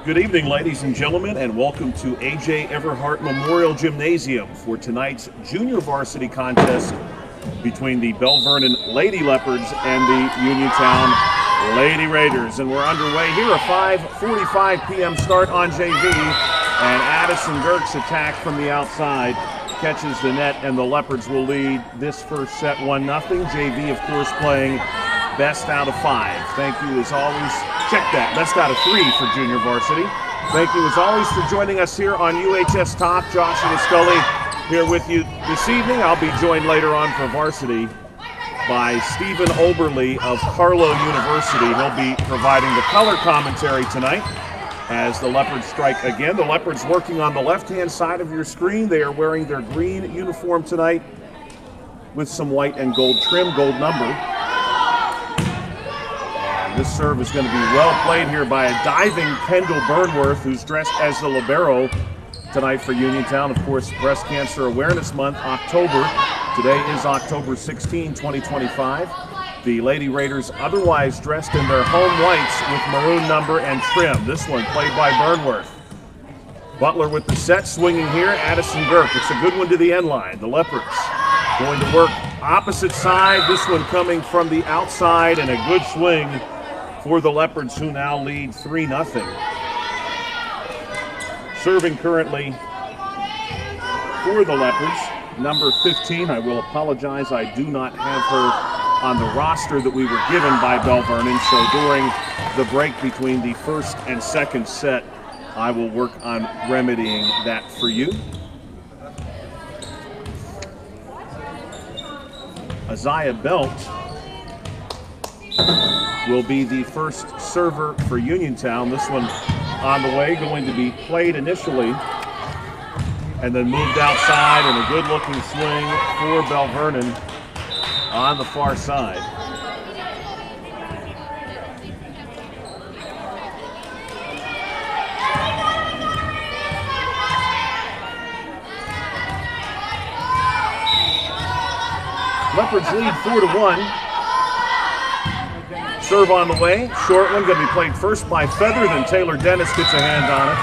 Good evening, ladies and gentlemen, and welcome to A.J. Everhart Memorial Gymnasium for tonight's Junior Varsity contest between the Belle Vernon Lady Leopards and the Uniontown Lady Raiders. And we're underway here, a 5:45 p.m. start on JV, and Addison Girk's attack from the outside catches the net, and the Leopards will lead this first set 1-0. JV, of course, playing best out of 5. Thank you as always. Check that. Best out of 3 for Junior Varsity. Thank you as always for joining us here on UHS Talk. Joshua Scully here with you this evening. I'll be joined later on for Varsity by Stephen Oberle of Carlow University. He'll be providing the color commentary tonight as the Leopards strike again. The Leopards working on the left-hand side of your screen. They are wearing their green uniform tonight with some white and gold trim, gold number. This serve is going to be well played here by a diving Kendall Burnworth, who's dressed as the libero tonight for Uniontown. Of course, Breast Cancer Awareness Month, October. Today is October 16, 2025. The Lady Raiders otherwise dressed in their home whites with maroon number and trim. This one played by Burnworth. Butler with the set, swinging here, Addison Girk. It's a good one to the end line. The Leopards going to work opposite side. This one coming from the outside, and a good swing for the Leopards, who now lead 3-0. Serving currently for the Leopards, number 15. I will apologize, I do not have her on the roster that we were given by Belle Vernon, so during the break between the first and second set, I will work on remedying that for you. Isaiah Belt will be the first server for Uniontown. This one on the way, going to be played initially and then moved outside, and a good-looking swing for Belle Vernon on the far side. Leopards lead 4-1. Serve on the way, short one, going to be played first by Feather, then Taylor Dennis gets a hand on it.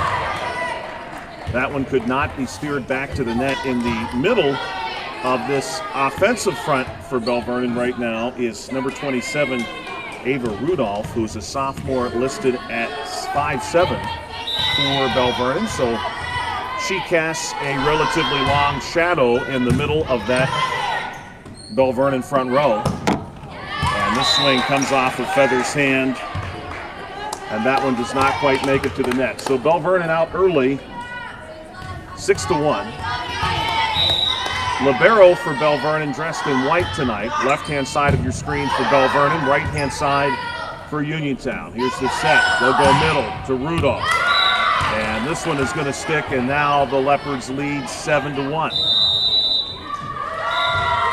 That one could not be steered back to the net. In the middle of this offensive front for Belle Vernon right now is number 27, Ava Rudolph, who's a sophomore listed at 5'7" for Belle Vernon. So she casts a relatively long shadow in the middle of that Belle Vernon front row. And this swing comes off of Feather's hand, and that one does not quite make it to the net. So Belle Vernon out early, 6-1. Libero for Belle Vernon dressed in white tonight. Left-hand side of your screen for Belle Vernon, right-hand side for Uniontown. Here's the set. They'll go middle to Rudolph. And this one is going to stick, and now the Leopards lead 7-1.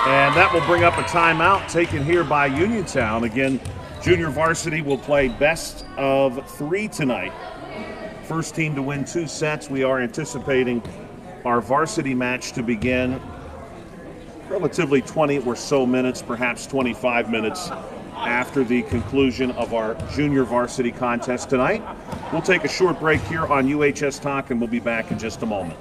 And that will bring up a timeout taken here by Uniontown. Again, Junior Varsity will play best of 3 tonight. First team to win 2 sets. We are anticipating our varsity match to begin relatively 20 or so minutes, perhaps 25 minutes after the conclusion of our Junior Varsity contest tonight. We'll take a short break here on UHS Talk, and we'll be back in just a moment.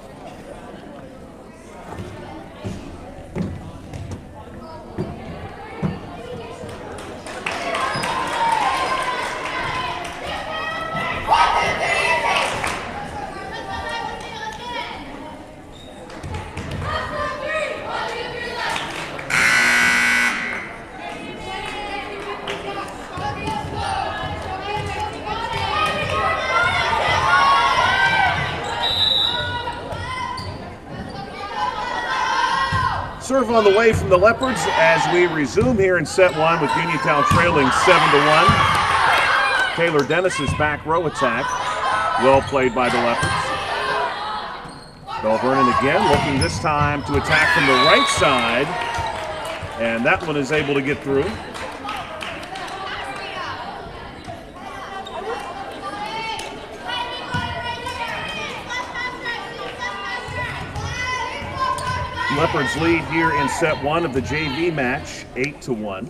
Serve on the way from the Leopards as we resume here in set 1 with Uniontown trailing 7-1. Taylor Dennis's back row attack, well played by the Leopards. Belle Vernon again looking this time to attack from the right side, and that one is able to get through. Leopards lead here in set 1 of the JV match, 8-1.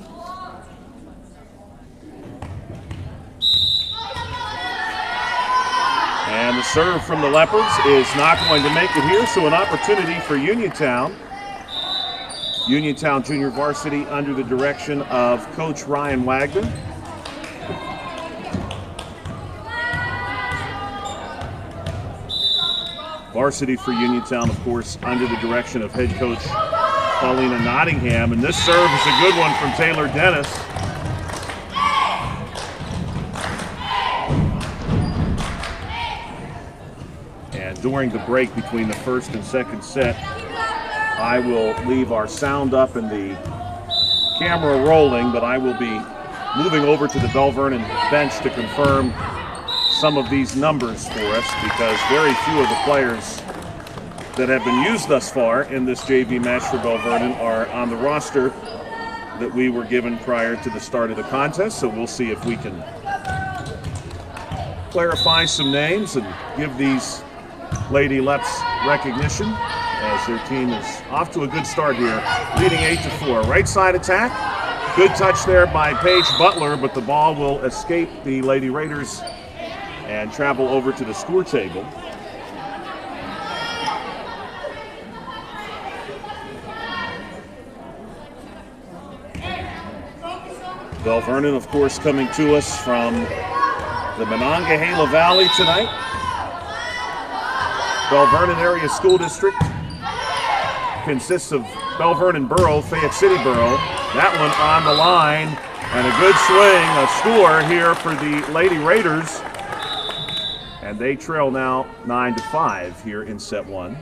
the serve from the Leopards is not going to make it here, so an opportunity for Uniontown. Uniontown Junior Varsity under the direction of Coach Ryan Wagner. Varsity for Uniontown, of course, under the direction of head coach Paulina Nottingham. And this serve is a good one from Taylor Dennis. And during the break between the first and second set, I will leave our sound up and the camera rolling, but I will be moving over to the Belle Vernon bench to confirm some of these numbers for us, because very few of the players that have been used thus far in this JV match for Belle Vernon are on the roster that we were given prior to the start of the contest. So we'll see if we can clarify some names and give these Lady Leps recognition, as their team is off to a good start here, leading 8-4. Right side attack, good touch there by Paige Butler, but the ball will escape the Lady Raiders and travel over to the score table. Belle Vernon, of course, coming to us from the Monongahela Valley tonight. Belle Vernon Area School District consists of Belle Vernon Borough, Fayette City Borough. That one on the line, and a good swing, a score here for the Lady Raiders. And they trail now 9-5 here in set one.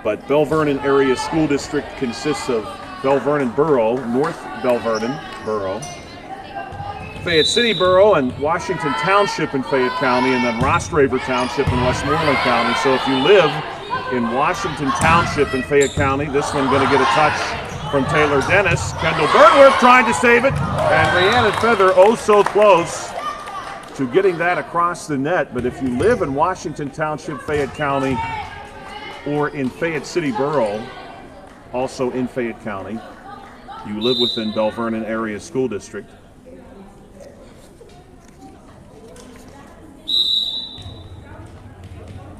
But Belle Vernon Area School District consists of Belle Vernon Borough, North Belle Vernon Borough, Fayette City Borough, and Washington Township in Fayette County, and then Rostraver Township in Westmoreland County. So if you live in Washington Township in Fayette County, this one going to get a touch from Taylor Dennis. Kendall Burnworth trying to save it, and Rhiannon Feather oh so close to getting that across the net. But if you live in Washington Township, Fayette County, or in Fayette City Borough, also in Fayette County, you live within Belle Vernon Area School District,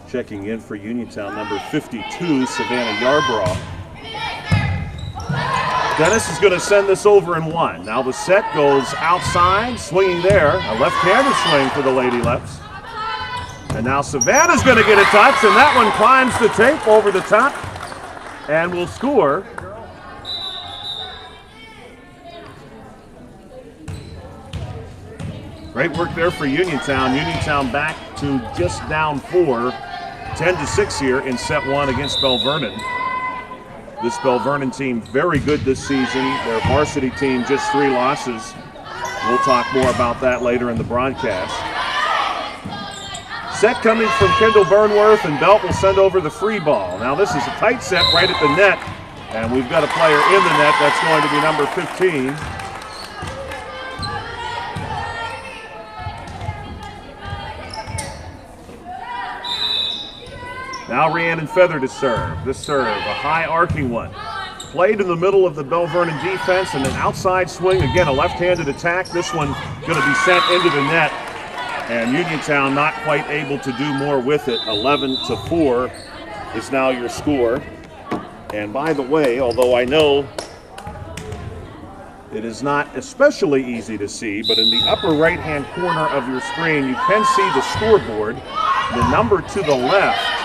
checking in for Uniontown, number 52, Savannah Yarbrough. Dennis is going to send this over in one. Now the set goes outside, swinging there. A left-handed swing for the Lady Leps. And now Savannah's going to get a touch, and that one climbs the tape over the top and will score. Great work there for Uniontown. Uniontown back to just down 4, 10-6 here in set one against Belle Vernon. This Belle Vernon team very good this season. Their varsity team just 3 losses. We'll talk more about that later in the broadcast. Set coming from Kendall Burnworth, and Belt will send over the free ball. Now this is a tight set right at the net, and we've got a player in the net. That's going to be number 15. Now Rhiannon Feather to serve. This serve, a high arcing one. Played in the middle of the Belle Vernon defense, and an outside swing. Again, a left-handed attack. This one going to be sent into the net. And Uniontown not quite able to do more with it. 11-4 is now your score. And by the way, although I know it is not especially easy to see, but in the upper right-hand corner of your screen, you can see the scoreboard. The number to the left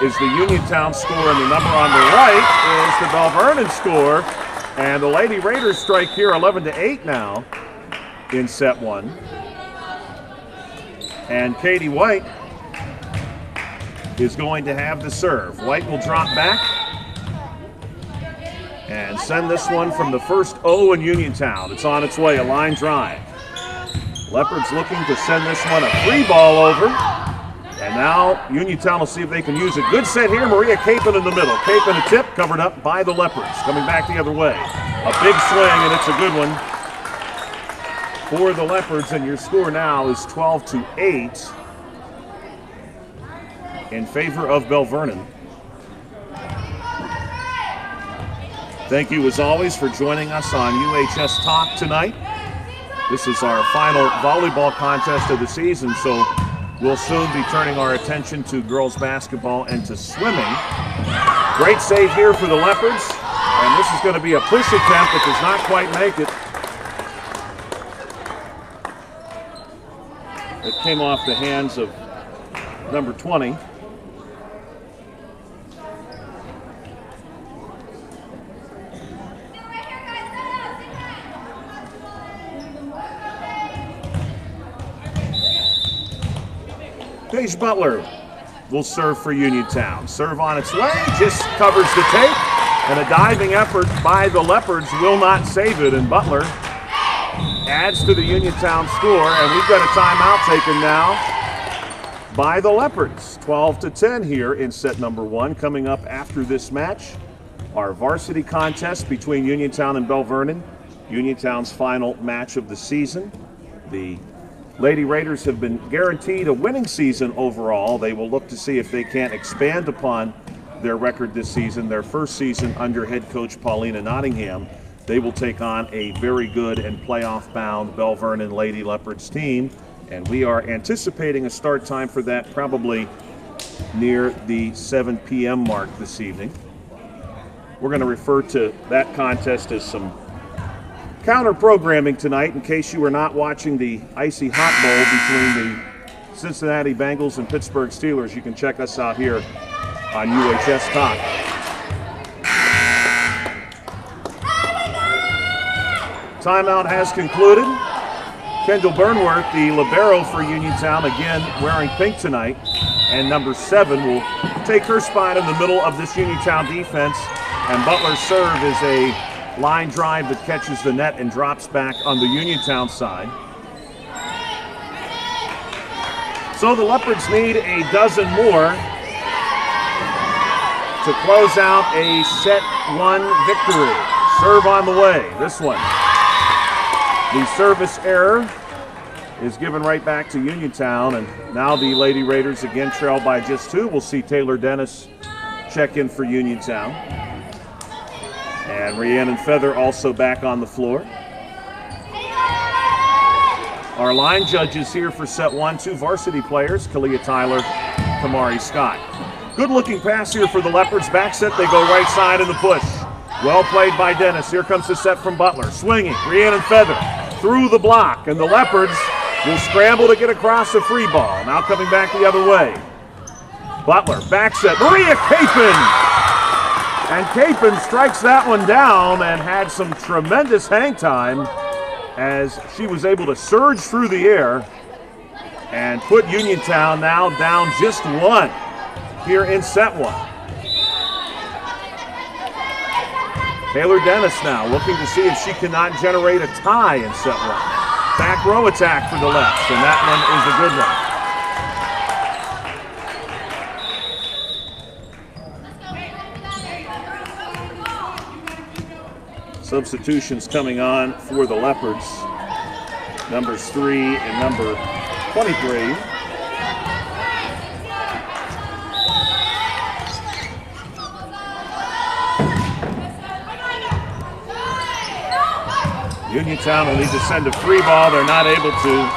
is the Uniontown score, and the number on the right is the Belle Vernon score. And the Lady Raiders strike here 11-8 now in set one. And Katie White is going to have the serve. White will drop back and send this one from the first O in Uniontown. It's on its way, a line drive. Leopards looking to send this one a free ball over. And now Uniontown will see if they can use a good set here. Maria Capon in the middle. Capon a tip, covered up by the Leopards. Coming back the other way. A big swing, and it's a good one for the Leopards. And your score now is 12-8 in favor of Belle Vernon. Thank you, as always, for joining us on UHS Talk tonight. This is our final volleyball contest of the season, so we'll soon be turning our attention to girls basketball and to swimming. Great save here for the Leopards, and this is going to be a push attempt that does not quite make it. It came off the hands of number 20. Paige Butler will serve for Uniontown. Serve on its way, just covers the tape, and a diving effort by the Leopards will not save it, and Butler adds to the Uniontown score, and we've got a timeout taken now by the Leopards. 12-10 here in set number 1. Coming up after this match, our varsity contest between Uniontown and Belle Vernon, Uniontown's final match of the season. The Lady Raiders have been guaranteed a winning season overall. They will look to see if they can't expand upon their record this season, their first season under head coach Paulina Nottingham. They will take on a very good and playoff-bound Belle Vernon Lady Leopards team, and we are anticipating a start time for that probably near the 7 p.m. mark this evening. We're going to refer to that contest as some counter-programming tonight in case you were not watching the icy hot bowl between the Cincinnati Bengals and Pittsburgh Steelers. You can check us out here on UHS Talk. Timeout has concluded. Kendall Burnworth, the libero for Uniontown, again wearing pink tonight, and number 7 will take her spot in the middle of this Uniontown defense, and Butler's serve is a line drive that catches the net and drops back on the Uniontown side. So the Leopards need a dozen more to close out a set 1 victory. Serve on the way, this one. The service error is given right back to Uniontown, and now the Lady Raiders again trail by just 2. We'll see Taylor Dennis check in for Uniontown. And Rhiannon Feather also back on the floor. Our line judges here for set 1, 2 varsity players, Kalia Tyler, Kamari Scott. Good looking pass here for the Leopards. Back set, they go right side in the push. Well played by Dennis. Here comes the set from Butler. Swinging, Rhiannon Feather through the block, and the Leopards will scramble to get across a free ball. Now coming back the other way. Butler, back set, Maria Capon! And Capon strikes that one down and had some tremendous hang time as she was able to surge through the air and put Uniontown now down just 1 here in set 1. Taylor Dennis now looking to see if she cannot generate a tie in set 1. Back row attack for the left, and that one is a good one. Substitutions coming on for the Leopards. Numbers 3 and number 23. Uniontown will need to send a free ball. They're not able to.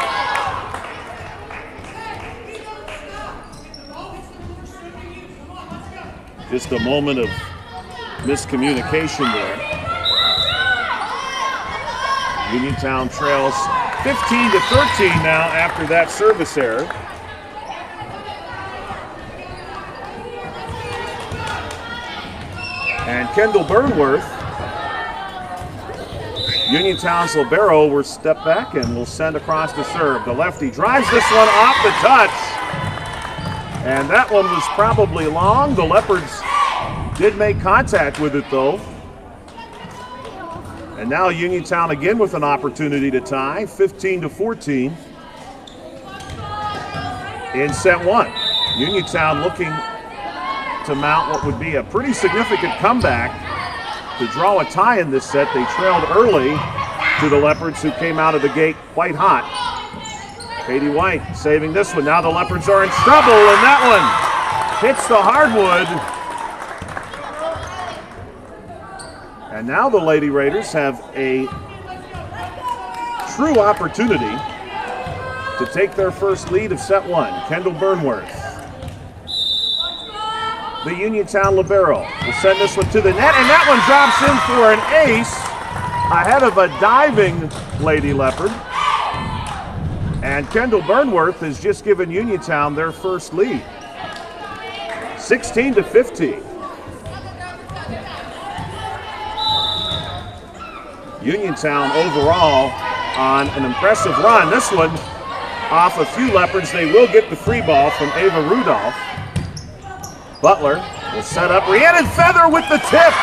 Just a moment of miscommunication there. Uniontown trails 15-13 now after that service error. And Kendall Burnworth, Uniontown's libero, will step back and will send across the serve. The lefty drives this one off the touch. And that one was probably long. The Leopards did make contact with it though. And now Uniontown again with an opportunity to tie, 15-14 in set 1. Uniontown looking to mount what would be a pretty significant comeback to draw a tie in this set. They trailed early to the Leopards, who came out of the gate quite hot. Katie White saving this one. Now the Leopards are in trouble, and that one hits the hardwood. And now the Lady Raiders have a true opportunity to take their first lead of set one. Kendall Burnworth, the Uniontown libero, will send this one to the net, and that one drops in for an ace ahead of a diving Lady Leopard. And Kendall Burnworth has just given Uniontown their first lead, 16-15. Uniontown overall on an impressive run. This one off a few Leopards. They will get the free ball from Ava Rudolph. Butler will set up. Rhiannon Feather with the tip.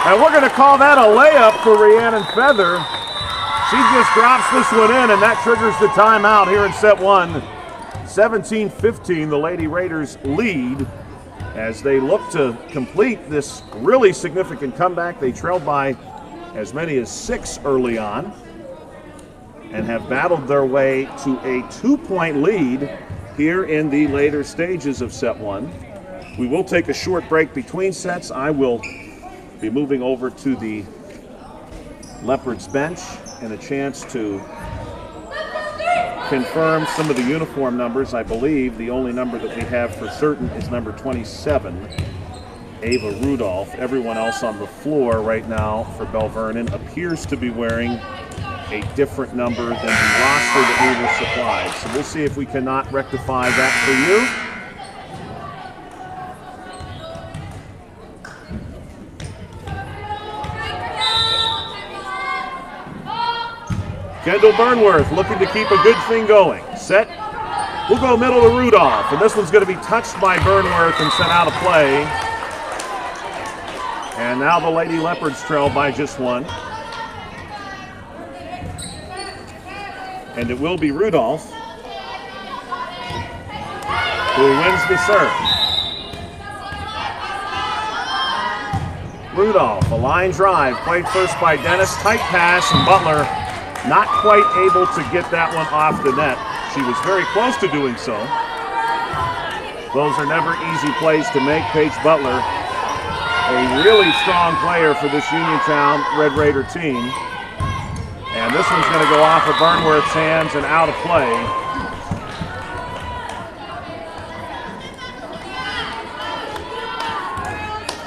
And we're going to call that a layup for Rhiannon Feather. She just drops this one in, and that triggers the timeout here in set one. 17-15, the Lady Raiders lead as they look to complete this really significant comeback. They trailed by as many as 6 early on and have battled their way to a 2-point lead here in the later stages of set one. We will take a short break between sets. I will be moving over to the Leopards bench and a chance to confirm some of the uniform numbers. I believe the only number that we have for certain is number 27, Ava Rudolph. Everyone else on the floor right now for Belle Vernon appears to be wearing a different number than the roster that we were supplied. So we'll see if we cannot rectify that for you. Kendall Burnworth looking to keep a good thing going. Set. We'll go middle to Rudolph, and this one's going to be touched by Burnworth and sent out of play. And now the Lady Leopards trail by just one. And it will be Rudolph who wins the serve. Rudolph, a line drive, played first by Dennis, tight pass, and Butler not quite able to get that one off the net. She was very close to doing so. Those are never easy plays to make. Paige Butler, a really strong player for this Uniontown Red Raider team. And this one's going to go off of Burnworth's hands and out of play.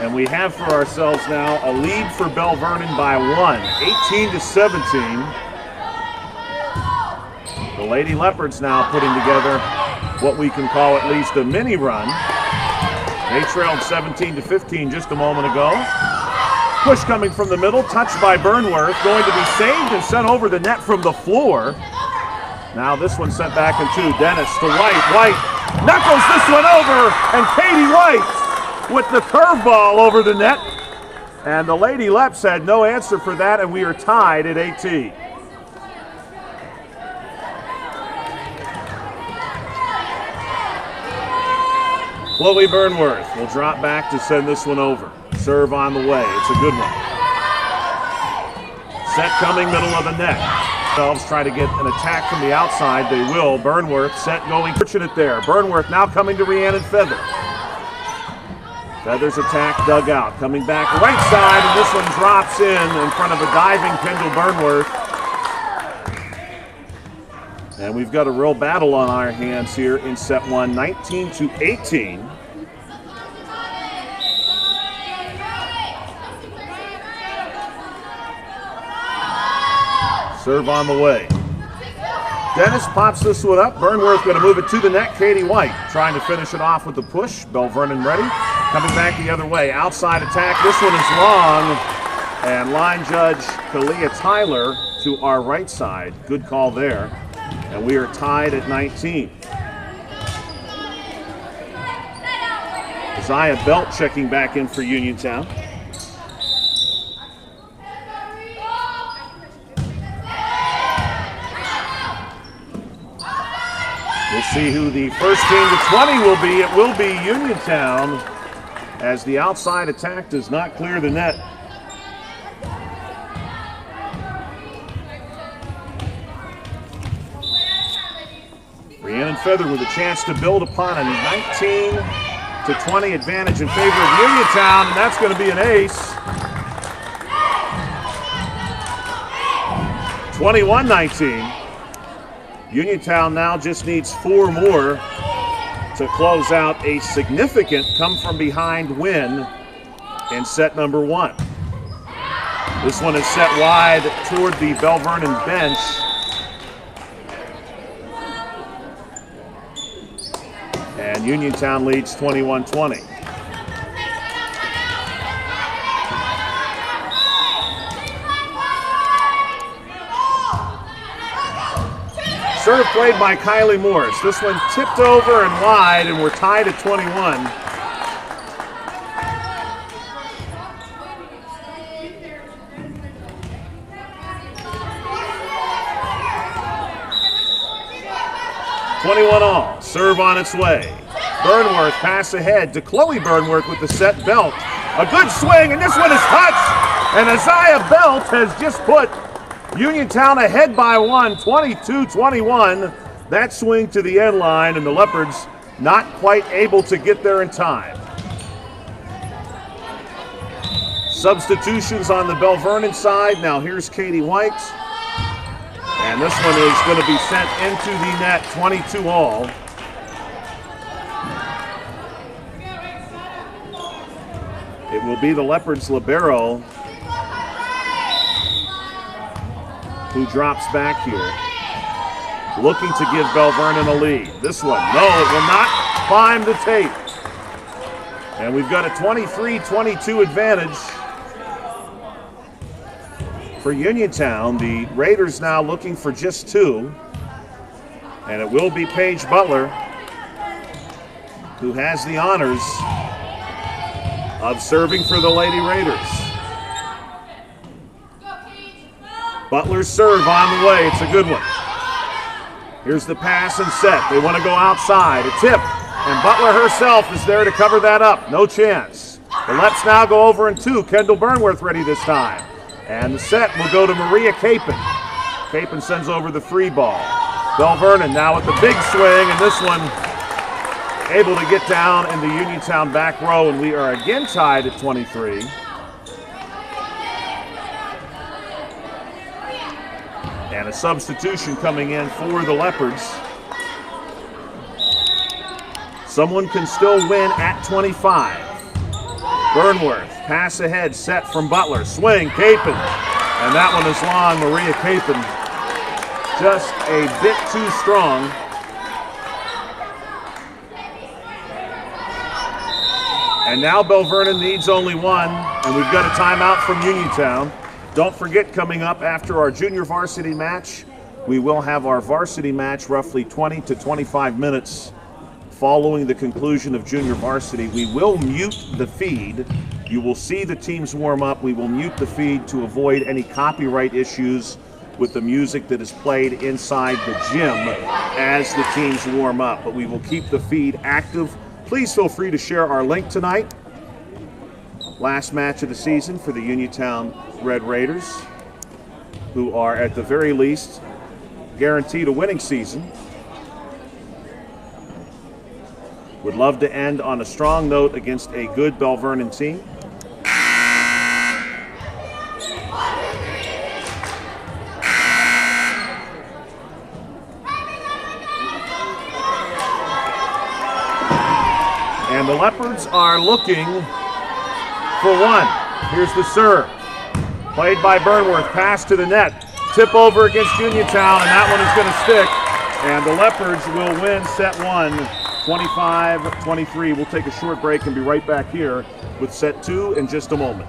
And we have for ourselves now a lead for Belle Vernon by 1, 18-17. The Lady Leopards now putting together what we can call at least a mini run. They trailed 17-15 just a moment ago. Push coming from the middle, touched by Burnworth, going to be saved and sent over the net from the floor. Now this one sent back in two. Dennis to White. White knuckles this one over, and Katie White with the curveball over the net. And the Lady Leps had no answer for that, and we are tied at 18. Chloe Burnworth will drop back to send this one over. Serve on the way. It's a good one. Set coming middle of the net. Themselves try to get an attack from the outside. They will. Burnworth set going. Fortunate there. Burnworth now coming to Rhiannon Feather. Feather's attack dug out. Coming back right side, and this one drops in front of a diving Kendall Burnworth. And we've got a real battle on our hands here in set one, 19-18. Serve on the way. Dennis pops this one up. Burnworth going to move it to the net. Katie White trying to finish it off with the push. Belle Vernon ready. Coming back the other way. Outside attack. This one is long. And line judge Kalia Tyler to our right side. Good call there. And we are tied at 19. Isaiah Belt checking back in for Uniontown. We'll see who the first team to 20 will be. It will be Uniontown as the outside attack does not clear the net. Rhiannon Feather with a chance to build upon a 19-20 advantage in favor of Uniontown, and that's going to be an ace. 21-19. Uniontown now just needs 4 more to close out a significant come-from-behind win in set number 1. This one is set wide toward the Belle Vernon bench. And Uniontown leads 21-20. Serve played by Kylie Morris. This one tipped over and wide, and we're tied at 21. All. Serve on its way. Burnworth pass ahead to Chloe Burnworth with the set belt. A good swing, and this one is touched. And Isaiah Belt has just put Uniontown ahead by 1, 22-21. That swing to the end line, and the Leopards not quite able to get there in time. Substitutions on the Belle Vernon side. Now here's Katie White. And this one is going to be sent into the net, 22 all. It will be the Leopards libero who drops back here, looking to give Belle Vernon a lead. This one, no, it will not climb the tape. And we've got a 23-22 advantage for Uniontown. The Raiders now looking for just 2. And it will be Paige Butler who has the honors of serving for the Lady Raiders. Butler's serve on the way. It's a good one. Here's the pass and set. They want to go outside. A tip. And Butler herself is there to cover that up. No chance. The Leps now go over in 2. Kendall Burnworth ready this time. And the set will go to Maria Capon. Capon sends over the free ball. Belle Vernon now with the big swing, and this one able to get down in the Uniontown back row, and we are again tied at 23. And a substitution coming in for the Leopards. Someone can still win at 25. Burnworth, pass ahead, set from Butler. Swing, Capon. And that one is long. Maria Capon just a bit too strong. And now Belle Vernon needs only 1, and we've got a timeout from Uniontown. Don't forget, coming up after our junior varsity match, we will have our varsity match roughly 20 to 25 minutes following the conclusion of junior varsity. We will mute the feed. You will see the teams warm up. We will mute the feed to avoid any copyright issues with the music that is played inside the gym as the teams warm up. But we will keep the feed active. Please feel free to share our link tonight. Last match of the season for the Uniontown Red Raiders, who are at the very least guaranteed a winning season. Would love to end on a strong note against a good Belle Vernon team. And the Leopards are looking for 1. Here's the serve. Played by Burnworth, pass to the net. Tip over against Uniontown, and that one is going to stick. And the Leopards will win set 1, 25-23. We'll take a short break and be right back here with set 2 in just a moment.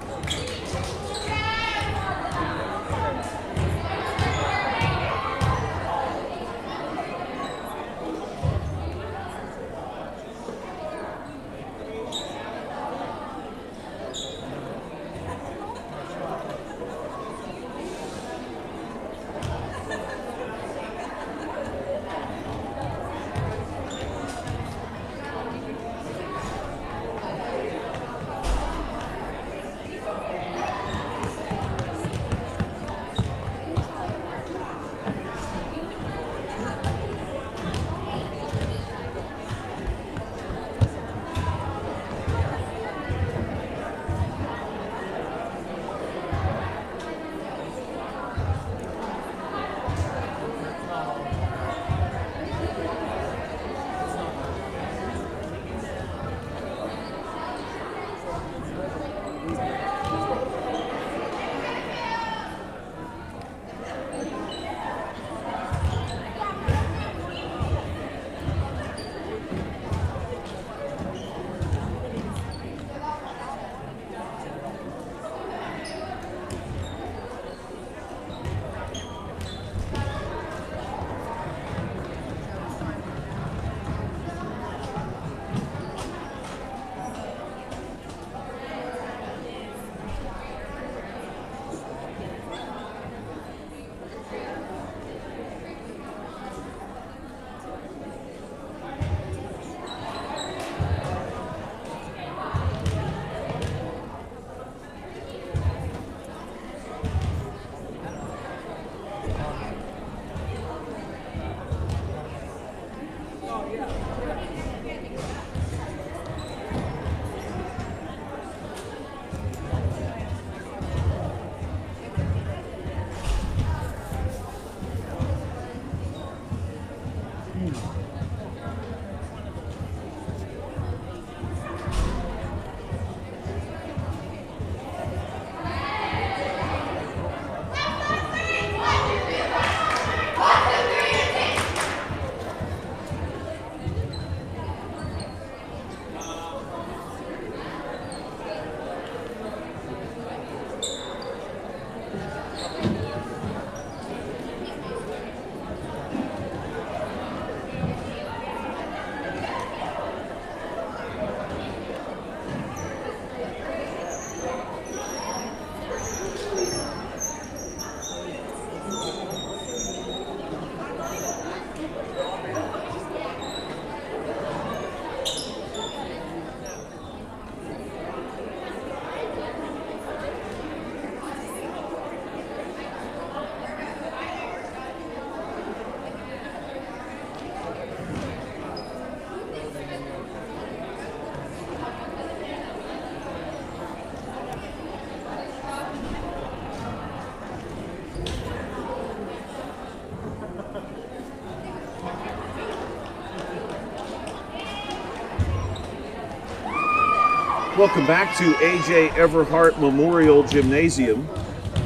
Welcome back to A.J. Everhart Memorial Gymnasium,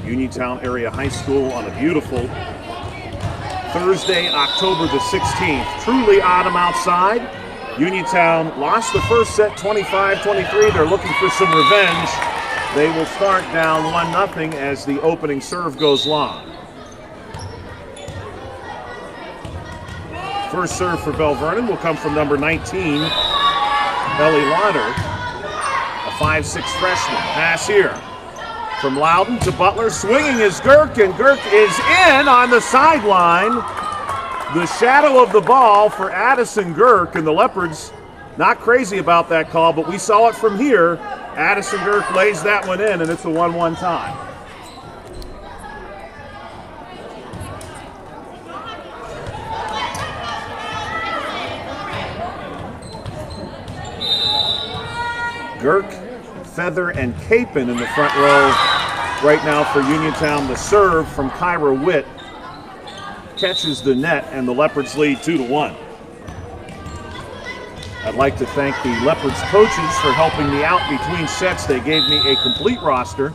Uniontown Area High School on a beautiful Thursday, October the 16th. Truly autumn outside. Uniontown lost the first set 25-23. They're looking for some revenge. They will start down 1-0 as the opening serve goes long. First serve for Belle Vernon will come from number 19, Ellie Lauder. 5'6" freshman. Pass here from Loudon to Butler. Swinging is Girk, and Girk is in on the sideline. The shadow of the ball for Addison Girk, and the Leopards not crazy about that call, but we saw it from here. Addison Girk lays that one in, and it's a 1-1 tie. Girk, Feather, and Capon in the front row right now for Uniontown. The serve from Kyra Witt catches the net, and the Leopards lead 2-1. I'd like to thank the Leopards coaches for helping me out between sets. They gave me a complete roster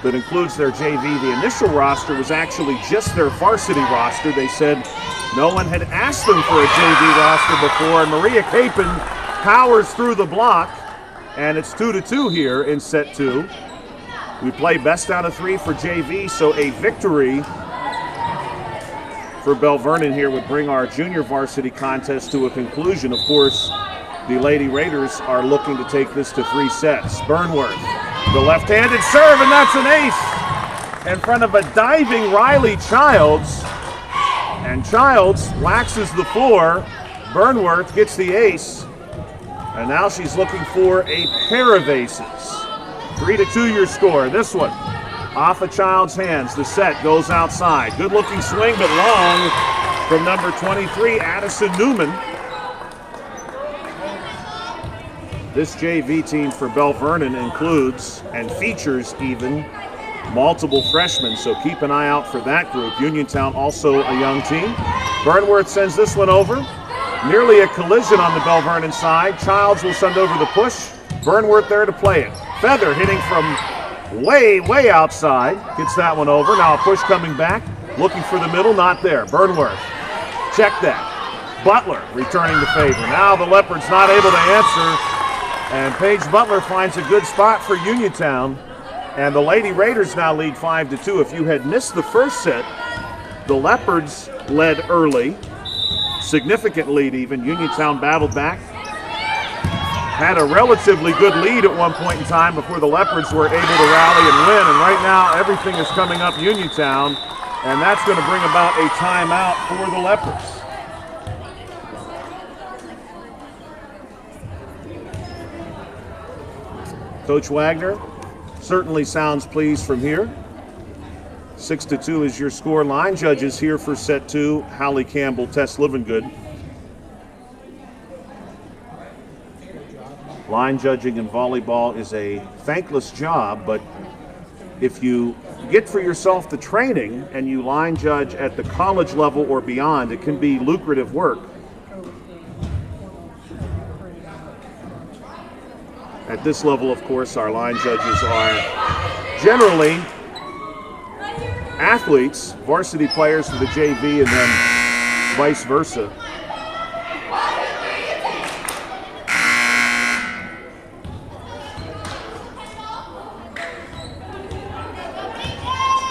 that includes their JV. The initial roster was actually just their varsity roster. They said no one had asked them for a JV roster before, and Maria Capon powers through the block. And it's 2-2 here in set 2. We play best out of 3 for JV, so a victory for Belle Vernon here would bring our junior varsity contest to a conclusion. Of course, the Lady Raiders are looking to take this to 3 sets. Burnworth, the left-handed serve, and that's an ace in front of a diving Riley Childs. And Childs waxes the floor. Burnworth gets the ace. And now she's looking for a pair of aces. 3-2 your score. This one off of Child's hands. The set goes outside. Good looking swing, but long from number 23, Addison Newman. This JV team for Belle Vernon includes and features even multiple freshmen, so keep an eye out for that group. Uniontown also a young team. Burnworth sends this one over. Nearly a collision on the Belle Vernon side. Childs will send over the push. Burnworth there to play it. Feather hitting from way, way outside. Gets that one over. Now a push coming back. Looking for the middle. Not there. Burnworth. Check that. Butler returning the favor. Now the Leopards not able to answer. And Paige Butler finds a good spot for Uniontown. And the Lady Raiders now lead 5-2. If you had missed the first set, the Leopards led early. Significant lead even. Uniontown battled back. Had a relatively good lead at one point in time before the Leopards were able to rally and win. And right now everything is coming up Uniontown, and that's going to bring about a timeout for the Leopards. Coach Wagner certainly sounds pleased from here. 6-2 is your score line. Judges here for set 2, Hallie Campbell, Tess Livengood. Line judging in volleyball is a thankless job, but if you get for yourself the training and you line judge at the college level or beyond, it can be lucrative work. At this level, of course, our line judges are generally athletes, varsity players for the JV, and then vice versa.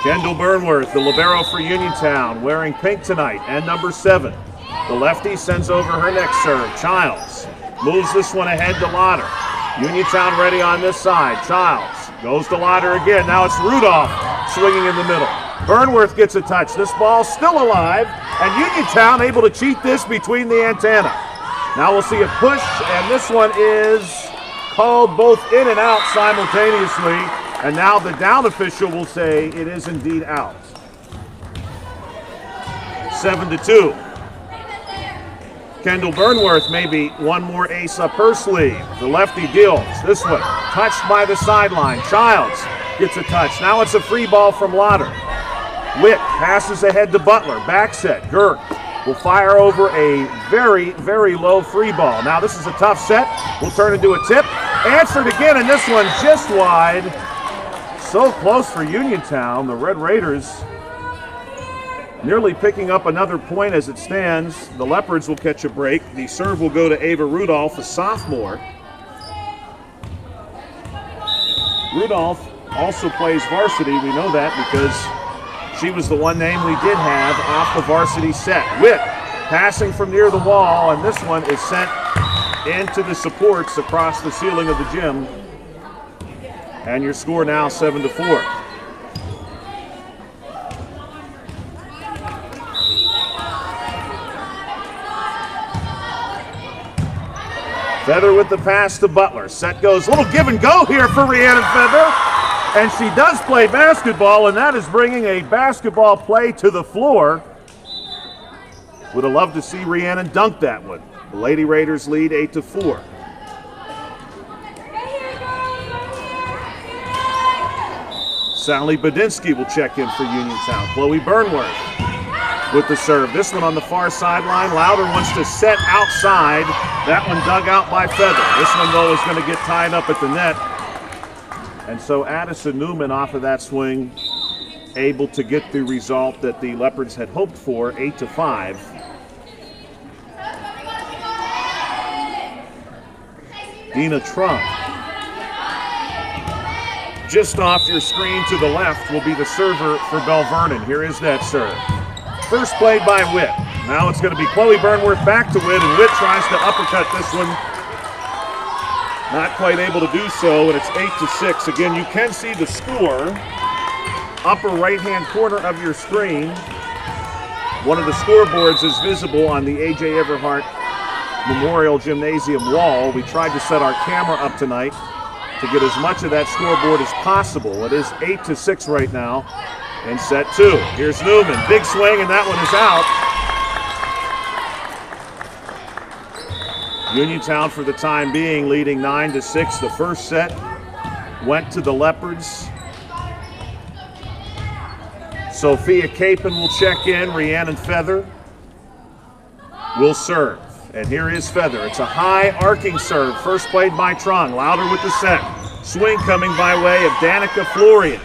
Kendall Burnworth, the libero for Uniontown, wearing pink tonight, and number 7. The lefty sends over her next serve. Childs moves this one ahead to Lauder. Uniontown ready on this side. Childs goes to Lauder again. Now it's Rudolph swinging in the middle. Burnworth gets a touch. This ball's still alive, and Uniontown able to cheat this between the antenna. Now we'll see a push, and this one is called both in and out simultaneously. And now the down official will say it is indeed out. 7-2. Kendall Burnworth maybe one more ace up her sleeve. The lefty deals. This one touched by the sideline. Childs gets a touch. Now it's a free ball from Lauder. Witt passes ahead to Butler. Back set. Girk will fire over a very, very low free ball. Now this is a tough set. Will turn into a tip. Answered again, and this one just wide. So close for Uniontown. The Red Raiders nearly picking up another point as it stands. The Leopards will catch a break. The serve will go to Ava Rudolph, a sophomore. Rudolph also plays varsity. We know that because she was the one name we did have off the varsity set. Witt passing from near the wall, and this one is sent into the supports across the ceiling of the gym. And your score now 7-4. Feather with the pass to Butler. Set goes. Little give and go here for Rhiannon Feather. And she does play basketball, and that is bringing a basketball play to the floor. Would have loved to see Rhiannon dunk that one. The Lady Raiders lead 8-4. Sally Badinsky will check in for Uniontown. Chloe Burnworth with the serve. This one on the far sideline. Lauder wants to set outside. That one dug out by Feather. This one, though, is going to get tied up at the net. And so Addison Newman off of that swing, able to get the result that the Leopards had hoped for, 8-5. Dina Trump. Just off your screen to the left will be the server for Belle Vernon. Here is that serve. First played by Witt. Now it's going to be Chloe Burnworth back to Witt, and Witt tries to uppercut this one. Not quite able to do so, and it's 8-6. Again, you can see the score. Upper right-hand corner of your screen. One of the scoreboards is visible on the A.J. Everhart Memorial Gymnasium wall. We tried to set our camera up tonight to get as much of that scoreboard as possible. It is 8-6 right now in set 2. Here's Newman, big swing, and that one is out. Uniontown for the time being leading 9-6. The first set went to the Leopards. Sophia Capon will check in. Rhiannon Feather will serve. And here is Feather. It's a high arcing serve. First played by Trung. Lauder with the set. Swing coming by way of Danica Florian.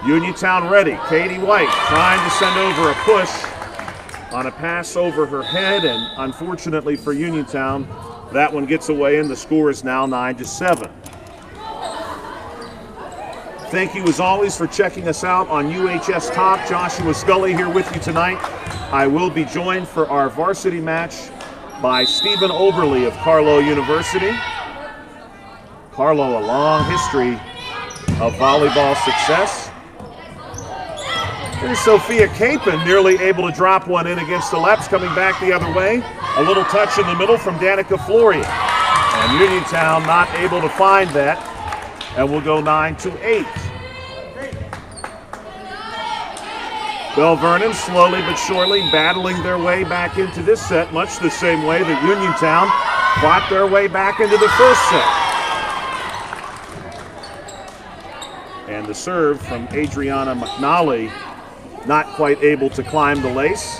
Uniontown ready. Katie White trying to send over a push on a pass over her head. And unfortunately for Uniontown, that one gets away and the score is now 9-7. Thank you as always for checking us out on UHS Talk. Joshua Scully here with you tonight. I will be joined for our varsity match by Stephen Oberle of Carlow University. Carlow, a long history of volleyball success. Here's Sophia Capon, nearly able to drop one in against the Leps, coming back the other way. A little touch in the middle from Danica Florian. And Uniontown not able to find that, and we'll go 9-8. Belle Vernon slowly but surely battling their way back into this set, much the same way that Uniontown fought their way back into the first set. And the serve from Adriana McNally, not quite able to climb the lace.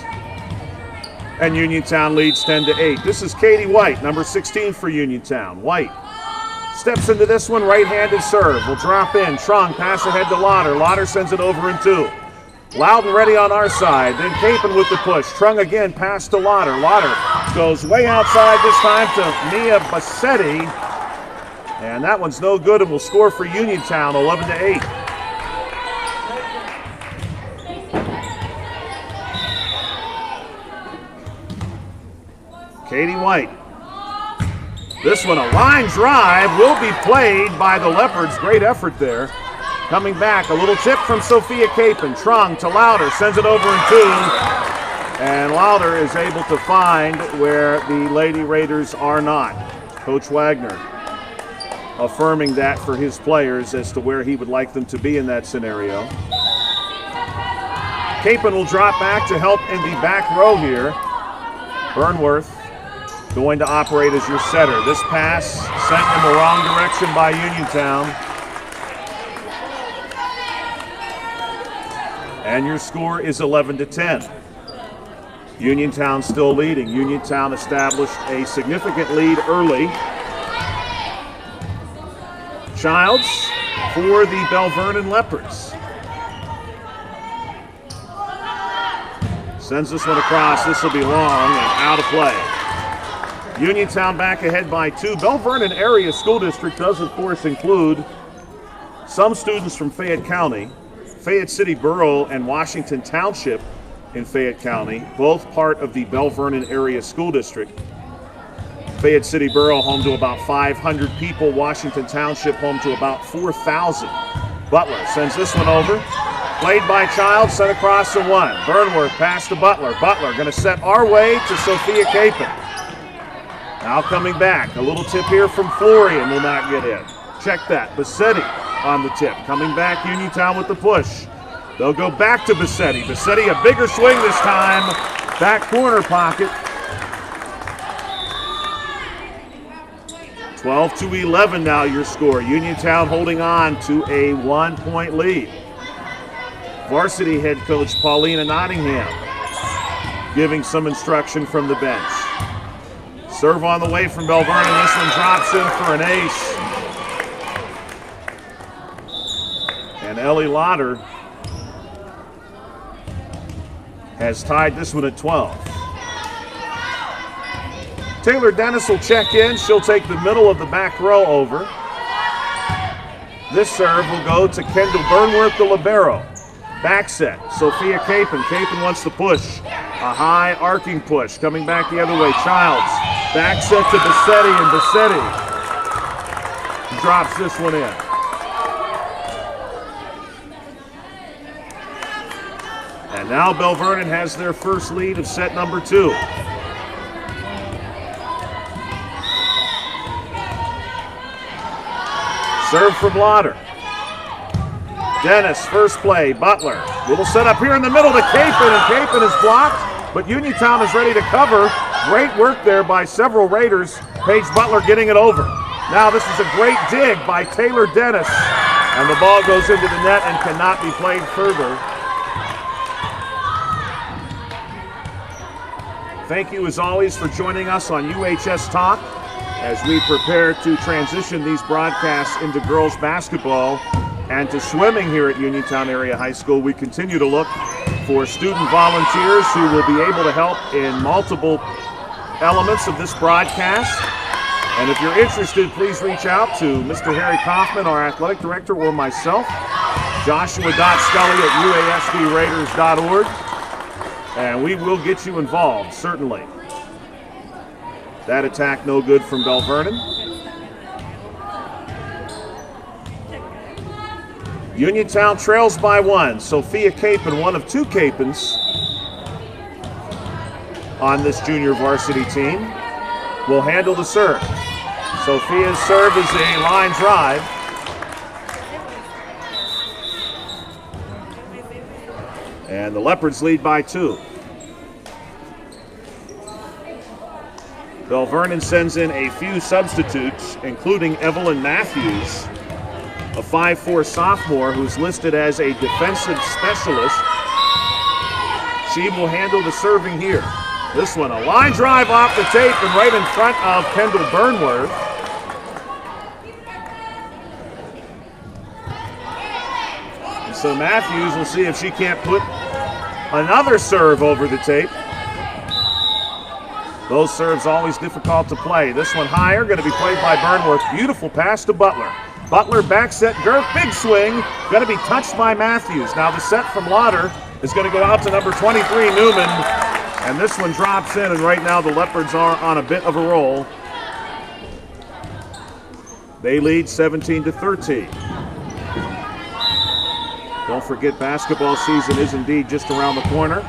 And Uniontown leads 10-8. This is Katie White, number 16 for Uniontown. White steps into this one, right-handed serve. Will drop in. Trung pass ahead to Lauder. Lauder sends it over in 2. Loudon ready on our side. Then Capon with the push. Trung again, pass to Lauder. Lauder goes way outside this time to Mia Bassetti. And that one's no good and will score for Uniontown, 11-8. Katie White. This one, a line drive, will be played by the Leopards. Great effort there. Coming back, a little tip from Sophia Capon. Trung to Lauder, sends it over in 2. And Lauder is able to find where the Lady Raiders are not. Coach Wagner affirming that for his players as to where he would like them to be in that scenario. Capon will drop back to help in the back row here. Burnworth going to operate as your setter. This pass sent in the wrong direction by Uniontown. And your score is 11-10. Uniontown still leading. Uniontown established a significant lead early. Childs for the Belle Vernon Leopards. Sends this one across. This will be long and out of play. Uniontown back ahead by 2. Belle Vernon Area School District does, of course, include some students from Fayette County, Fayette City Borough, and Washington Township in Fayette County, both part of the Belle Vernon Area School District. Fayette City Borough home to about 500 people. Washington Township home to about 4,000. Butler sends this one over. Played by Child, sent across to 1. Burnworth pass to Butler. Butler going to set our way to Sophia Capon. Now coming back, a little tip here from Florian will not get in. Check that, Bassetti on the tip. Coming back, Uniontown with the push. They'll go back to Bassetti. Bassetti a bigger swing this time. Back corner pocket. 12-11 now your score. Uniontown holding on to a 1-point lead. Varsity head coach Paulina Nottingham giving some instruction from the bench. Serve on the way from Belle Vernon. This one drops in for an ace. And Ellie Lauder has tied this one at 12. Taylor Dennis will check in. She'll take the middle of the back row over. This serve will go to Kendall Burnworth, the libero. Back set, Sophia Capon. Capon wants the push. A high arcing push. Coming back the other way, Childs. Back set to Bassetti, and Bassetti drops this one in. And now Belle Vernon has their first lead of set number 2. Serve from Lauder. Dennis, first play, Butler. Little setup here in the middle to Capon, and Capon is blocked, but Uniontown is ready to cover. Great work there by several Raiders. Paige Butler getting it over. Now this is a great dig by Taylor Dennis, and the ball goes into the net and cannot be played further. Thank you as always for joining us on UHS Talk as we prepare to transition these broadcasts into girls basketball and to swimming here at Uniontown Area High School. We continue to look for student volunteers who will be able to help in multiple elements of this broadcast. And if you're interested, please reach out to Mr. Harry Kaufman, our athletic director, or myself, joshua.scully@uasdraiders.org, and we will get you involved, certainly. That attack no good from Belle Vernon. Uniontown trails by 1. Sophia Capon, one of 2 Capons on this junior varsity team, will handle the serve. Sophia's serve is a line drive. And the Leopards lead by 2. Belle Vernon sends in a few substitutes, including Evelyn Matthews, a 5'4" sophomore who's listed as a defensive specialist. She will handle the serving here. This one, a line drive off the tape and right in front of Kendall Burnworth. And so Matthews will see if she can't put another serve over the tape. Those serves always difficult to play. This one higher, going to be played by Burnworth. Beautiful pass to Butler. Butler back set, Gerth, big swing, going to be touched by Matthews. Now the set from Lauder is going to go out to number 23, Newman. And this one drops in, and right now the Leopards are on a bit of a roll. They lead 17-13. Don't forget, basketball season is indeed just around the corner.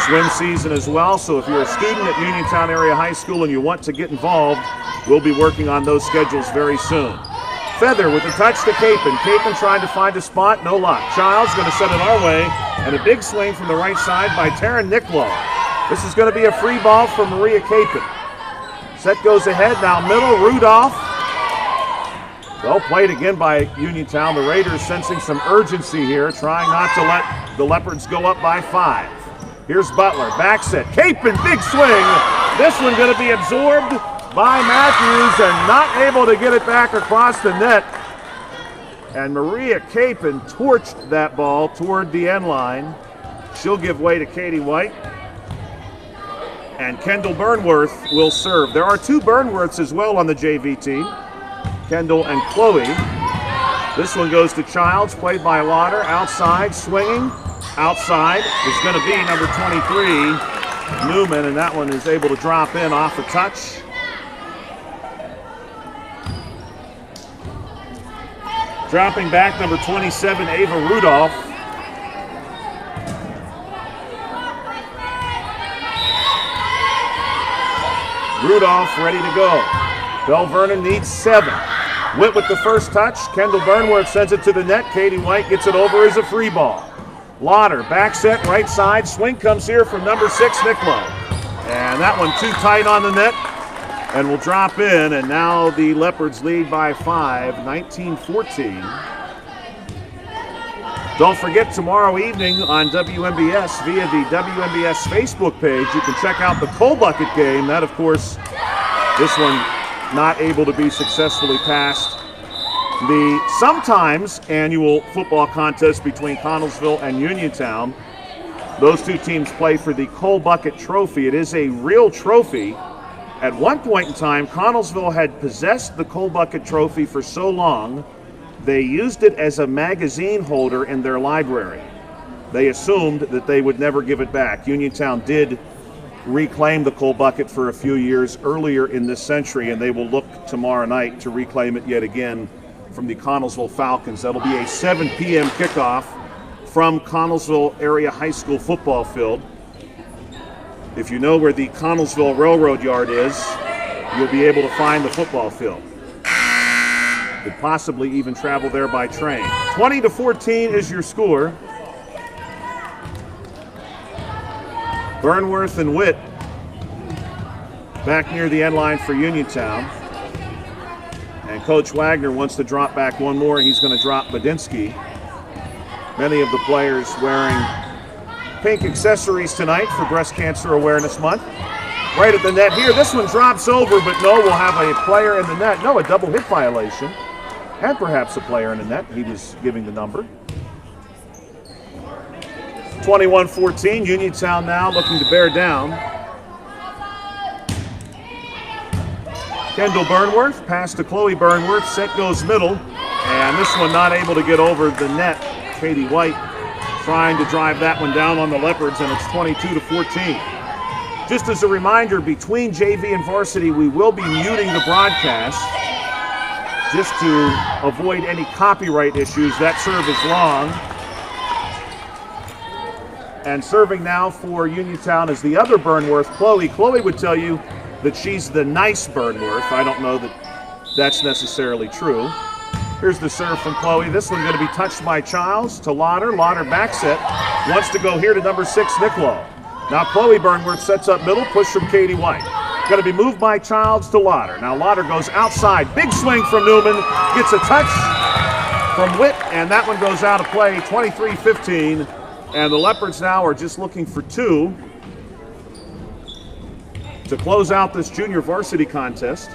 Swim season as well, so if you're a student at Uniontown Area High School and you want to get involved, we'll be working on those schedules very soon. Feather with a touch to Capon. Capon trying to find a spot, no luck. Childs going to set it our way, and a big swing from the right side by Taryn Nicklow. This is going to be a free ball for Maria Capon. Set goes ahead, now middle, Rudolph. Well played again by Uniontown. The Raiders sensing some urgency here, trying not to let the Leopards go up by 5. Here's Butler, back set, Capon, big swing. This one going to be absorbed by Matthews and not able to get it back across the net. And Maria Capon torched that ball toward the end line. She'll give way to Katie White. And Kendall Burnworth will serve. There are 2 Burnworths as well on the JV team, Kendall and Chloe. This one goes to Childs, played by Lauder, outside, swinging. Outside is going to be number 23, Newman, and that one is able to drop in off a touch. Dropping back, number 27, Ava Rudolph. Rudolph ready to go. Belle Vernon needs 7. Witt with the first touch. Kendall Burnworth sends it to the net. Katie White gets it over as a free ball. Lauder, back set, right side. Swing comes here from number 6, Nicklow. And that one too tight on the net and will drop in. And now the Leopards lead by 5, 19-14. Don't forget, tomorrow evening on WMBS, via the WMBS Facebook page, you can check out the Coal Bucket game. That, of course, this one not able to be successfully passed. The sometimes annual football contest between Connellsville and Uniontown. Those 2 teams play for the Coal Bucket Trophy. It is a real trophy. At one point in time, Connellsville had possessed the Coal Bucket Trophy for so long, they used it as a magazine holder in their library. They assumed that they would never give it back. Uniontown did reclaim the Coal Bucket for a few years earlier in this century, and they will look tomorrow night to reclaim it yet again from the Connellsville Falcons. That'll be a 7 p.m. kickoff from Connellsville Area High School football field. If you know where the Connellsville Railroad Yard is, you'll be able to find the football field. Could possibly even travel there by train. 20-14 is your score. Burnworth and Witt back near the end line for Uniontown. And Coach Wagner wants to drop back one more. He's going to drop Badinsky. Many of the players wearing pink accessories tonight for Breast Cancer Awareness Month. Right at the net here. This one drops over, but no, we'll have a player in the net. No, a double hit violation. And perhaps a player in the net. He was giving the number. 21-14. Uniontown now looking to bear down. Kendall Burnworth, pass to Chloe Burnworth. Set goes middle. And this one not able to get over the net. Katie White trying to drive that one down on the Leopards, and it's 22-14. Just as a reminder, between JV and varsity, we will be muting the broadcast just to avoid any copyright issues. That serve is long. And serving now for Uniontown is the other Burnworth, Chloe. Chloe would tell you that she's the nice Burnworth. I don't know that that's necessarily true. Here's the serve from Chloe. This one going to be touched by Childs to Lauder. Lauder back set. Wants to go here to number 6, Nicklow. Now Chloe Burnworth sets up middle. Push from Katie White. Going to be moved by Childs to Lauder. Now Lauder goes outside. Big swing from Newman. Gets a touch from Witt, and that one goes out of play, 23-15. And the Leopards now are just looking for two to close out this junior varsity contest.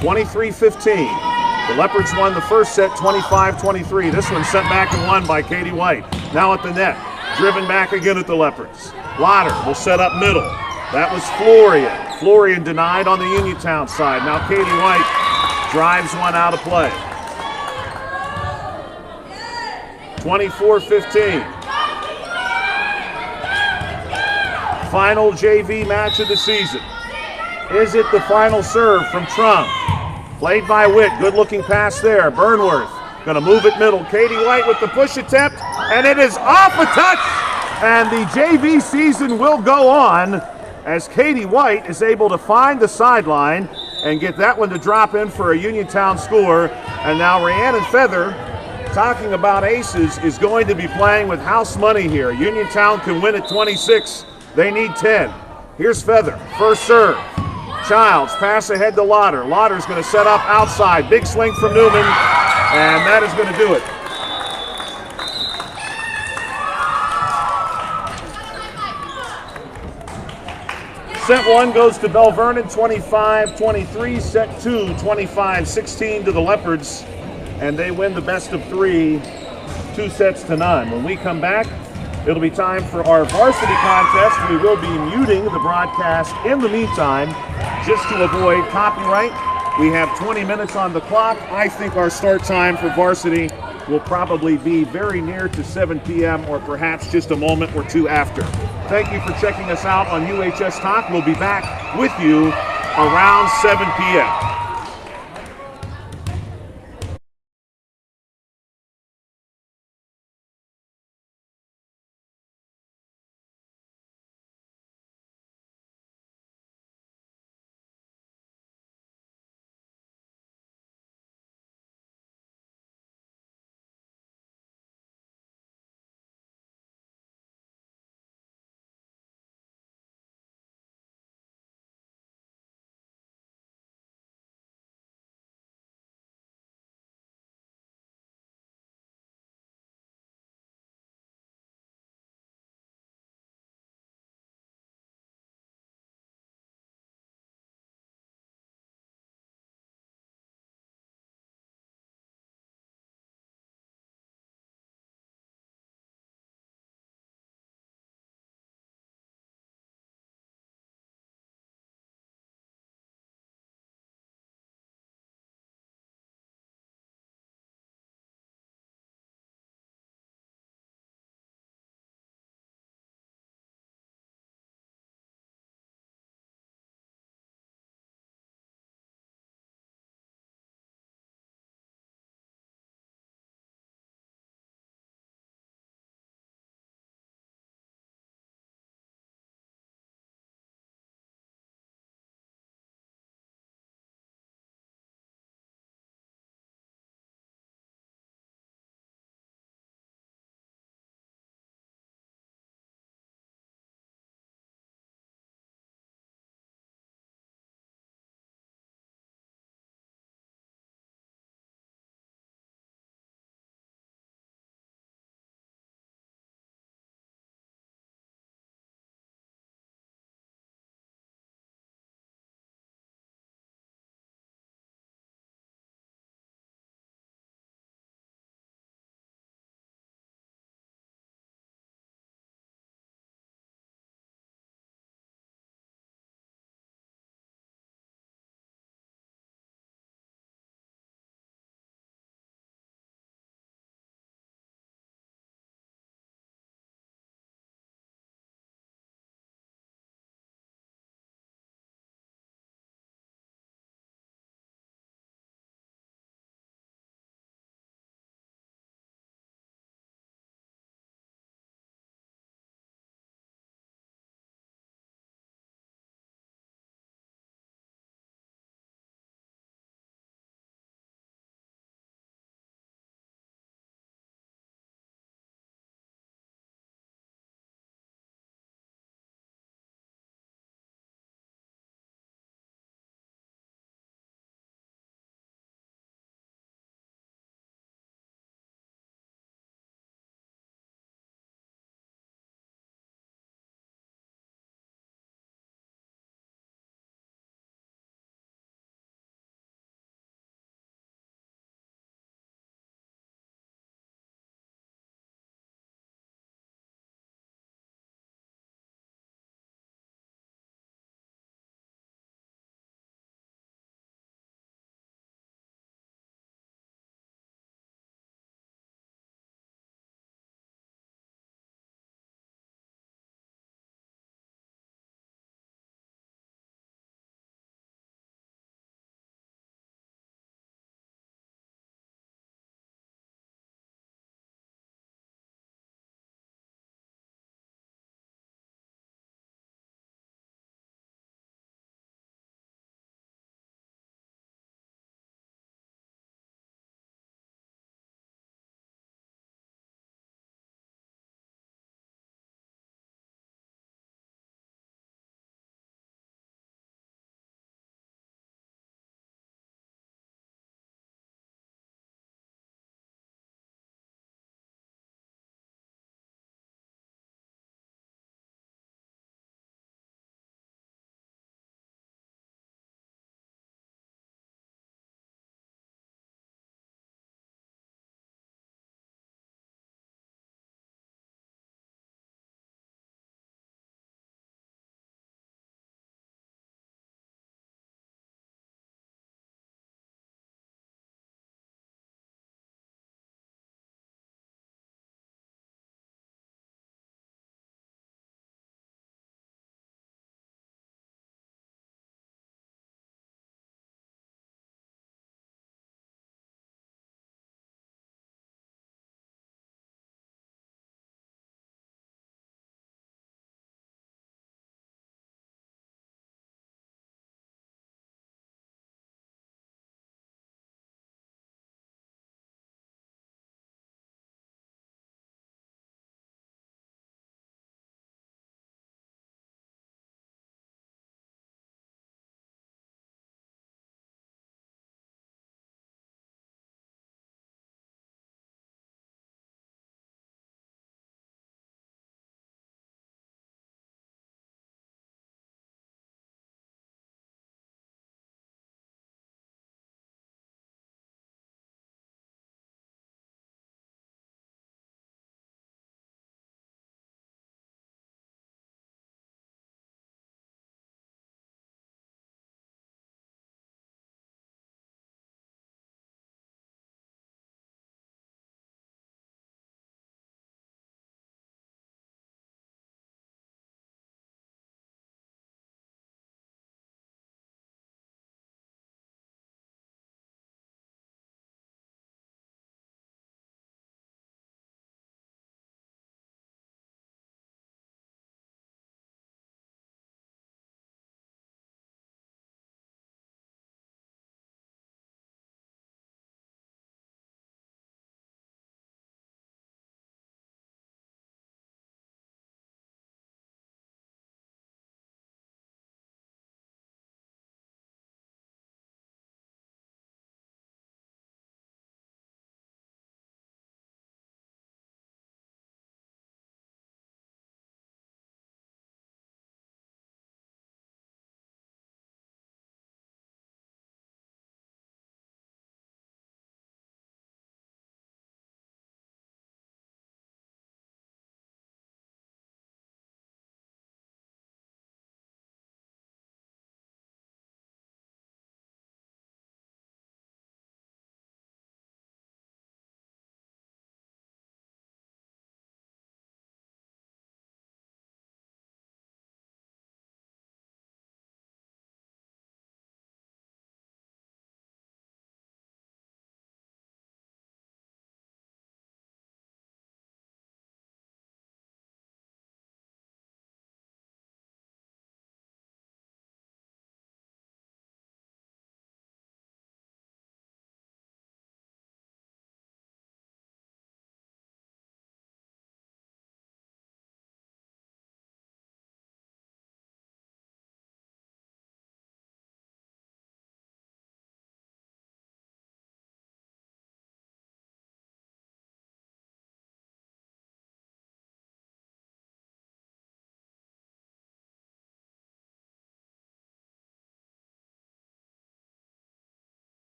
(23-15). The Leopards won the first set 25-23. This one sent back and won by Katie White. Now at the net, driven back again at the Leopards. Lauder will set up middle. That was Florian. Florian denied on the Uniontown side. Now Katie White drives one out of play. 24-15. Final JV match of the season. Is it the final serve from Trump? Played by Witt. Good looking pass there. Burnworth going to move it middle. Katie White with the push attempt, and it is off a touch. And the JV season will go on as Katie White is able to find the sideline and get that one to drop in for a Uniontown score. And now Rhiannon Feather, talking about aces, is going to be playing with house money here. Uniontown can win at 26. They need 10. Here's Feather. First serve. Childs, pass ahead to Lauder. Lauder's going to set up outside. Big swing from Newman, and that is going to do it. Set one goes to Belle Vernon, 25-23. Set two, 25-16 to the Leopards, and they win the best of three, 2-0. When we come back, it'll be time for our varsity contest. We will be muting the broadcast in the meantime, just to avoid copyright. We have 20 minutes on the clock. I think our start time for varsity will probably be very near to 7 p.m. or perhaps just a moment or two after. Thank you for checking us out on UHS Talk. We'll be back with you around 7 p.m.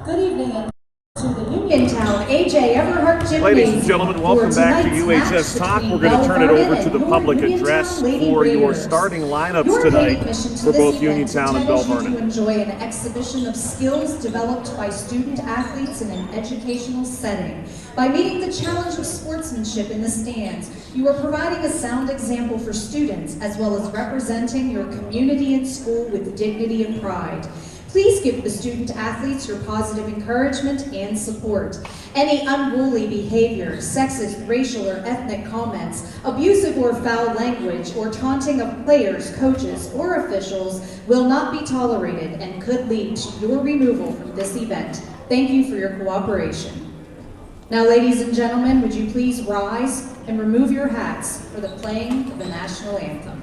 Good evening and to the Uniontown A.J. Everhart Gymnasium. Ladies and gentlemen, welcome back to UHS Talk. We're going to turn it over to the public address for your starting lineups tonight for both Uniontown and Belle Vernon. To enjoy an exhibition of skills developed by student athletes in an educational setting. By meeting the challenge of sportsmanship in the stands, you are providing a sound example for students as well as representing your community and school with dignity and pride. Please give the student athletes your positive encouragement and support. Any unruly behavior, sexist, racial, or ethnic comments, abusive or foul language, or taunting of players, coaches, or officials will not be tolerated and could lead to your removal from this event. Thank you for your cooperation. Now, ladies and gentlemen, would you please rise and remove your hats for the playing of the national anthem.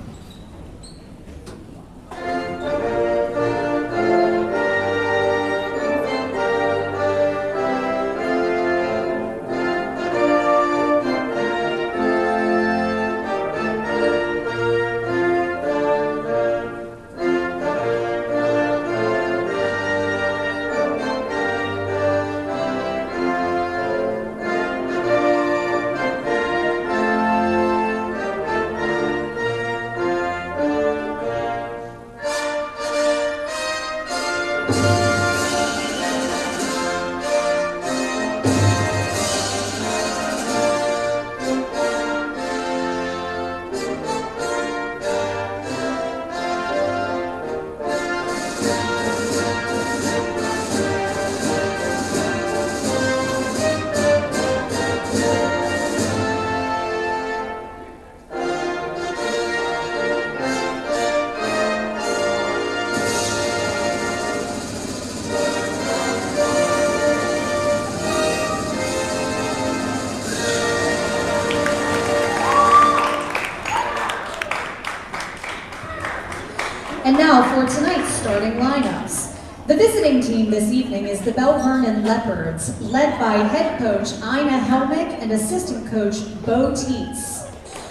And now for tonight's starting lineups. The visiting team this evening is the Belle Vernon Leopards, led by head coach Ina Helmick and assistant coach Bo Teets.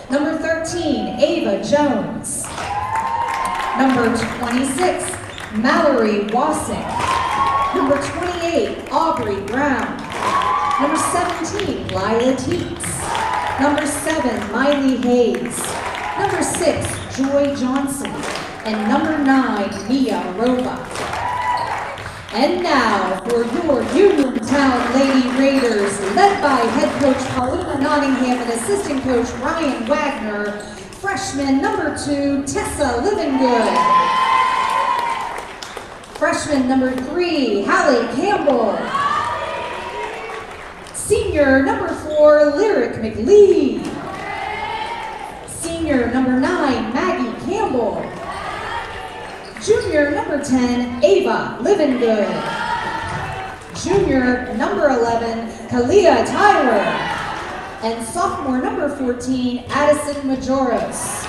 Number 13, Ava Jones. Number 26, Mallory Wassing. Number 28, Aubrey Brown. Number 17, Lila Teets. Number 7, Miley Hayes. Number 6, Joy Johnson. And number 9, Mia Roba. And now for your Uniontown Lady Raiders, led by head coach Paulina Nottingham and assistant coach Ryan Wagner, freshman number 2, Tessa Livingood. Freshman number 3, Hallie Campbell. Senior number 4, Lyric McLeod. Senior number 9, Maggie Campbell. Junior number 10, Ava Livingood. Junior number 11, Kalia Tyler. And sophomore number 14, Addison Majoros.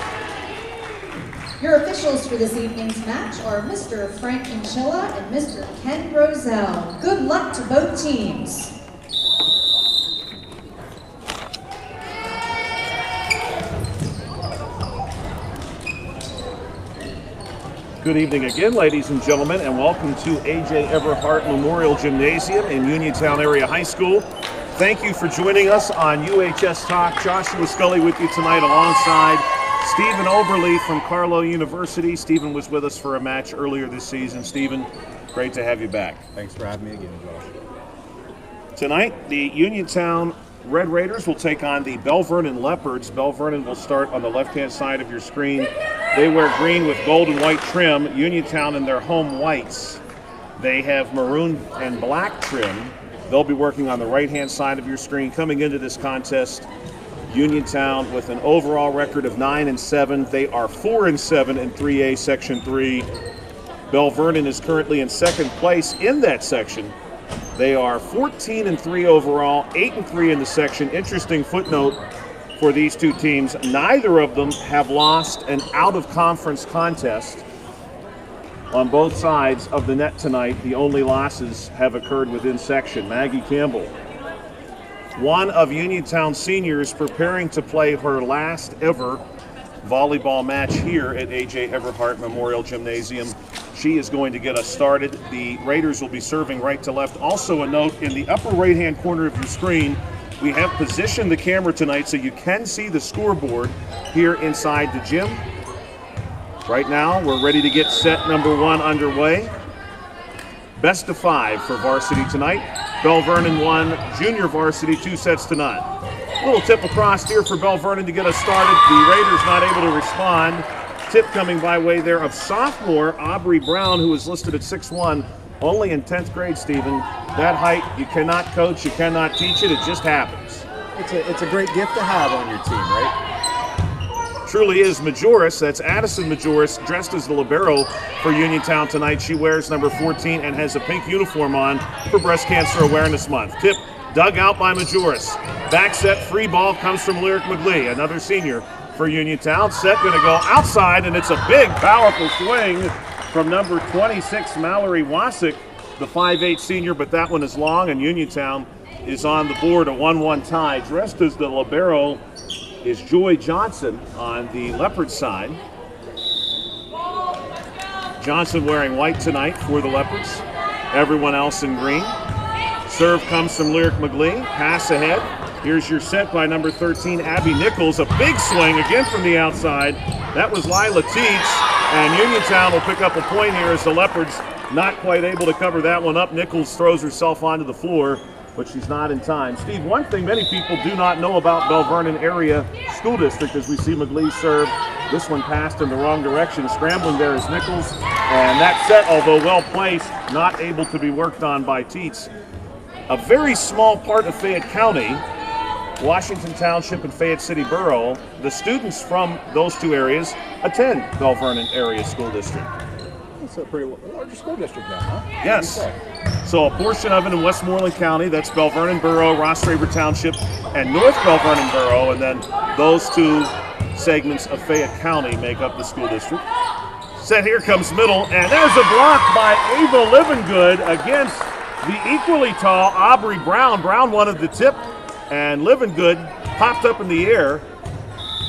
Your officials for this evening's match are Mr. Frank Anchilla and Mr. Ken Roselle. Good luck to both teams. Good evening again, ladies and gentlemen, and welcome to A.J. Everhart Memorial Gymnasium in Uniontown Area High School. Thank you for joining us on UHS Talk. Joshua Scully with you tonight alongside Stephen Oberle from Carlow University. Stephen was with us for a match earlier this season. Stephen, great to have you back. Thanks for having me again, Josh. Tonight, the Uniontown Red Raiders will take on the Belle Vernon Leopards. Belle Vernon will start on the left-hand side of your screen. They wear green with gold and white trim. Uniontown in their home whites. They have maroon and black trim. They'll be working on the right-hand side of your screen. Coming into this contest, Uniontown with an overall record of 9-7. They are 4-7 in 3A Section 3. Belle Vernon is currently in second place in that section. They are 14-3 overall, 8-3 in the section. Interesting footnote for these two teams: neither of them have lost an out-of-conference contest on both sides of the net tonight. The only losses have occurred within section. Maggie Campbell, one of Uniontown seniors, preparing to play her last ever volleyball match here at A.J. Everhart Memorial Gymnasium. She is going to get us started. The Raiders will be serving right to left. Also a note, in the upper right-hand corner of your screen, we have positioned the camera tonight so you can see the scoreboard here inside the gym. Right now, we're ready to get set number 1 underway. Best of 5 for varsity tonight. Belle Vernon won Junior Varsity 2 sets to none. Little tip across here for Belle Vernon to get us started. The Raiders not able to respond. Tip coming by way there of sophomore Aubrey Brown, who is listed at 6'1", only in 10th grade, Stephen. That height, you cannot coach, you cannot teach it, it just happens. It's a great gift to have on your team, right? Truly is. Majoris, that's Addison Majoris, dressed as the libero for Uniontown tonight. She wears number 14 and has a pink uniform on for Breast Cancer Awareness Month. Tip dug out by Majoris. Back set, free ball comes from Lyric McGlee, another senior for Uniontown. Set going to go outside, and it's a big, powerful swing from number 26, Mallory Wasick, the 5'8 senior, but that one is long, and Uniontown is on the board, a 1-1 tie. Dressed as the libero is Joy Johnson on the Leopard side. Johnson wearing white tonight for the Leopards. Everyone else in green. Serve comes from Lyric McGlee. Pass ahead. Here's your set by number 13, Abby Nichols. A big swing again from the outside. That was Lila Teets, and Uniontown will pick up a point here as the Leopards not quite able to cover that one up. Nichols throws herself onto the floor, but she's not in time. Steve, one thing many people do not know about Belle Vernon area school district as we see McGlee serve. This one passed in the wrong direction. Scrambling there is Nichols, and that set, although well placed, not able to be worked on by Teets. A very small part of Fayette County, Washington Township and Fayette City Borough, the students from those two areas attend Belle Vernon area school district. It's a pretty large school district now, huh? Yes. So a portion of it in Westmoreland County, that's Belle Vernon Borough, Ross Draper Township, and North Belle Vernon Borough, and then those two segments of Fayette County make up the school district. Set here comes middle, and there's a block by Ava Livengood against the equally tall Aubrey Brown. Brown wanted the tip, and Livengood popped up in the air.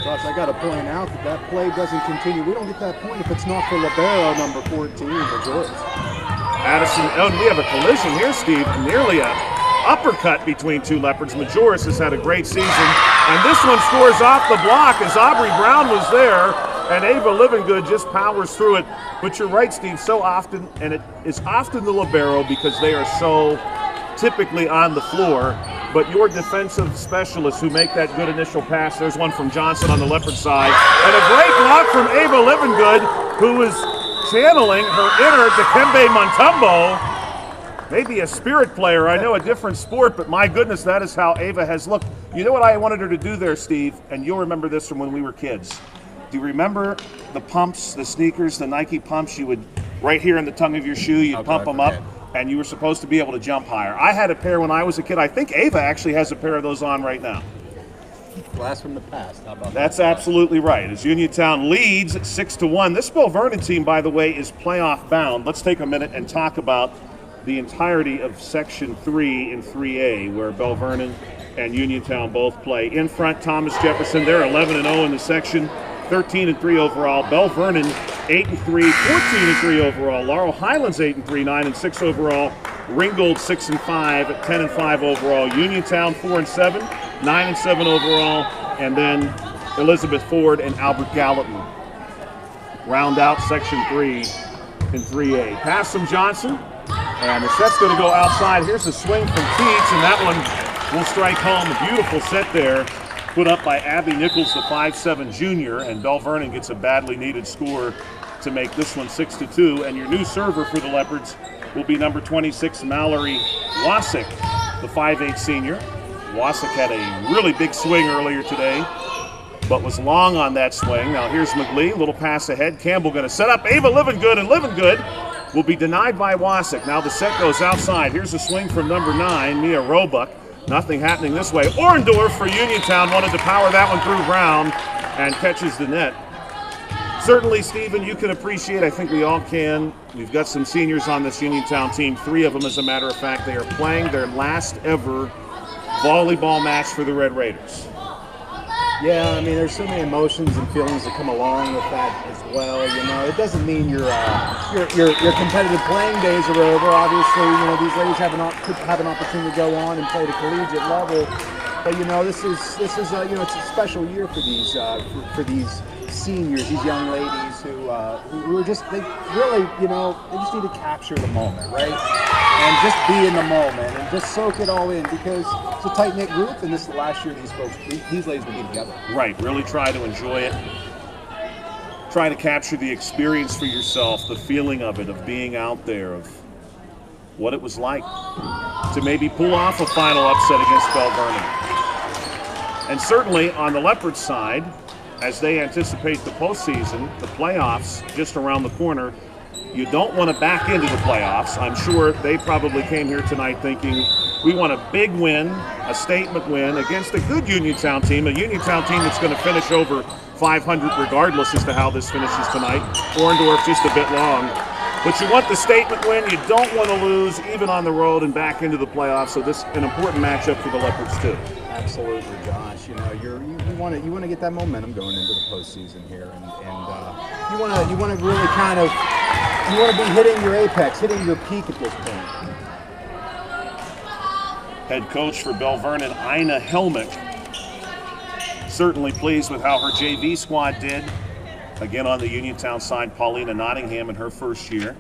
Josh, I got to point out that play doesn't continue. We don't get that point if it's not for libero number 14, Majoris. Addison, oh, and we have a collision here, Steve. Nearly a uppercut between two Leopards. Majoris has had a great season, and this one scores off the block as Aubrey Brown was there, and Ava Livengood just powers through it. But you're right, Steve, so often, and it is often the libero because they are so typically on the floor. But your defensive specialists who make that good initial pass, there's one from Johnson on the Leopard side, and a great block from Ava Livengood, who is channeling her inner Dikembe Mutombo. Maybe a spirit player, I know, a different sport, but my goodness, that is how Ava has looked. You know what I wanted her to do there, Steve, and you'll remember this from when we were kids. Do you remember the pumps, the sneakers, the Nike pumps? You would, right here in the tongue of your shoe, you'd pump them up, and you were supposed to be able to jump higher. I had a pair when I was a kid. I think Ava actually has a pair of those on right now. Blast from the past. How about that? That's absolutely right. As Uniontown leads 6-1. This Belle Vernon team, by the way, is playoff bound. Let's take a minute and talk about the entirety of Section 3 and 3A, where Belle Vernon and Uniontown both play. In front, Thomas Jefferson. They're 11-0 in the section, 13-3 overall. Belle Vernon 8-3, 14-3 overall. Laurel Highlands 8-3, 9-6 overall. Ringgold 6-5, 10-5 overall. Uniontown 4-7, 9-7 overall. And then Elizabeth Ford and Albert Gallatin round out Section 3 in 3A. Pass from Johnson, and the set's going to go outside. Here's a swing from Teets, and that one will strike home. A beautiful set there, put up by Abby Nichols, the 5'7 junior, and Belle Vernon gets a badly needed score to make this one 6-2. And your new server for the Leopards will be number 26, Mallory Wasick, the 5'8 senior. Wasick had a really big swing earlier today, but was long on that swing. Now here's McGlee, little pass ahead. Campbell going to set up Ava Livengood, and Livengood will be denied by Wasick. Now the set goes outside. Here's a swing from number 9, Mia Roebuck. Nothing happening this way. Orendorf for Uniontown wanted to power that one through Brown and catches the net. Certainly, Stephen, you can appreciate, I think we all can. We've got some seniors on this Uniontown team, 3 of them, as a matter of fact. They are playing their last ever volleyball match for the Red Raiders. Yeah, I mean, there's so many emotions and feelings that come along with that as well. You know, it doesn't mean your competitive playing days are over. Obviously, you know, these ladies could have an opportunity to go on and play at a collegiate level. But you know, this is you know, it's a special year for these seniors, these young ladies who are just, they really, you know, they just need to capture the moment, right? And just be in the moment and just soak it all in, because it's a tight-knit group, and this is the last year these ladies will be together. Right, really try to enjoy it. Try to capture the experience for yourself, the feeling of it, of being out there, of what it was like to maybe pull off a final upset against Belle Vernon. And certainly on the Leopards side, as they anticipate the postseason, the playoffs just around the corner, you don't want to back into the playoffs. I'm sure they probably came here tonight thinking, we want a big win, a statement win against a good Uniontown team, a Uniontown team that's going to finish over 500 regardless as to how this finishes tonight. Orndorff just a bit long. But you want the statement win. You don't want to lose even on the road and back into the playoffs. So this is an important matchup for the Leopards too. Absolutely, Josh. You know, you want to get that momentum going into the postseason here, and you want to really kind of, you want to be hitting your apex, hitting your peak at this point. Head coach for Belle Vernon, Ina Helmick, certainly pleased with how her JV squad did. Again, on the Uniontown side, Paulina Nottingham in her first year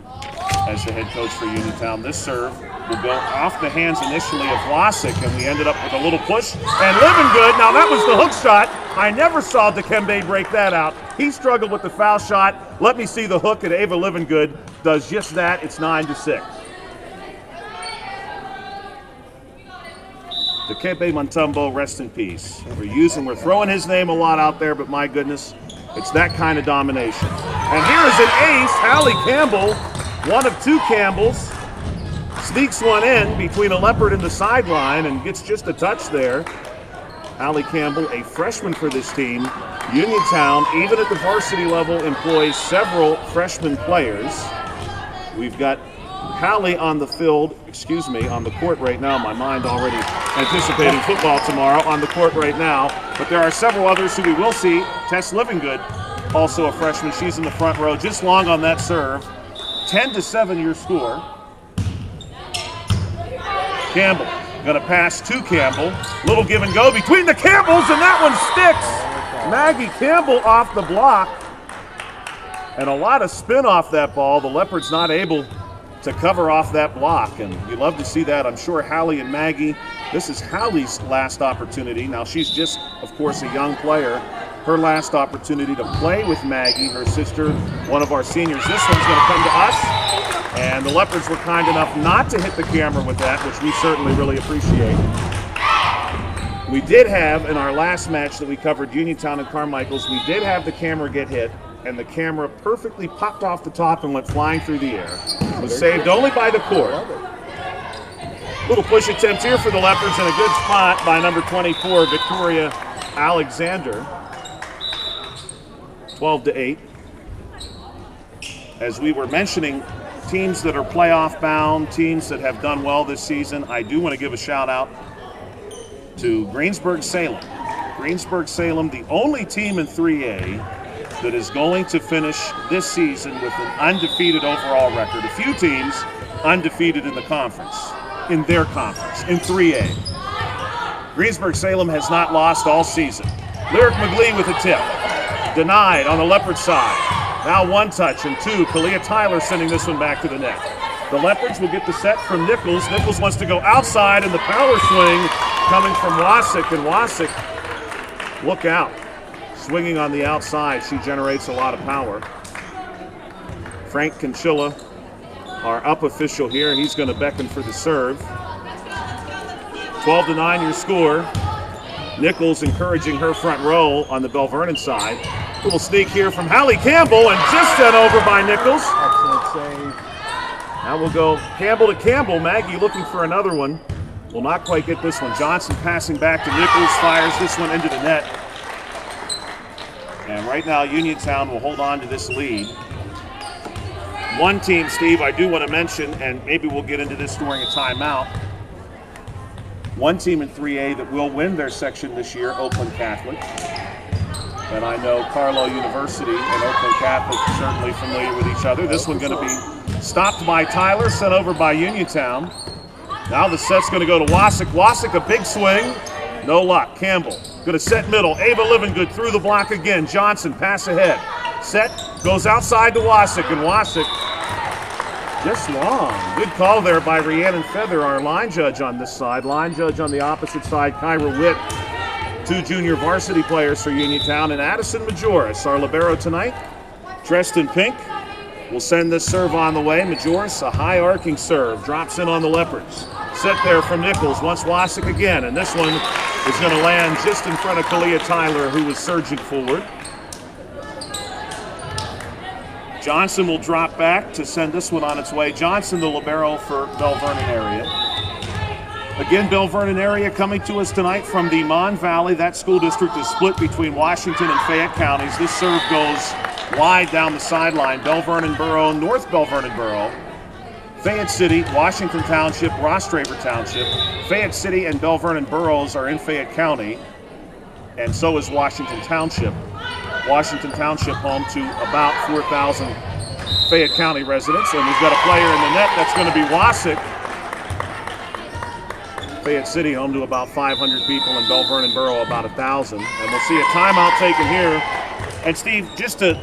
as the head coach for Uniontown. This serve will go off the hands initially of Vlasic, and we ended up with a little push. And Livengood, now that was the hook shot. I never saw Dikembe break that out. He struggled with the foul shot. Let me see the hook, and Ava Livengood does just that. It's 9-6. Dikembe Mutombo, rest in peace. We're throwing his name a lot out there, but my goodness, it's that kind of domination. And here is an ace. Hallie Campbell, one of two Campbells, sneaks one in between a Leopard and the sideline and gets just a touch there. Hallie Campbell, a freshman for this team. Uniontown, even at the varsity level, employs several freshman players. We've got Hallie on the field, on the court right now. My mind already anticipating football tomorrow, on the court right now. But there are several others who we will see. Tess Livengood, also a freshman. She's in the front row, just long on that serve. 10-7 your score. Campbell gonna pass to Campbell. Little give and go between the Campbells, and that one sticks. Maggie Campbell off the block. And a lot of spin off that ball. The Leopards not able to cover off that block, and you love to see that. I'm sure Hallie and Maggie, this is Hallie's last opportunity. Now she's just, of course, a young player. Her last opportunity to play with Maggie, her sister, one of our seniors. This one's going to come to us, and the Leopards were kind enough not to hit the camera with that, which we certainly really appreciate. We did have, in our last match that we covered, Uniontown and Carmichael's, we did have the camera get hit, and the camera perfectly popped off the top and went flying through the air. It was saved only by the court. Little push attempt here for the Leopards, and a good spot by number 24, Victoria Alexander. 12-8. As we were mentioning, teams that are playoff bound, teams that have done well this season, I do want to give a shout out to Greensburg-Salem. Greensburg-Salem, the only team in 3A that is going to finish this season with an undefeated overall record. A few teams undefeated in the conference, in their conference, in 3A. Greensburg-Salem has not lost all season. Lyric McGlee with a tip. Denied on the Leopard side. Now one touch and two. Kalia Tyler sending this one back to the net. The Leopards will get the set from Nichols. Nichols wants to go outside, and the power swing coming from Wasick, and Wasick, look out. Swinging on the outside, she generates a lot of power. Frank Conchilla, our up official here, he's going to beckon for the serve. 12-9 your score. Nichols encouraging her front row on the Belle Vernon side. Little sneak here from Hallie Campbell, and just sent over by Nichols. Excellent save. Now we'll go Campbell to Campbell. Maggie looking for another one. Will not quite get this one. Johnson passing back to Nichols, fires this one into the net. And right now, Uniontown will hold on to this lead. One team, Steve, I do want to mention, and maybe we'll get into this during a timeout. One team in 3A that will win their section this year, Oakland Catholic. And I know Carlow University and Oakland Catholic are certainly familiar with each other. This one going to be stopped by Tyler, sent over by Uniontown. Now the set's going to go to Wasik. Wasik, a big swing. No luck. Campbell going to set middle. Ava Livingood through the block again. Johnson, pass ahead. Set, goes outside to Wasik, and Wasik just long. Good call there by Rhiannon Feather, our line judge on this side. Line judge on the opposite side, Kyra Witt. Two junior varsity players for Uniontown, and Addison Majoris, our libero tonight, dressed in pink, will send this serve on the way. Majoris, a high arcing serve, drops in on the Leopards. Set there from Nichols, wants Wasik again, and this one is going to land just in front of Kalia Tyler, who was surging forward. Johnson will drop back to send this one on its way. Johnson, the libero for Belle Vernon area. Again, Belle Vernon area coming to us tonight from the Mon Valley. That school district is split between Washington and Fayette counties. This serve goes wide down the sideline. Belle Vernon Borough, North Belle Vernon Borough, Fayette City, Washington Township, Ross Draper Township. Fayette City and Belle Vernon boroughs are in Fayette County, and so is Washington Township. Washington Township home to about 4,000 Fayette County residents, and we've got a player in the net that's going to be Wasik. Fayette City home to about 500 people, and Belle Vernon Borough about 1,000. And we'll see a timeout taken here. And Steve, just to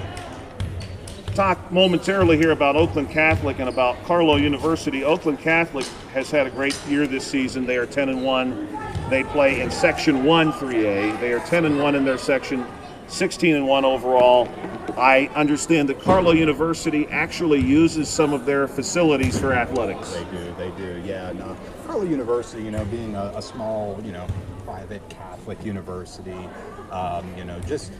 talk momentarily here about Oakland Catholic and about Carlow University. Oakland Catholic has had a great year this season. They are 10-1. They play in Section 1 3A. They are 10-1 in their section, 16-1 overall. I understand that Carlow University actually uses some of their facilities for athletics. They do, yeah. No, Carlow University, being a small, private Catholic university, just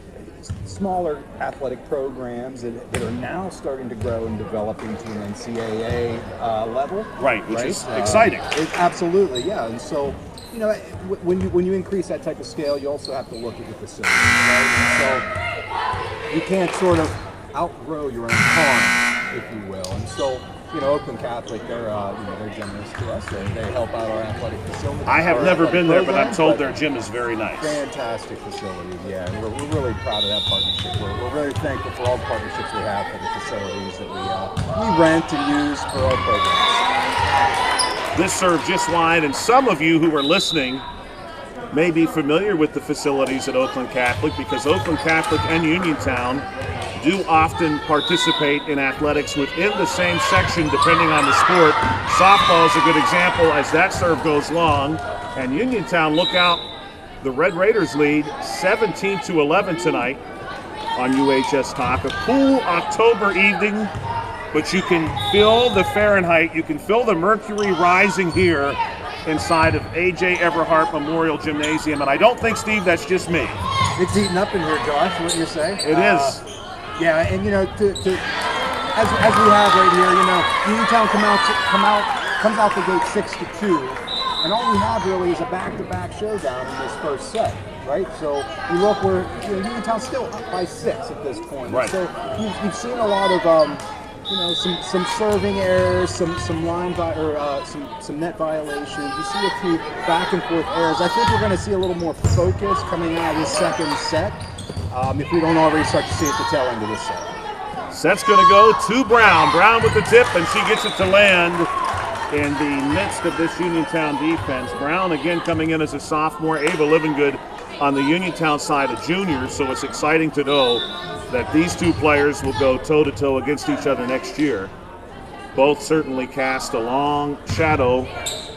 smaller athletic programs that are now starting to grow and develop into an NCAA level. Right, which is exciting. Absolutely, yeah. And so, when you increase that type of scale, you also have to look at the facilities, right? And so you can't sort of outgrow your own farm, if you will. And so, Oakland Catholic, they're generous to us. They help out our athletic facilities. I have never been there, but I'm told their gym is very nice. Fantastic facility, yeah. And we're really proud of that partnership. We're very thankful for all the partnerships we have for the facilities that we rent and use for our programs. This serve just wide, and some of you who are listening may be familiar with the facilities at Oakland Catholic, because Oakland Catholic and Uniontown do often participate in athletics within the same section depending on the sport. Softball is a good example as that serve goes long, and Uniontown, look out, the Red Raiders lead 17-11 tonight on UHS Talk. A cool October evening, but you can feel the Fahrenheit, you can feel the mercury rising here inside of A.J. Everhart Memorial Gymnasium, and I don't think, Steve, that's just me. It's heating up in here, Josh, what you say? It is. Yeah, and as we have right here, Uniontown comes out the gate 6-2, and all we have really is a back-to-back showdown in this first set, right? So you look where Uniontown's still up by 6 at this point. Right. So you've seen a lot of some serving errors, some net violations. You see a few back and forth errors. I think we're going to see a little more focus coming out of this second set. If we don't already start to see it at the tail end of this set. Set's going to go to Brown. Brown with the tip, and she gets it to land in the midst of this Uniontown defense. Brown again coming in as a sophomore. Ava Livingood on the Uniontown side, a junior, so it's exciting to know that these two players will go toe-to-toe against each other next year. Both certainly cast a long shadow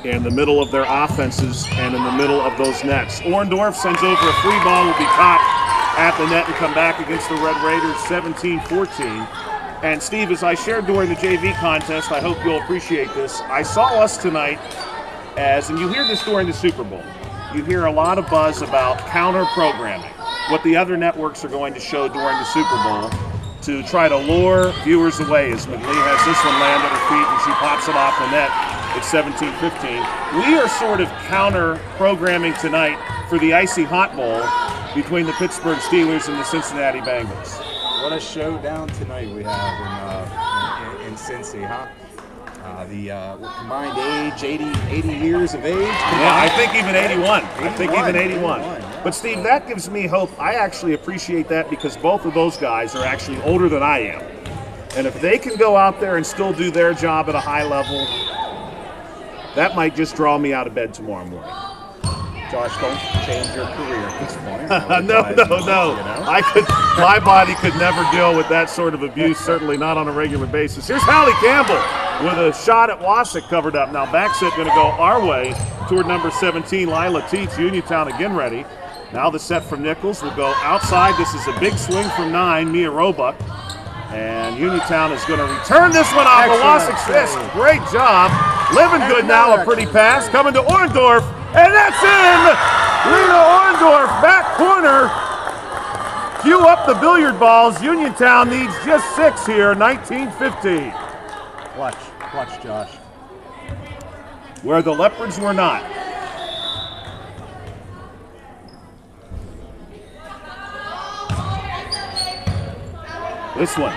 in the middle of their offenses and in the middle of those nets. Orndorff sends over a free ball, will be caught at the net and come back against the Red Raiders 17-14. And Steve, as I shared during the JV contest, I hope you'll appreciate this. I saw us tonight and you hear this during the Super Bowl, you hear a lot of buzz about counter programming, what the other networks are going to show during the Super Bowl to try to lure viewers away, as McLee has this one land at her feet and she pops it off the net. It's 17-15. We are sort of counter programming tonight for the Icy Hot Bowl between the Pittsburgh Steelers and the Cincinnati Bengals. What a showdown tonight we have in Cincy, huh? The combined age, 80 years of age. Yeah, I think even 81. I think even 81. But Steve, that gives me hope. I actually appreciate that because both of those guys are actually older than I am. And if they can go out there and still do their job at a high level, that might just draw me out of bed tomorrow morning. Josh, don't change your career at this point. No. My body could never deal with that sort of abuse, certainly not on a regular basis. Here's Hallie Campbell with a shot at Wasik covered up. Now back set going to go our way toward number 17, Lila Teets. Uniontown again ready. Now the set from Nichols will go outside. This is a big swing from 9, Mia Roebuck. And Uniontown is going to return this one off a Wasik's fist. Great job. Living good now, a pretty pass. Coming to Orndorff, and that's in! Lena Orndorff, back corner. Cue up the billiard balls. Uniontown needs just 6 here, 19-15. Clutch, Josh. Where the Leopards were not. This one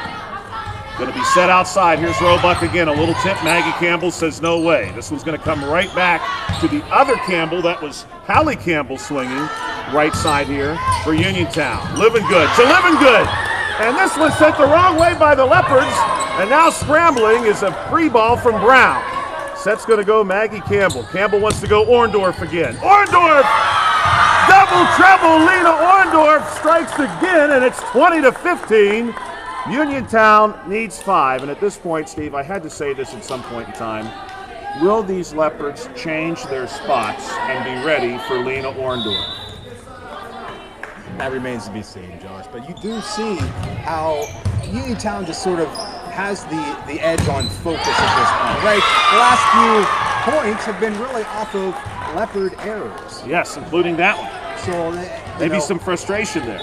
going to be set outside. Here's Roebuck again. A little tip. Maggie Campbell says no way. This one's going to come right back to the other Campbell. That was Hallie Campbell swinging right side here for Uniontown. Living good to Living good. And this one sent the wrong way by the Leopards. And now scrambling is a free ball from Brown. Set's going to go Maggie Campbell. Campbell wants to go Orndorff again. Orndorff! Double treble. Lena Orndorff strikes again, and it's 20-15. Uniontown needs 5, and at this point, Steve, I had to say this at some point in time. Will these Leopards change their spots and be ready for Lena Orndorff? That remains to be seen, Josh. But you do see how Uniontown just sort of has the edge on focus at this point, right? The last few points have been really off of Leopard errors. Yes, including that one. So maybe some frustration there.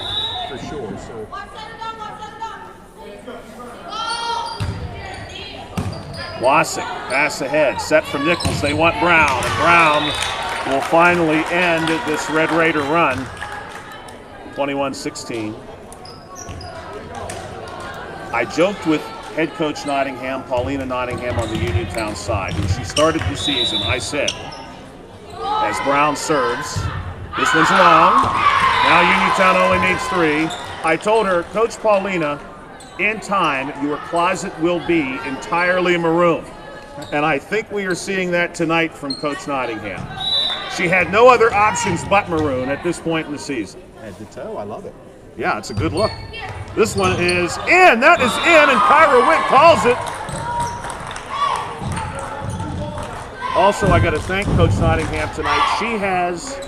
For sure. So. Wasik, pass ahead, set from Nichols. They want Brown, and Brown will finally end this Red Raider run. 21-16. I joked with head coach Nottingham, Paulina Nottingham, on the Uniontown side. When she started the season, I said, as Brown serves, this one's long. Now Uniontown only needs 3. I told her, Coach Paulina, in time, your closet will be entirely maroon. And I think we are seeing that tonight from Coach Nottingham. She had no other options but maroon at this point in the season. Head to toe, I love it. Yeah, it's a good look. This one is in. That is in, and Kyra Wick calls it. Also, I got to thank Coach Nottingham tonight. She has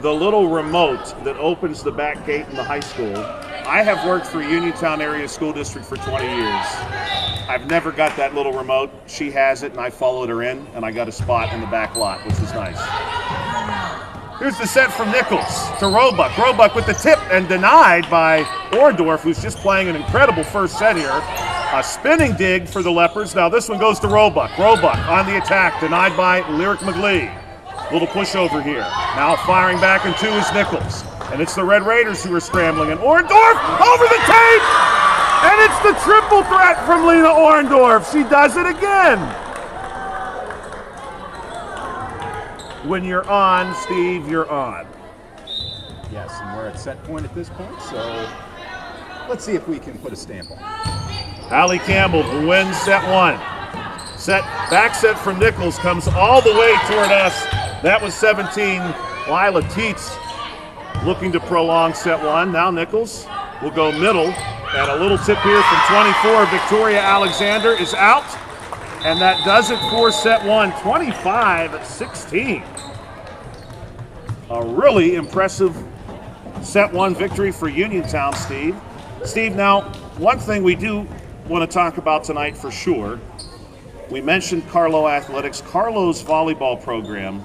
the little remote that opens the back gate in the high school. I have worked for Uniontown Area School District for 20 years. I've never got that little remote. She has it, and I followed her in, and I got a spot in the back lot, which is nice. Here's the set from Nichols to Roebuck. Roebuck with the tip and denied by Orndorff, who's just playing an incredible first set here. A spinning dig for the Leopards. Now this one goes to Roebuck. Roebuck on the attack, denied by Lyric McGlee. Little pushover here. Now firing back in 2 is Nichols. And it's the Red Raiders who are scrambling. And Orndorff over the tape! And it's the triple threat from Lena Orndorff. She does it again. When you're on, Steve, you're on. Yes, and we're at set point at this point, so let's see if we can put a stamp on it. Hallie Campbell who wins set 1. Back set from Nichols comes all the way toward us. That was 17. Lila Teets looking to prolong set 1. Now Nichols will go middle. And a little tip here from 24. Victoria Alexander is out. And that does it for set 1. 25-16. A really impressive set 1 victory for Uniontown, Steve. Steve, now, one thing we do want to talk about tonight for sure. We mentioned Carlow Athletics. Carlow's volleyball program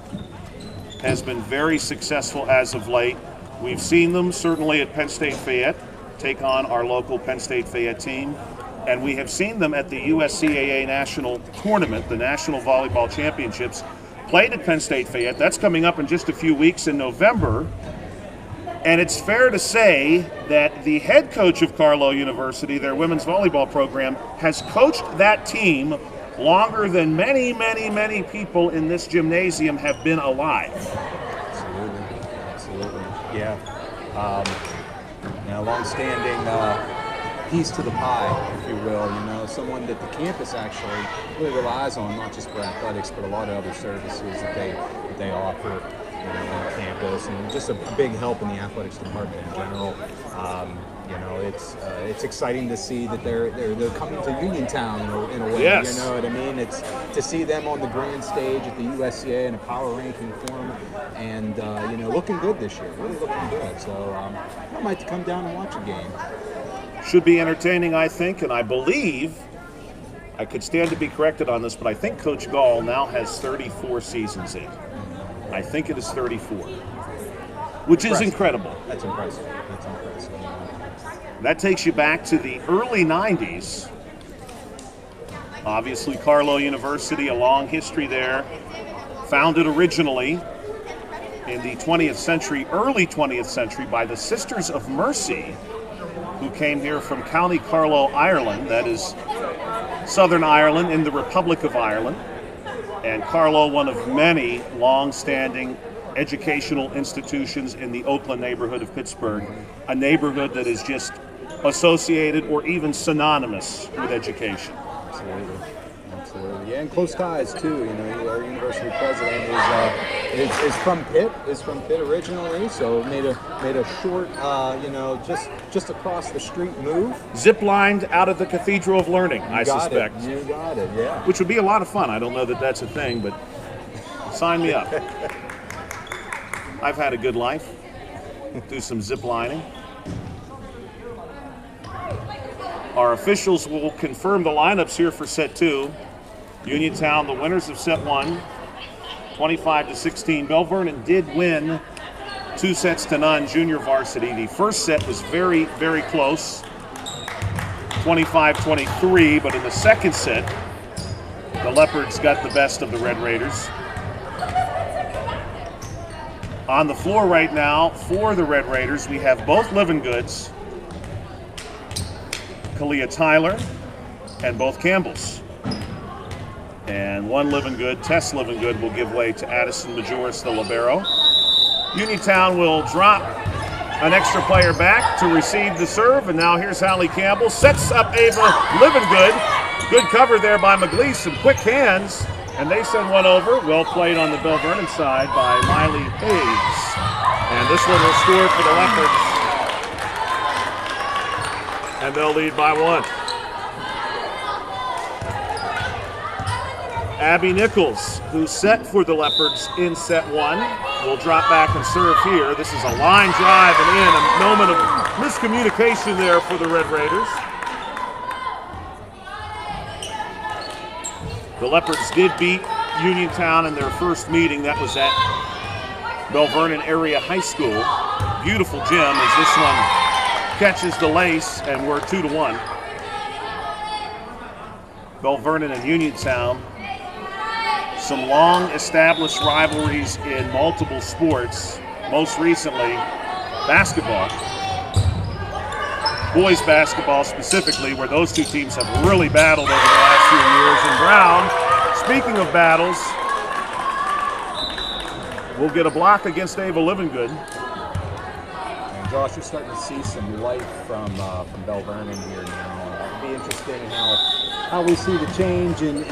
has been very successful as of late. We've seen them certainly at Penn State Fayette take on our local Penn State Fayette team. And we have seen them at the USCAA National Tournament, the National Volleyball Championships, played at Penn State Fayette. That's coming up in just a few weeks in November. And it's fair to say that the head coach of Carlow University, their women's volleyball program, has coached that team longer than many, many, many people in this gymnasium have been alive. Absolutely. Yeah, long-standing piece to the pie, if you will. Someone that the campus actually really relies on, not just for athletics, but a lot of other services that they offer on campus, and just a big help in the athletics department in general. It's exciting to see that they're coming to Uniontown in a way. Yes. You know what I mean? It's to see them on the grand stage at the USCA in a power ranking form, and looking good this year. Really looking good. So I might come down and watch a game. Should be entertaining, I think, and I believe, I could stand to be corrected on this, but I think Coach Gall now has 34 seasons in. I think it is 34, which is incredible. That's impressive. That takes you back to the early 90s. Obviously, Carlow University, a long history there. Founded originally in the 20th century, early 20th century, by the Sisters of Mercy, who came here from County Carlow, Ireland. That is Southern Ireland in the Republic of Ireland. And Carlow, one of many long-standing educational institutions in the Oakland neighborhood of Pittsburgh, a neighborhood that is just associated or even synonymous with education. Absolutely. Yeah, and close ties too. Our university president is from Pitt originally, so made a short, just across the street move. Zip-lined out of the Cathedral of Learning, I suspect. You got it, yeah. Which would be a lot of fun. I don't know that that's a thing, but sign me up. I've had a good life. Do some zip-lining. Our officials will confirm the lineups here for set 2. Uniontown, the winners of set 1, 25-16. Belle Vernon did win 2-0 Junior Varsity. The first set was very, very close, 25-23, but in the second set, the Leopards got the best of the Red Raiders. On the floor right now for the Red Raiders, we have both Living Goods, Kalia Tyler, and both Campbells. And one Living Good, Tess Living Good, will give way to Addison Majoris, the libero. Uniontown will drop an extra player back to receive the serve, and now here's Hallie Campbell. Sets up Ava Living Good. Good cover there by McGleese, some quick hands, and they send one over. Well played on the Belle Vernon side by Miley Hayes. And this one will score for the Leopards. And they'll lead by 1. Abby Nichols, who's set for the Leopards in set 1, will drop back and serve here. This is a line drive and in, a moment of miscommunication there for the Red Raiders. The Leopards did beat Uniontown in their first meeting. That was at Belle Vernon Area High School. Beautiful gym as this one catches the lace, and we're 2-1. Belle Vernon and Uniontown, some long-established rivalries in multiple sports, most recently basketball. Boys basketball specifically, where those two teams have really battled over the last few years. And Brown, speaking of battles, will get a block against Ava Living Good. And Josh, you're starting to see some life from Belle Vernon here now. It'll be interesting how we see the change in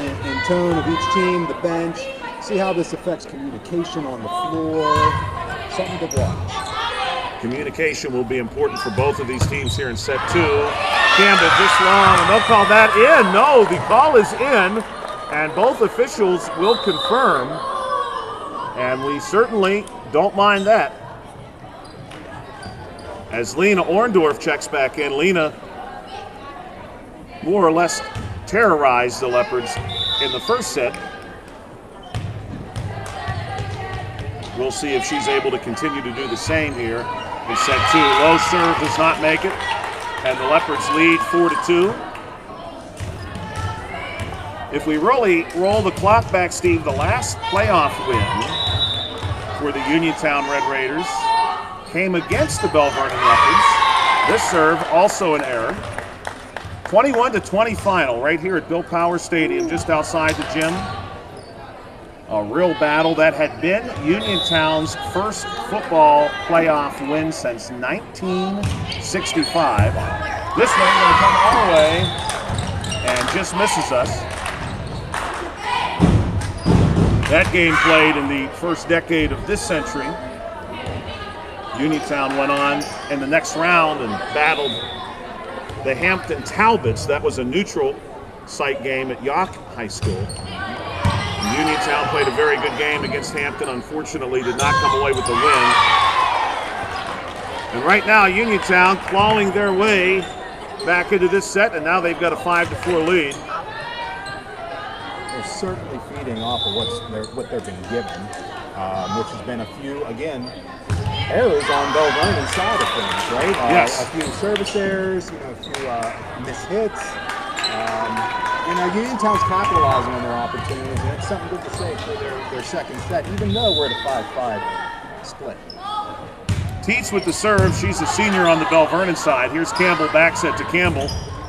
tone of each team, the bench, see how this affects communication on the floor. Something to watch. Communication will be important for both of these teams here in set 2. Campbell just long, and they'll call that in. No, the call is in, and both officials will confirm, and we certainly don't mind that. As Lena Orndorff checks back in, Lena more or less terrorized the Leopards in the first set. We'll see if she's able to continue to do the same here in set 2. Low serve does not make it, and the Leopards lead 4-2. If we really roll the clock back, Steve, the last playoff win for the Uniontown Red Raiders came against the Belle Vernon Leopards. This serve, also an error. 21-20 final right here at Bill Power Stadium, just outside the gym A real battle that had been Uniontown's first football playoff win since 1965. This one going to come our way and just misses us. That game played in the first decade of this century. Uniontown went on in the next round and battled the Hampton Talbots. That was a neutral site game at York High School. Uniontown played a very good game against Hampton. Unfortunately, did not come away with the win. And right now, Uniontown clawing their way back into this set, and now they've got a 5-4 lead. They're certainly feeding off of what they've been given, which has been a few, again, errors on Belle Vernon's side of things, right? Yes. A few service errors, a few missed hits. Uniontown's capitalizing on their opportunities, and it's something good to say for their second set, even though we're at a 5-5 split. Teets with the serve. She's a senior on the Belle Vernon side. Here's Campbell, back set to Campbell,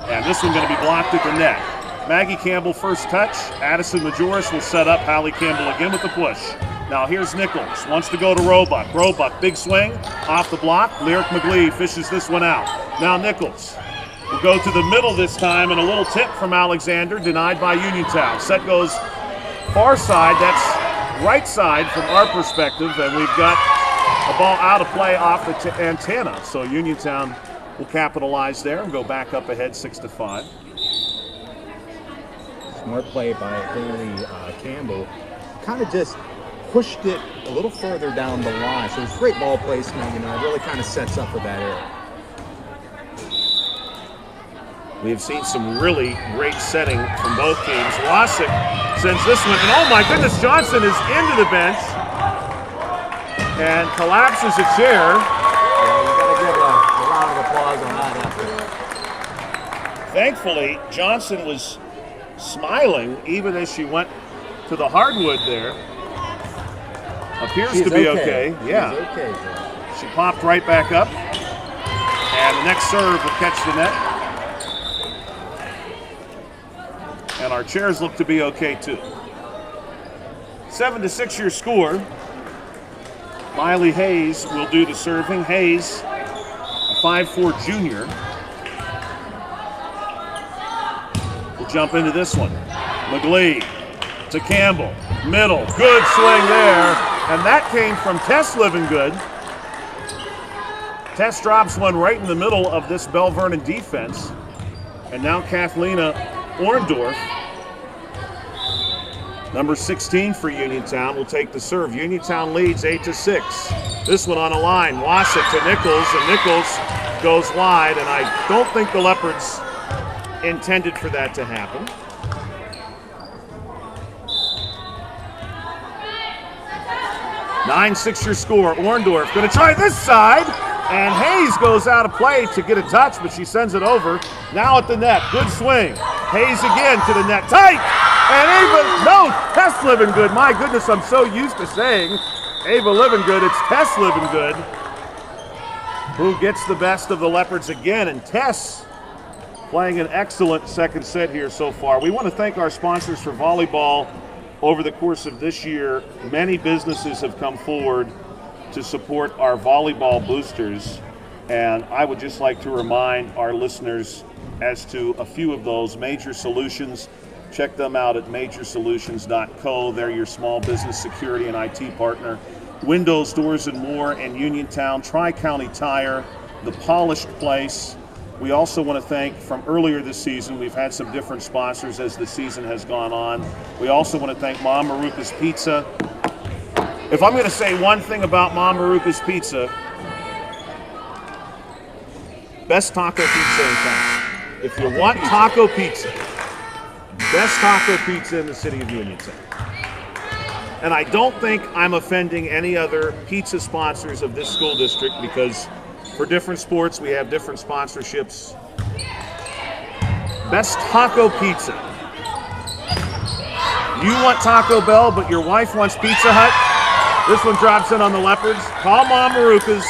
and this one going to be blocked at the net. Maggie Campbell first touch. Addison Majoris will set up. Hallie Campbell again with the push. Now here's Nichols, wants to go to Roebuck. Roebuck, big swing, off the block. Lyric McGlee fishes this one out. Now Nichols will go to the middle this time, and a little tip from Alexander, denied by Uniontown. Set goes far side, that's right side from our perspective, and we've got a ball out of play off the antenna. So Uniontown will capitalize there and go back up ahead 6-5. Smart play by Haley Campbell. Kind of just pushed it a little further down the line. So it's great ball placement, it really kind of sets up for that area. We have seen some really great setting from both teams. Wasik sends this one, and oh my goodness, Johnson is into the bench and collapses a chair. Yeah, you got to give a round of applause on that effort. Thankfully, Johnson was smiling even as she went to the hardwood there. Appears to be okay. Yeah. She's okay, she popped right back up, and the next serve will catch the net. And our chairs look to be okay too. 7-6 your score. Miley Hayes will do the serving. Hayes, a 5'4" junior, will jump into this one. McGlee to Campbell, middle, good swing there. And that came from Tess Livingood. Tess drops one right in the middle of this Belle Vernon defense. And now Kathlena Orndorff, number 16 for Uniontown, will take the serve. Uniontown leads 8-6. This one on a line. Wasik to Nichols, and Nichols goes wide, and I don't think the Leopards intended for that to happen. 9-6 your score. Orndorff going to try this side, and Hayes goes out of play to get a touch, but she sends it over. Now at the net, good swing. Hayes again to the net, tight, and Tess Livingood. My goodness, I'm so used to saying Ava Livingood. It's Tess Livingood who gets the best of the Leopards again, and Tess playing an excellent second set here so far. We want to thank our sponsors for volleyball. Over the course of this year, many businesses have come forward to support our volleyball boosters, and I would just like to remind our listeners as to a few of those. Major Solutions, check them out at majorsolutions.co. They're your small business security and IT partner. Windows, Doors, and More in Uniontown. Tri-County Tire, The Polished Place. We also want to thank, from earlier this season, we've had some different sponsors as the season has gone on. We also want to thank Mom Maruka's Pizza. If I'm going to say one thing about Mom Maruka's Pizza, best taco pizza in town. If you want taco pizza, best taco pizza in the city of Uniontown. And I don't think I'm offending any other pizza sponsors of this school district, because for different sports, we have different sponsorships. Best taco pizza. You want Taco Bell, but your wife wants Pizza Hut? This one drops in on the Leopards. Call Mom Maruka's.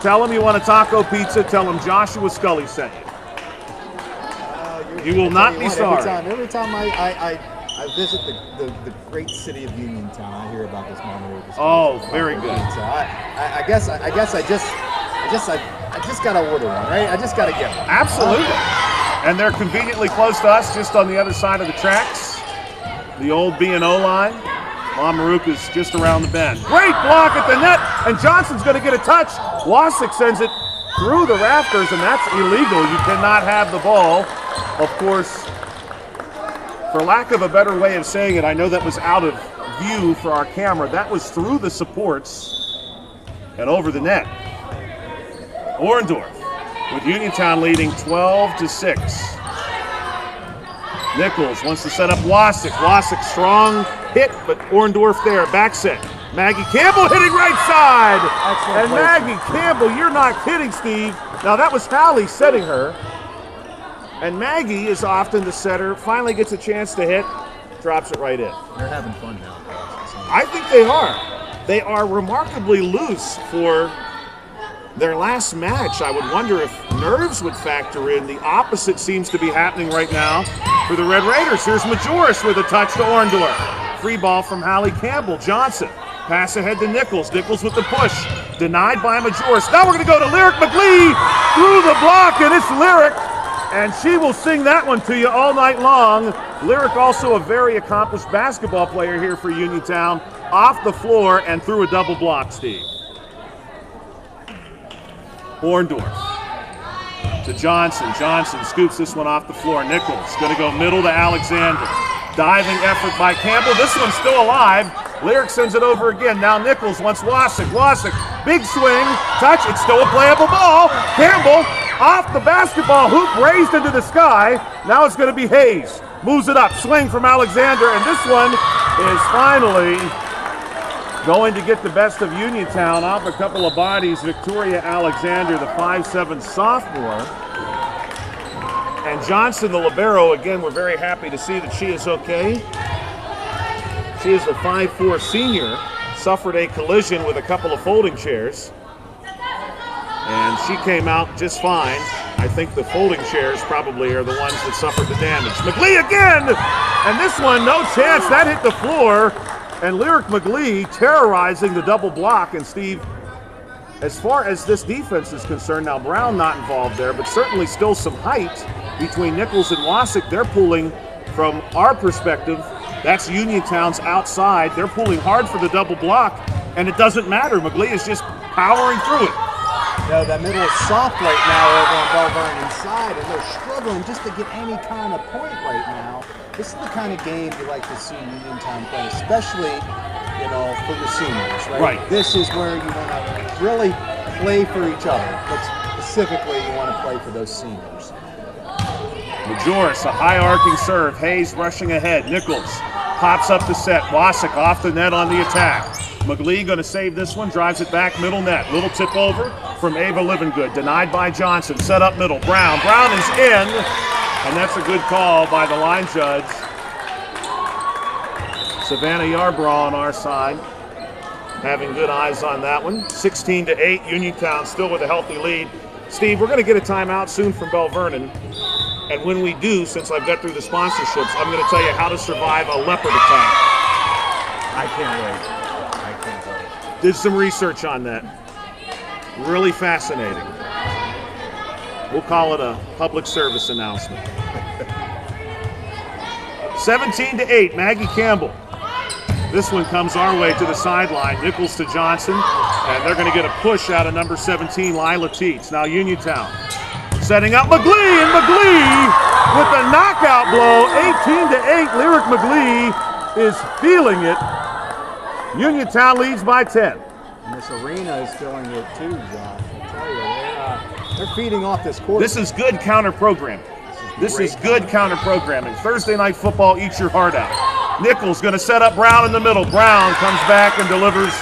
Tell them you want a taco pizza. Tell them Joshua Scully sent you. You will not be sorry. Every time I I visit the great city of Uniontown. I hear about this Monterey. Oh, very good. So I guess I just gotta order one, right? I just gotta get one. Absolutely. And they're conveniently close to us, just on the other side of the tracks. The old B&O line. Mamaruk is just around the bend. Great block at the net, and Johnson's going to get a touch. Wasik sends it through the rafters, and that's illegal. You cannot have the ball. Of course, for lack of a better way of saying it, I know that was out of view for our camera. That was through the supports and over the net. Orndorff with Uniontown leading 12-6. Nichols wants to set up Wasik. Wasik strong hit, but Orndorff there. Back set. Maggie Campbell hitting right side. Excellent and Maggie Campbell, you're not kidding, Steve. Now that was Hallie setting her. And Maggie is often the setter. Finally gets a chance to hit. Drops it right in. They're having fun now. I think they are. They are remarkably loose for their last match. I would wonder if nerves would factor in. The opposite seems to be happening right now for the Red Raiders. Here's Majoris with a touch to Orndorff. Free ball from Hallie Campbell. Johnson. Pass ahead to Nichols. Nichols with the push. Denied by Majoris. Now we're going to go to Lyric McLee through the block, and it's Lyric. And she will sing that one to you all night long. Lyric, also a very accomplished basketball player here for Uniontown. Off the floor and through a double block, Steve. Orndorff to Johnson. Johnson scoops this one off the floor. Nichols going to go middle to Alexander. Diving effort by Campbell. This one's still alive. Lyric sends it over again. Now Nichols wants Wasik. Wasik, big swing, touch. It's still a playable ball. Campbell off the basketball hoop, raised into the sky. Now it's going to be Hayes. Moves it up. Swing from Alexander. And this one is finally going to get the best of Uniontown off a couple of bodies. Victoria Alexander, the 5'7" sophomore. And Johnson, the libero, again, we're very happy to see that she is okay. She is the 5'4" senior, suffered a collision with a couple of folding chairs. And she came out just fine. I think the folding chairs probably are the ones that suffered the damage. McLee again! And this one, no chance. That hit the floor. And Lyric McLee terrorizing the double block. And Steve, as far as this defense is concerned, now Brown not involved there, but certainly still some height between Nichols and Wasik. They're pulling, from our perspective, that's Uniontown's outside. They're pulling hard for the double block, and it doesn't matter. McLee is just powering through it. No, that middle is soft right now over on Belle Vernon inside, and they're struggling just to get any kind of point right now. This is the kind of game you like to see Uniontown play, especially, for your seniors, right? Right. This is where you want to really play for each other, but specifically you want to play for those seniors. Majoris, a high arcing serve. Hayes rushing ahead. Nichols pops up the set. Wasik off the net on the attack. McLee going to save this one, drives it back, middle net. Little tip over from Ava Livengood. Denied by Johnson. Set up middle. Brown. Brown is in. And that's a good call by the line judge. Savannah Yarbrough on our side, having good eyes on that one. 16-8, Uniontown still with a healthy lead. Steve, we're going to get a timeout soon from Belle Vernon. And when we do, since I've got through the sponsorships, I'm going to tell you how to survive a leopard attack. I can't wait. Did some research on that. Really fascinating. We'll call it a public service announcement. 17-8, Maggie Campbell. This one comes our way to the sideline. Nichols to Johnson, and they're going to get a push out of number 17, Lila Teets. Now Uniontown setting up McLee, and McLee with a knockout blow. 18-8, Lyric McLee is feeling it. Uniontown leads by 10. And this arena is feeling it too, John. I tell you, they're feeding off this court. This is good counter programming. This is good counter programming. Thursday night football eats your heart out. Nichols going to set up Brown in the middle. Brown comes back and delivers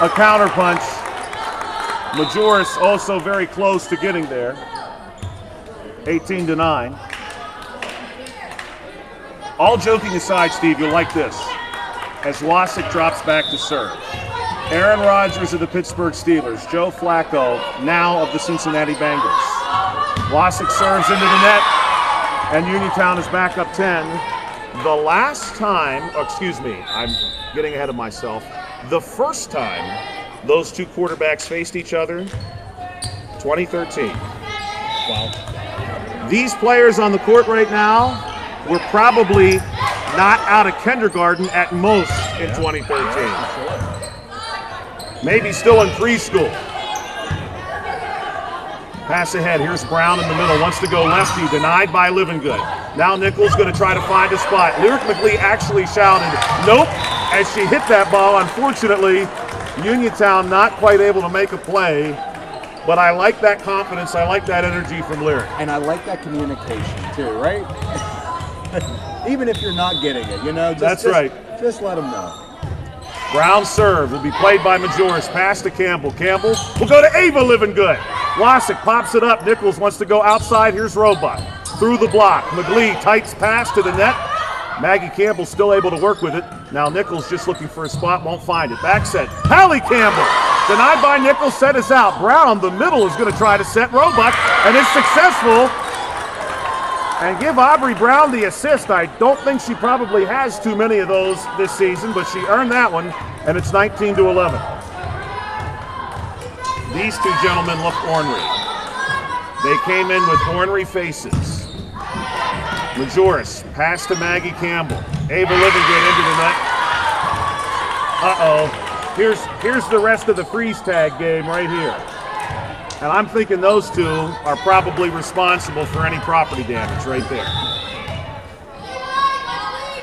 a counter punch. Majoris also very close to getting there. 18-9. All joking aside, Steve, you'll like this. As Wasik drops back to serve. Aaron Rodgers of the Pittsburgh Steelers. Joe Flacco, now of the Cincinnati Bengals. Wasik serves into the net, and Uniontown is back up 10. The last time, excuse me, I'm getting ahead of myself. The first time those two quarterbacks faced each other, 2013. Wow. These players on the court right now were probably not out of kindergarten at most in 2013. Maybe still in preschool. Pass ahead, here's Brown in the middle, wants to go lefty, denied by Livingood. Now Nichols going to try to find a spot. Lyric McLee actually shouted, nope, as she hit that ball. Unfortunately, Uniontown not quite able to make a play, but I like that confidence, I like that energy from Lyric. And I like that communication too, right? Even if you're not getting it, you know, just let them know. Brown's serve will be played by Majoris. Pass to Campbell. Campbell will go to Ava Livingood. Wasik pops it up. Nichols wants to go outside. Here's Roebuck. Through the block. McLee tights pass to the net. Maggie Campbell still able to work with it. Now Nichols just looking for a spot. Won't find it. Back set. Hallie Campbell. Denied by Nichols. Set is out. Brown, the middle, is going to try to set Roebuck. And is successful. And give Aubrey Brown the assist. I don't think she probably has too many of those this season, but she earned that one, and it's 19-11. These two gentlemen look ornery. They came in with ornery faces. Majoris, pass to Maggie Campbell. Ava Livingood into the net. Uh-oh. Here's the rest of the freeze tag game right here. And I'm thinking those two are probably responsible for any property damage right there.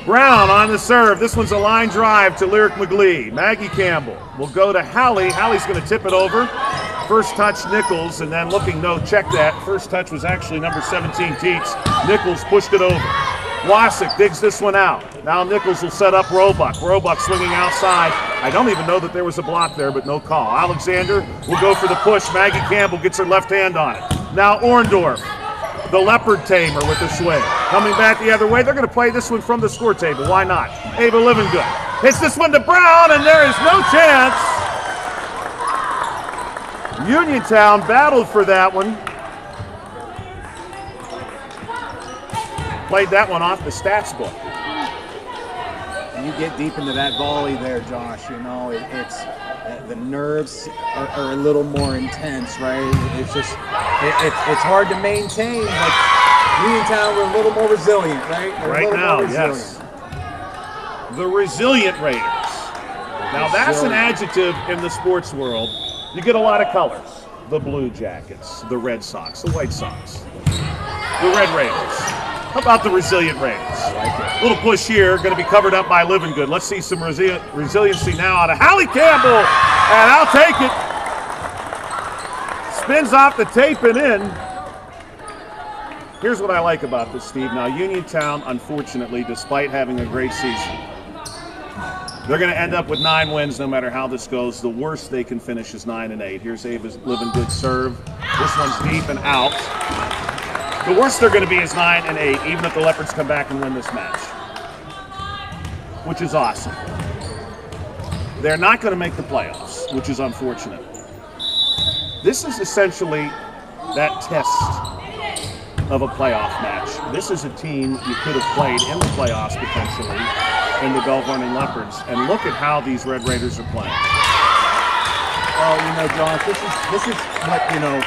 Brown on the serve. This one's a line drive to Lyric McLee. Maggie Campbell will go to Hallie. Hallie's going to tip it over. First touch Nichols, and then looking, no, check that. First touch was actually number 17, Teets. Nichols pushed it over. Wasik digs this one out. Now Nichols will set up Roebuck. Roebuck swinging outside. I don't even know that there was a block there, but no call. Alexander will go for the push. Maggie Campbell gets her left hand on it. Now Orndorff, the leopard tamer with the swing. Coming back the other way. They're going to play this one from the score table. Why not? Ava Livingood hits this one to Brown, and there is no chance. Uniontown battled for that one. Played that one off the stats book. And you get deep into that volley there, Josh, you know, it's the nerves are a little more intense, right? It's just, it's hard to maintain. Like, Uniontown, we're a little more resilient, right? Right now, yes. The resilient Raiders. Now, that's an adjective in the sports world. You get a lot of colors. The Blue Jackets, the Red Sox, the White Sox, the Red Raiders. How about the resilient Raiders? I like it. Little push here, going to be covered up by Livingood. Let's see some resiliency now out of Hallie Campbell, and I'll take it. Spins off the tape and in. Here's what I like about this, Steve. Now, Uniontown, unfortunately, despite having a great season, they're going to end up with 9 wins no matter how this goes. The worst they can finish is 9-8. Here's Ava's Livingood serve. This one's deep and out. The worst they're going to be is 9-8, even if the Leopards come back and win this match, which is awesome. They're not going to make the playoffs, which is unfortunate. This is essentially that test of a playoff match. This is a team you could have played in the playoffs potentially in the Belle Vernon Leopards, and look at how these Red Raiders are playing. Well, you know, Josh, this is what, you know,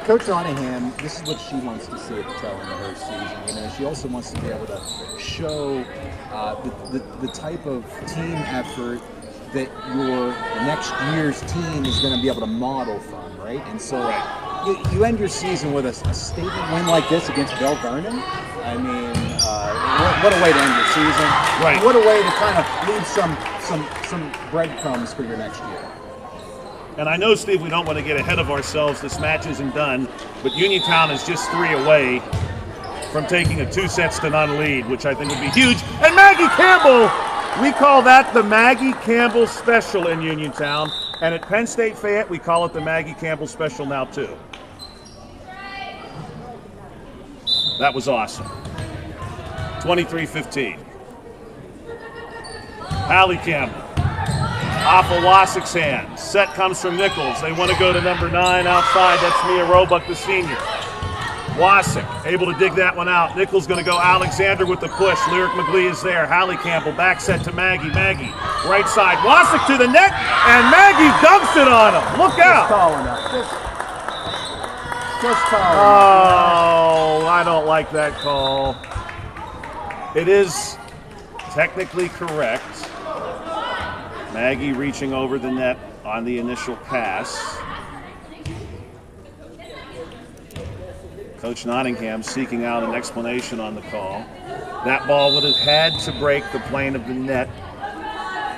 Coach Monahan, this is what she wants to see at the tail end of her season. You know, she also wants to be able to show the type of team effort that your next year's team is going to be able to model from, right? And so you end your season with a statement win like this against Belle Vernon. I mean, what a way to end your season. Right. What a way to kind of leave some breadcrumbs for your next year. And I know, Steve, we don't want to get ahead of ourselves. This match isn't done, but Uniontown is just 3 away from taking a 2-0 lead, which I think would be huge. And Maggie Campbell, we call that the Maggie Campbell Special in Uniontown. And at Penn State Fayette, we call it the Maggie Campbell Special now, too. That was awesome. 23-15. Hallie Campbell. Off of Wasik's hand. Set comes from Nichols. They want to go to number 9 outside. That's Mia Roebuck, the senior. Wasik able to dig that one out. Nichols going to go Alexander with the push. Lyric McGlee is there. Hallie Campbell back set to Maggie. Maggie, right side. Wasik to the net, and Maggie dumps it on him. Look out. Just tall enough. Just tall enough. Oh, I don't like that call. It is technically correct. Maggie reaching over the net on the initial pass. Coach Nottingham seeking out an explanation on the call. That ball would have had to break the plane of the net,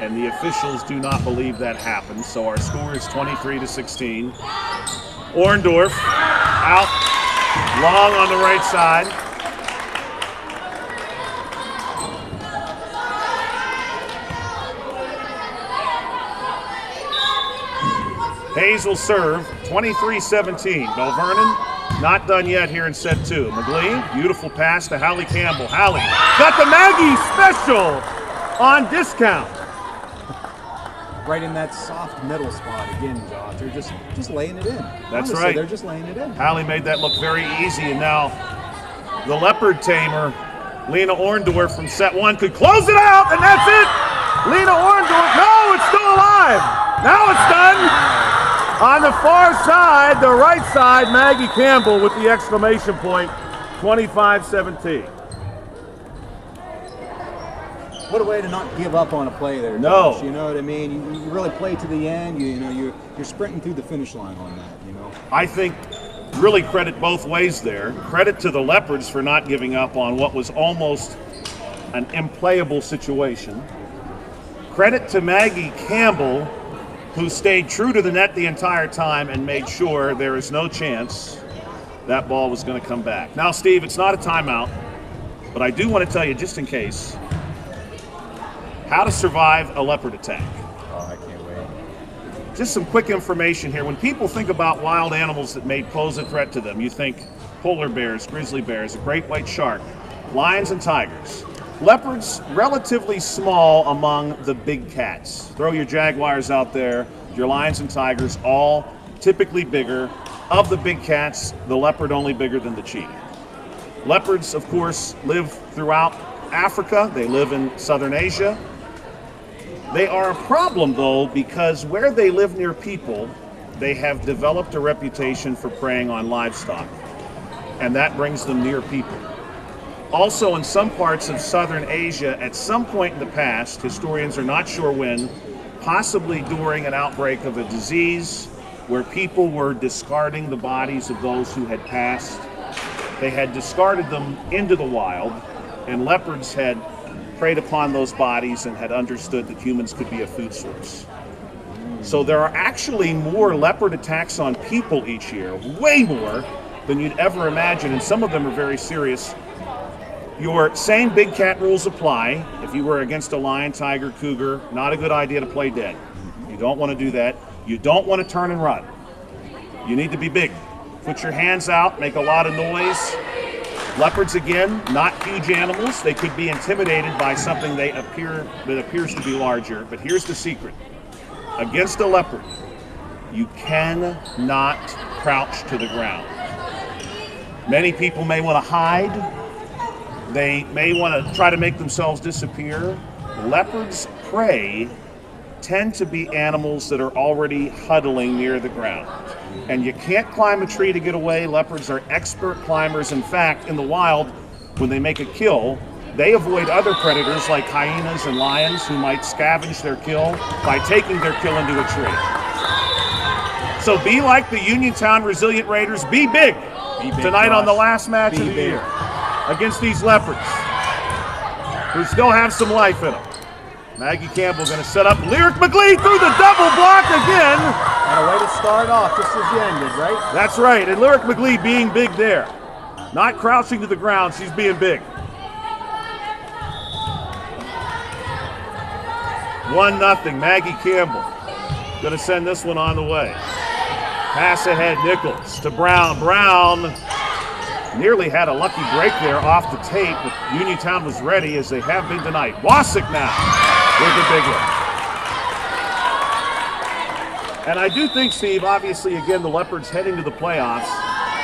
and the officials do not believe that happened. So our score is 23-16. Orndorff out long on the right side. Hayes will serve, 23-17. Belle Vernon not done yet here in set 2. McGlee, beautiful pass to Hallie Campbell. Hallie got the Maggie special on discount. Right in that soft middle spot again, Josh. They're just laying it in. That's Honestly, right. They're just laying it in. Hallie made that look very easy, and now the Leopard tamer, Lena Orndorff from set 1, could close it out, and that's it. Lena Orndorff, no, it's still alive. Now it's done. On the far side, the right side, Maggie Campbell with the exclamation point, 25-17. What a way to not give up on a play there, No. Josh. You know what I mean? You really play to the end. You're sprinting through the finish line on that. I think really credit both ways there. Credit to the Leopards for not giving up on what was almost an unplayable situation. Credit to Maggie Campbell, who stayed true to the net the entire time and made sure there is no chance that ball was going to come back. Now, Steve, it's not a timeout, but I do want to tell you, just in case, how to survive a leopard attack. Oh, I can't wait. Just some quick information here. When people think about wild animals that may pose a threat to them, you think polar bears, grizzly bears, a great white shark, lions and tigers. Leopards, relatively small among the big cats. Throw your jaguars out there, your lions and tigers, all typically bigger. Of the big cats, the leopard only bigger than the cheetah. Leopards, of course, live throughout Africa. They live in southern Asia. They are a problem, though, because where they live near people, they have developed a reputation for preying on livestock, and that brings them near people. Also, in some parts of southern Asia, at some point in the past, historians are not sure when, possibly during an outbreak of a disease where people were discarding the bodies of those who had passed. They had discarded them into the wild, and leopards had preyed upon those bodies and had understood that humans could be a food source. So there are actually more leopard attacks on people each year, way more than you'd ever imagine, and some of them are very serious. Your same big cat rules apply. If you were against a lion, tiger, cougar, not a good idea to play dead. You don't want to do that. You don't want to turn and run. You need to be big. Put your hands out, make a lot of noise. Leopards, again, not huge animals. They could be intimidated by something that appears to be larger. But here's the secret. Against a leopard, you cannot crouch to the ground. Many people may want to hide. They may want to try to make themselves disappear. Leopards' prey tend to be animals that are already huddling near the ground. And you can't climb a tree to get away. Leopards are expert climbers. In fact, in the wild, when they make a kill, they avoid other predators like hyenas and lions who might scavenge their kill by taking their kill into a tree. So be like the Uniontown Resilient Raiders. Be big, tonight, Josh. On the last match of the year against these leopards who still have some life in them. Maggie Campbell going to set up. Lyric McGlee through the double block again. And a way to start off just as you ended, right? That's right. And Lyric McGlee being big there. Not crouching to the ground. She's being big. 1-0. Maggie Campbell going to send this one on the way. Pass ahead. Nichols to Brown. Brown nearly had a lucky break there off the tape, but Uniontown was ready, as they have been tonight. Wasik now with the big one. And I do think, Steve, obviously, again, the Leopards heading to the playoffs,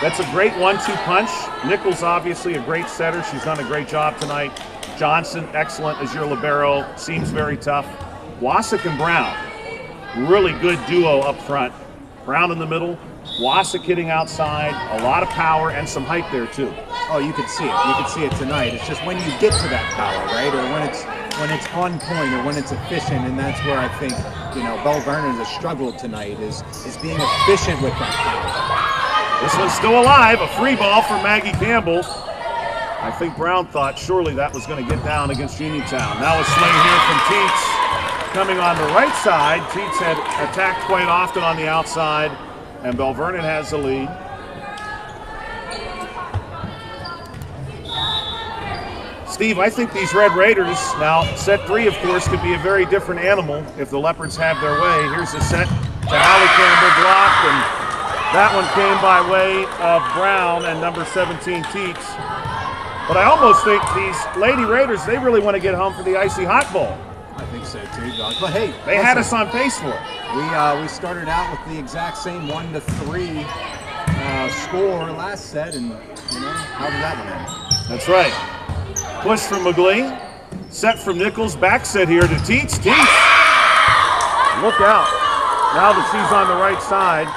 That's a great 1-2 punch. Nichols, obviously a great setter. She's done a great job tonight. Johnson, excellent as your libero. Seems very tough. Wasik and Brown, really good duo up front. Brown in the middle. Wasik hitting outside. A lot of power and some height there, too. Oh, you could see it. You could see it tonight. It's just when you get to that power, right? Or when it's on point or when it's efficient, and that's where I think, Belle Vernon has struggled tonight, is being efficient with that power. This one's still alive. A free ball for Maggie Campbell. I think Brown thought surely that was going to get down against Uniontown. Now a swing here from Teets coming on the right side. Teets had attacked quite often on the outside, and Belle Vernon has the lead. Steve, I think these Red Raiders, now set 3, of course, could be a very different animal if the Leopards have their way. Here's the set to Hallie Campbell, blocked, and that one came by way of Brown and number 17, Teets. But I almost think these Lady Raiders, they really want to get home for the icy hot bowl. I think so too, Doug. But hey, they had us on pace for it. We started out with the exact same 1-3 score last set, and how did that one end? That's right. Push from McGlee, set from Nichols, back set here to Teets. Teets, look out. Now that she's on the right side,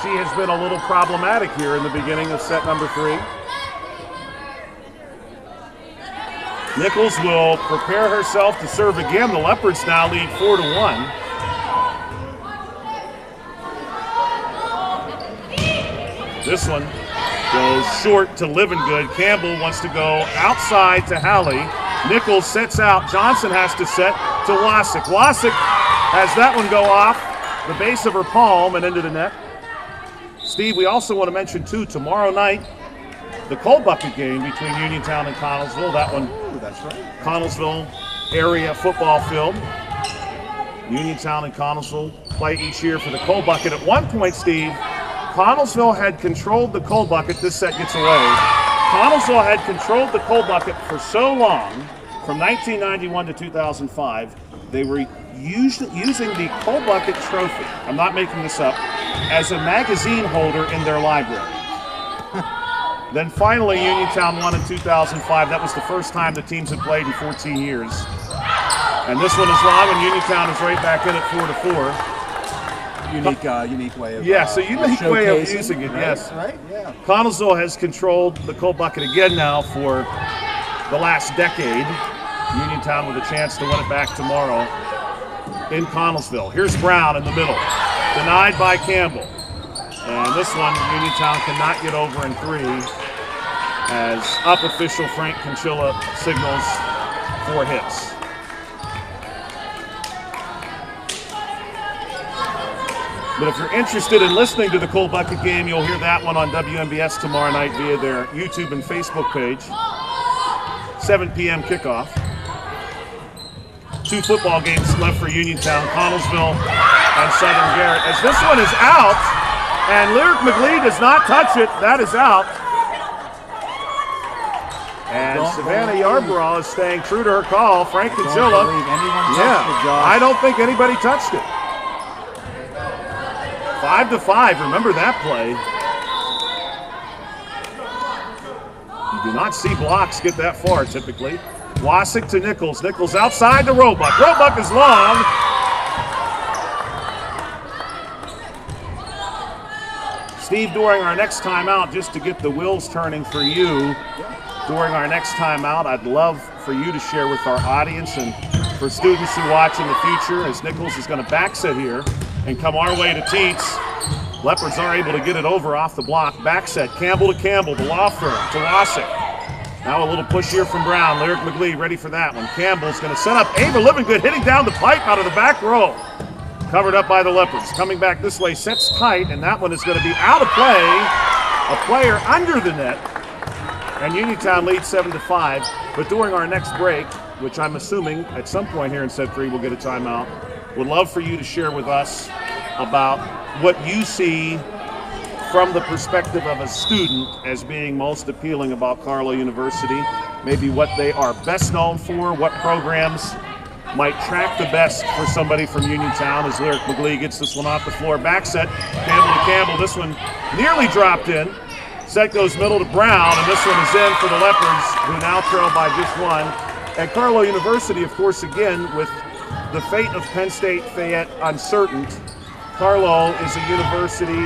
she has been a little problematic here in the beginning of set number 3. Nichols will prepare herself to serve again. The Leopards now lead 4-1. This one goes short to Livingood. Campbell wants to go outside to Hallie. Nichols sets out. Johnson has to set to Wasik. Wasik has that one go off the base of her palm and into the net. Steve, we also want to mention, too, tomorrow night, the cold bucket game between Uniontown and Connellsville. That one, that's right. Connellsville area football field. Uniontown and Connellsville play each year for the cold bucket. At one point, Steve, Connellsville had controlled the cold bucket. This set gets away. Connellsville had controlled the cold bucket for so long, from 1991 to 2005, they were using the cold bucket trophy, I'm not making this up, as a magazine holder in their library. Then finally, Uniontown won in 2005. That was the first time the teams had played in 14 years. And this one is long, and Uniontown is right back in at 4-4. Unique way of unique way of using it, yes. Right, yeah. Connellsville has controlled the cold bucket again now for the last decade. Uniontown with a chance to win it back tomorrow in Connellsville. Here's Brown in the middle, denied by Campbell. And this one, Uniontown cannot get over in 3 as up official Frank Conchilla signals 4 hits. But if you're interested in listening to the cold bucket game, you'll hear that one on WMBS tomorrow night via their YouTube and Facebook page. 7 p.m. kickoff. 2 football games left for Uniontown, Connellsville and Southern Garrett. As this one is out, and Lyric McGlee does not touch it, that is out. And Savannah Yarborough is staying true to her call. Frank Conchilla. I don't think anybody touched it. 5-5, remember that play. You do not see blocks get that far typically. Wasik to Nichols. Nichols outside to Roebuck. Roebuck is long. Steve, during our next timeout, just to get the wheels turning for you, during our next timeout, I'd love for you to share with our audience and for students who watch in the future, as Nichols is going to back set here and come our way to Teets. Leopards are able to get it over off the block. Back set, Campbell to Campbell, the law firm, to Wasik. Now a little push here from Brown. Lyric McGlee ready for that one. Campbell's going to set up Ava Livingood, hitting down the pipe out of the back row. Covered up by the Leopards. Coming back this way, sets tight, and that one is going to be out of play. A player under the net. And Uniontown leads 7-5. But during our next break, which I'm assuming at some point here in set 3 we'll get a timeout, would love for you to share with us about what you see from the perspective of a student as being most appealing about Carlow University. Maybe what they are best known for, what programs might track the best for somebody from Uniontown as Lyric McGlee gets this one off the floor. Back set, Campbell to Campbell. This one nearly dropped in. Set goes middle to Brown, and this one is in for the Leopards, who now trail by just one. At Carlow University, of course, again, with the fate of Penn State Fayette uncertain, Carlow is a university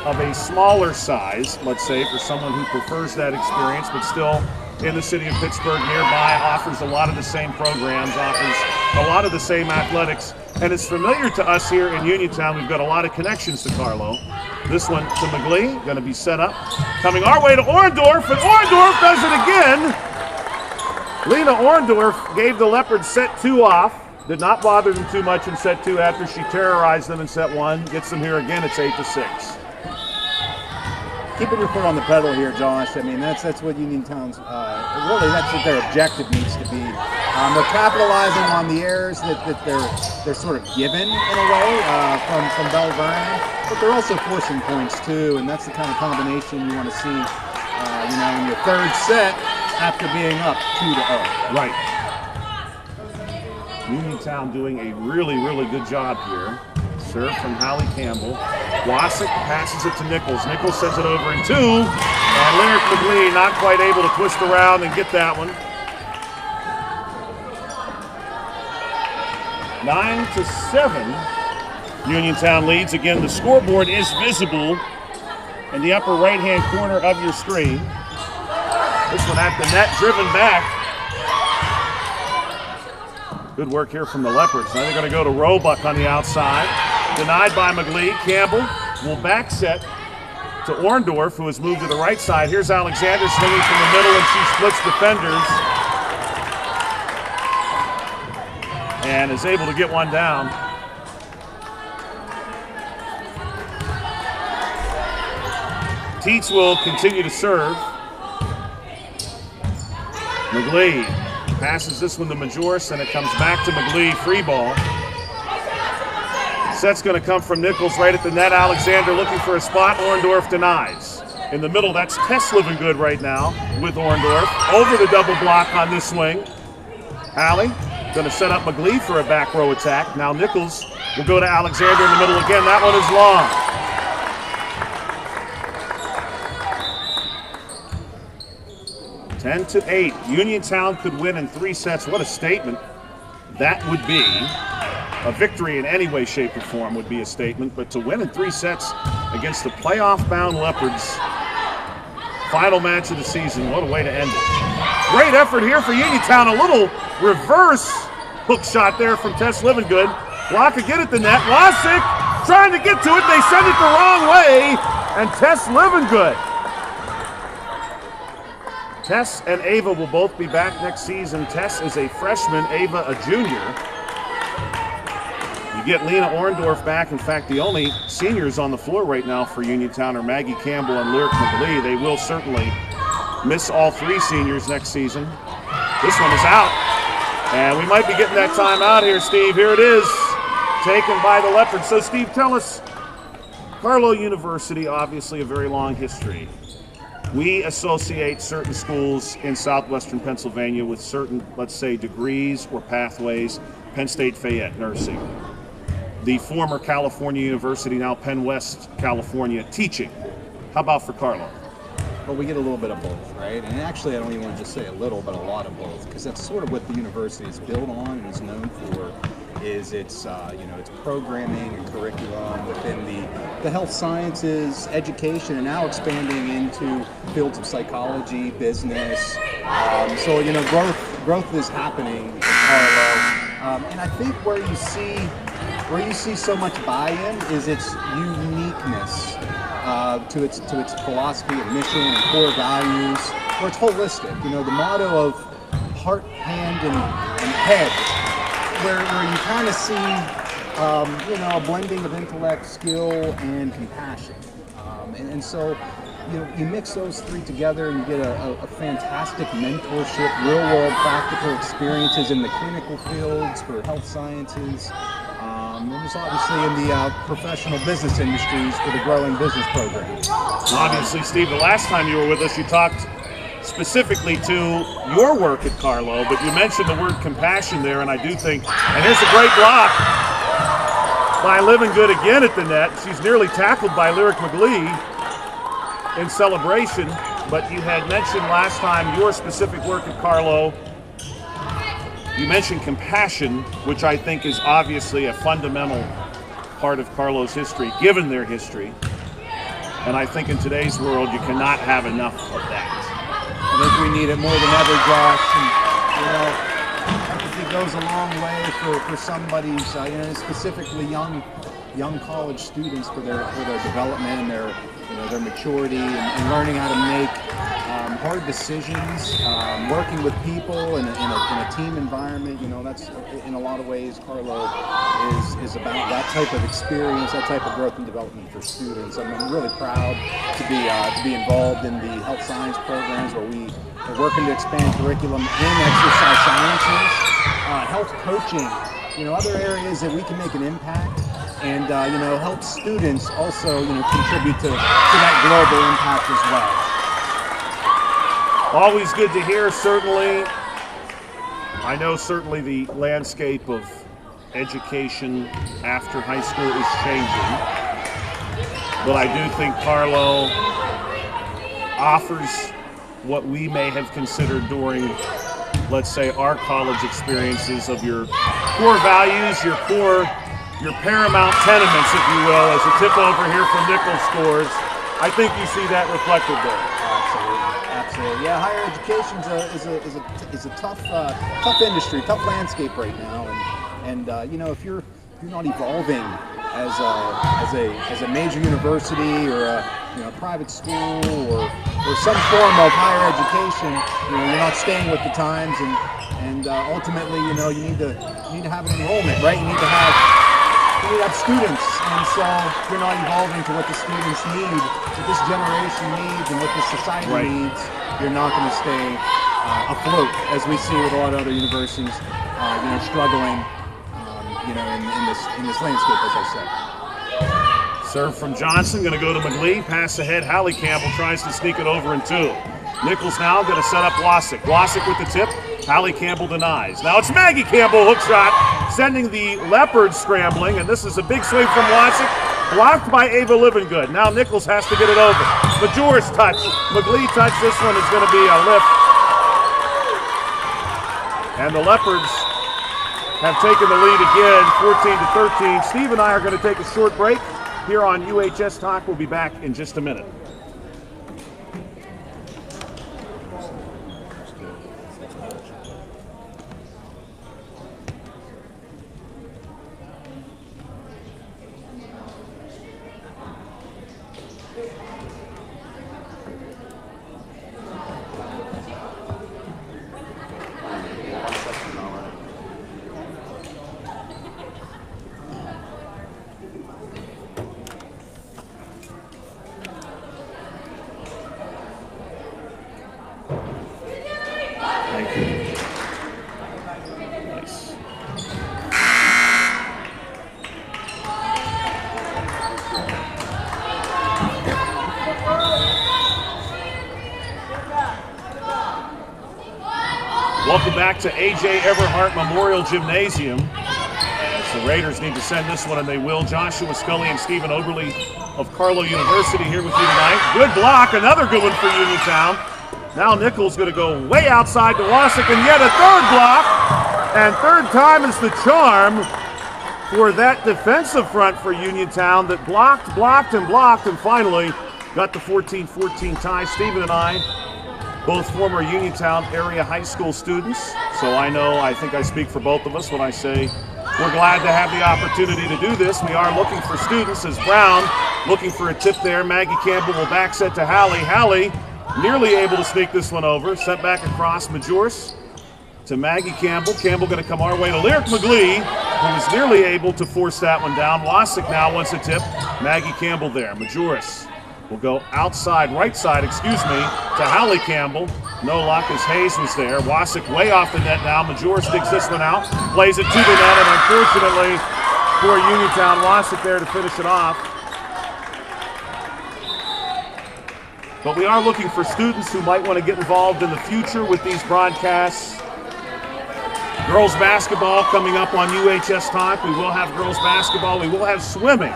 of a smaller size, let's say, for someone who prefers that experience, but still in the city of Pittsburgh nearby, offers a lot of the same programs, offers a lot of the same athletics, and it's familiar to us here in Uniontown. We've got a lot of connections to Carlow. This one to McGlee, going to be set up. Coming our way to Orndorff, and Orndorff does it again. Lena Orndorff gave the Leopards set 2 off. Did not bother them too much in set 2 after she terrorized them in set 1. Gets them here again, it's 8-6. Keeping your foot on the pedal here, Josh. I mean, that's what Uniontown's really, that's what their objective needs to be. They're capitalizing on the errors that they're sort of given in a way from Belle Vernon, but they're also forcing points too, and that's the kind of combination you want to see, in your third set after being up 2-0. Right. Uniontown doing a really, really good job here. Serve from Hallie Campbell. Wassick passes it to Nichols. Nichols sends it over in 2. And Lyric McGlee not quite able to twist around and get that one. 9-7. Uniontown leads. Again, the scoreboard is visible in the upper right-hand corner of your screen. This one at the net, driven back. Good work here from the Leopards. Now they're going to go to Roebuck on the outside. Denied by McGlee. Campbell will back set to Orndorff, who has moved to the right side. Here's Alexander swinging from the middle, and she splits defenders. And is able to get one down. Teets will continue to serve. McGlee passes this one to Majoris, and it comes back to McGlee, free ball. Set's going to come from Nichols right at the net. Alexander looking for a spot. Orndorff denies. In the middle, that's Tess Livingood right now with Orndorff. Over the double block on this swing. Hallie going to set up McGlee for a back row attack. Now Nichols will go to Alexander in the middle again. That one is long. 10-8. Uniontown could win in 3 sets. What a statement that would be. A victory in any way, shape, or form would be a statement, but to win in 3 sets against the playoff-bound Leopards, final match of the season, what a way to end it. Great effort here for Uniontown. A little reverse hook shot there from Tess Livingood. Block again at the net. Wassick trying to get to it. They send it the wrong way, and Tess Livingood. Tess and Ava will both be back next season. Tess is a freshman, Ava a junior. You get Lena Orndorff back. In fact, the only seniors on the floor right now for Uniontown are Maggie Campbell and Lyric McGlee. They will certainly miss all 3 seniors next season. This one is out. And we might be getting that time out here, Steve. Here it is, taken by the Leopards. So, Steve, tell us, Carlow University, obviously a very long history. We associate certain schools in southwestern Pennsylvania with certain, let's say, degrees or pathways. Penn State Fayette, nursing. The former California University, now Penn West, California, teaching. How about for Carlow? Well, we get a little bit of both, right? And actually, I don't even want to just say a little, but a lot of both, because that's sort of what the university is built on and is known for, is its its programming and curriculum within the health sciences, education, and now expanding into fields of psychology, business. So growth is happening in Carlow, and I think where you see so much buy-in is its uniqueness to its philosophy and mission and core values, where it's holistic. The motto of heart, hand, and head, where you kind of see a blending of intellect, skill, and compassion, and so you mix those 3 together and you get a fantastic mentorship, real-world practical experiences in the clinical fields for health sciences. And there's obviously in the professional business industries for the growing business program. Obviously, Steve, the last time you were with us, you talked specifically to your work at Carlo, but you mentioned the word compassion there, and I do think, and here's a great block by Living Good again at the net. She's nearly tackled by Lyric McGlee in celebration, but you had mentioned last time your specific work at Carlo. You mentioned compassion, which I think is obviously a fundamental part of Carlo's history, given their history. And I think in today's world, you cannot have enough of that. I think we need it more than ever, Josh. And, you know, empathy goes a long way for somebody's, you know, specifically young college students for their development and their maturity and learning how to make hard decisions, working with people in a team environment. You know, that's in a lot of ways Carlo is about that type of experience, that type of growth and development for students. I'm really proud to be involved in the health science programs where we are working to expand curriculum in exercise sciences, health coaching, you know, other areas that we can make an impact and you know, help students also, you know, contribute to that global impact as well. Always good to hear, certainly. I know certainly the landscape of education after high school is changing, but I do think Carlo offers what we may have considered during, let's say, our college experiences of your core values, your paramount tenements, if you will, as a tip over here from Nichols scores. I think you see that reflected there. Absolutely. Yeah, higher education is a tough industry, tough landscape right now, and you know, if you're not evolving as a major university or a private school or some form of higher education, you know, you're not staying with the times, and ultimately, you know, you need to have an enrollment, right? You need to have students, and so if you're not evolving to what the students need, what this generation needs, and what this society needs, you're not going to stay afloat, as we see with a lot of other universities, you know, struggling, you know, in this landscape, as I said. Serve from Johnson, going to go to McGlee. Pass ahead. Hallie Campbell tries to sneak it over in two. Nichols now going to set up Wasick. Wasick with the tip. Hallie Campbell denies. Now it's Maggie Campbell, hook shot, sending the Leopards scrambling, and this is a big swing from Wasick, blocked by Ava Livingood. Now Nichols has to get it over. Major's touch. McGlee touch. This one is going to be a lift. And the Leopards have taken the lead again, 14-13. Steve and I are going to take a short break here on UHS Talk. We'll be back in just a minute. Welcome back to A.J. Everhart Memorial Gymnasium. As the Raiders need to send this one, and they will. Joshua Scully and Stephen Oberle of Carlo University here with you tonight. Good block, another good one for Uniontown. Now Nichols going to go way outside to Wasick, and yet a third block. And third time is the charm for that defensive front for Uniontown that blocked, and finally got the 14-14 tie. Stephen and I, both former Uniontown area high school students, so I think I speak for both of us when I say we're glad to have the opportunity to do this. We are looking for students as Brown looking for a tip there. Maggie Campbell will back set to Hallie. Hallie nearly able to sneak this one over. Sent back across Majors to Maggie Campbell. Campbell going to come our way to Lyric McGlee, who was nearly able to force that one down. Wasick now wants a tip. Maggie Campbell there. Majoris will go outside, right side, to Hallie Campbell. No luck as Hayes was there. Wasick way off the net now. Majoris digs this one out, plays it to the net, and unfortunately for Uniontown, Wasick there to finish it off. But we are looking for students who might want to get involved in the future with these broadcasts. Girls basketball coming up on UHS Talk. We will have girls basketball. We will have swimming.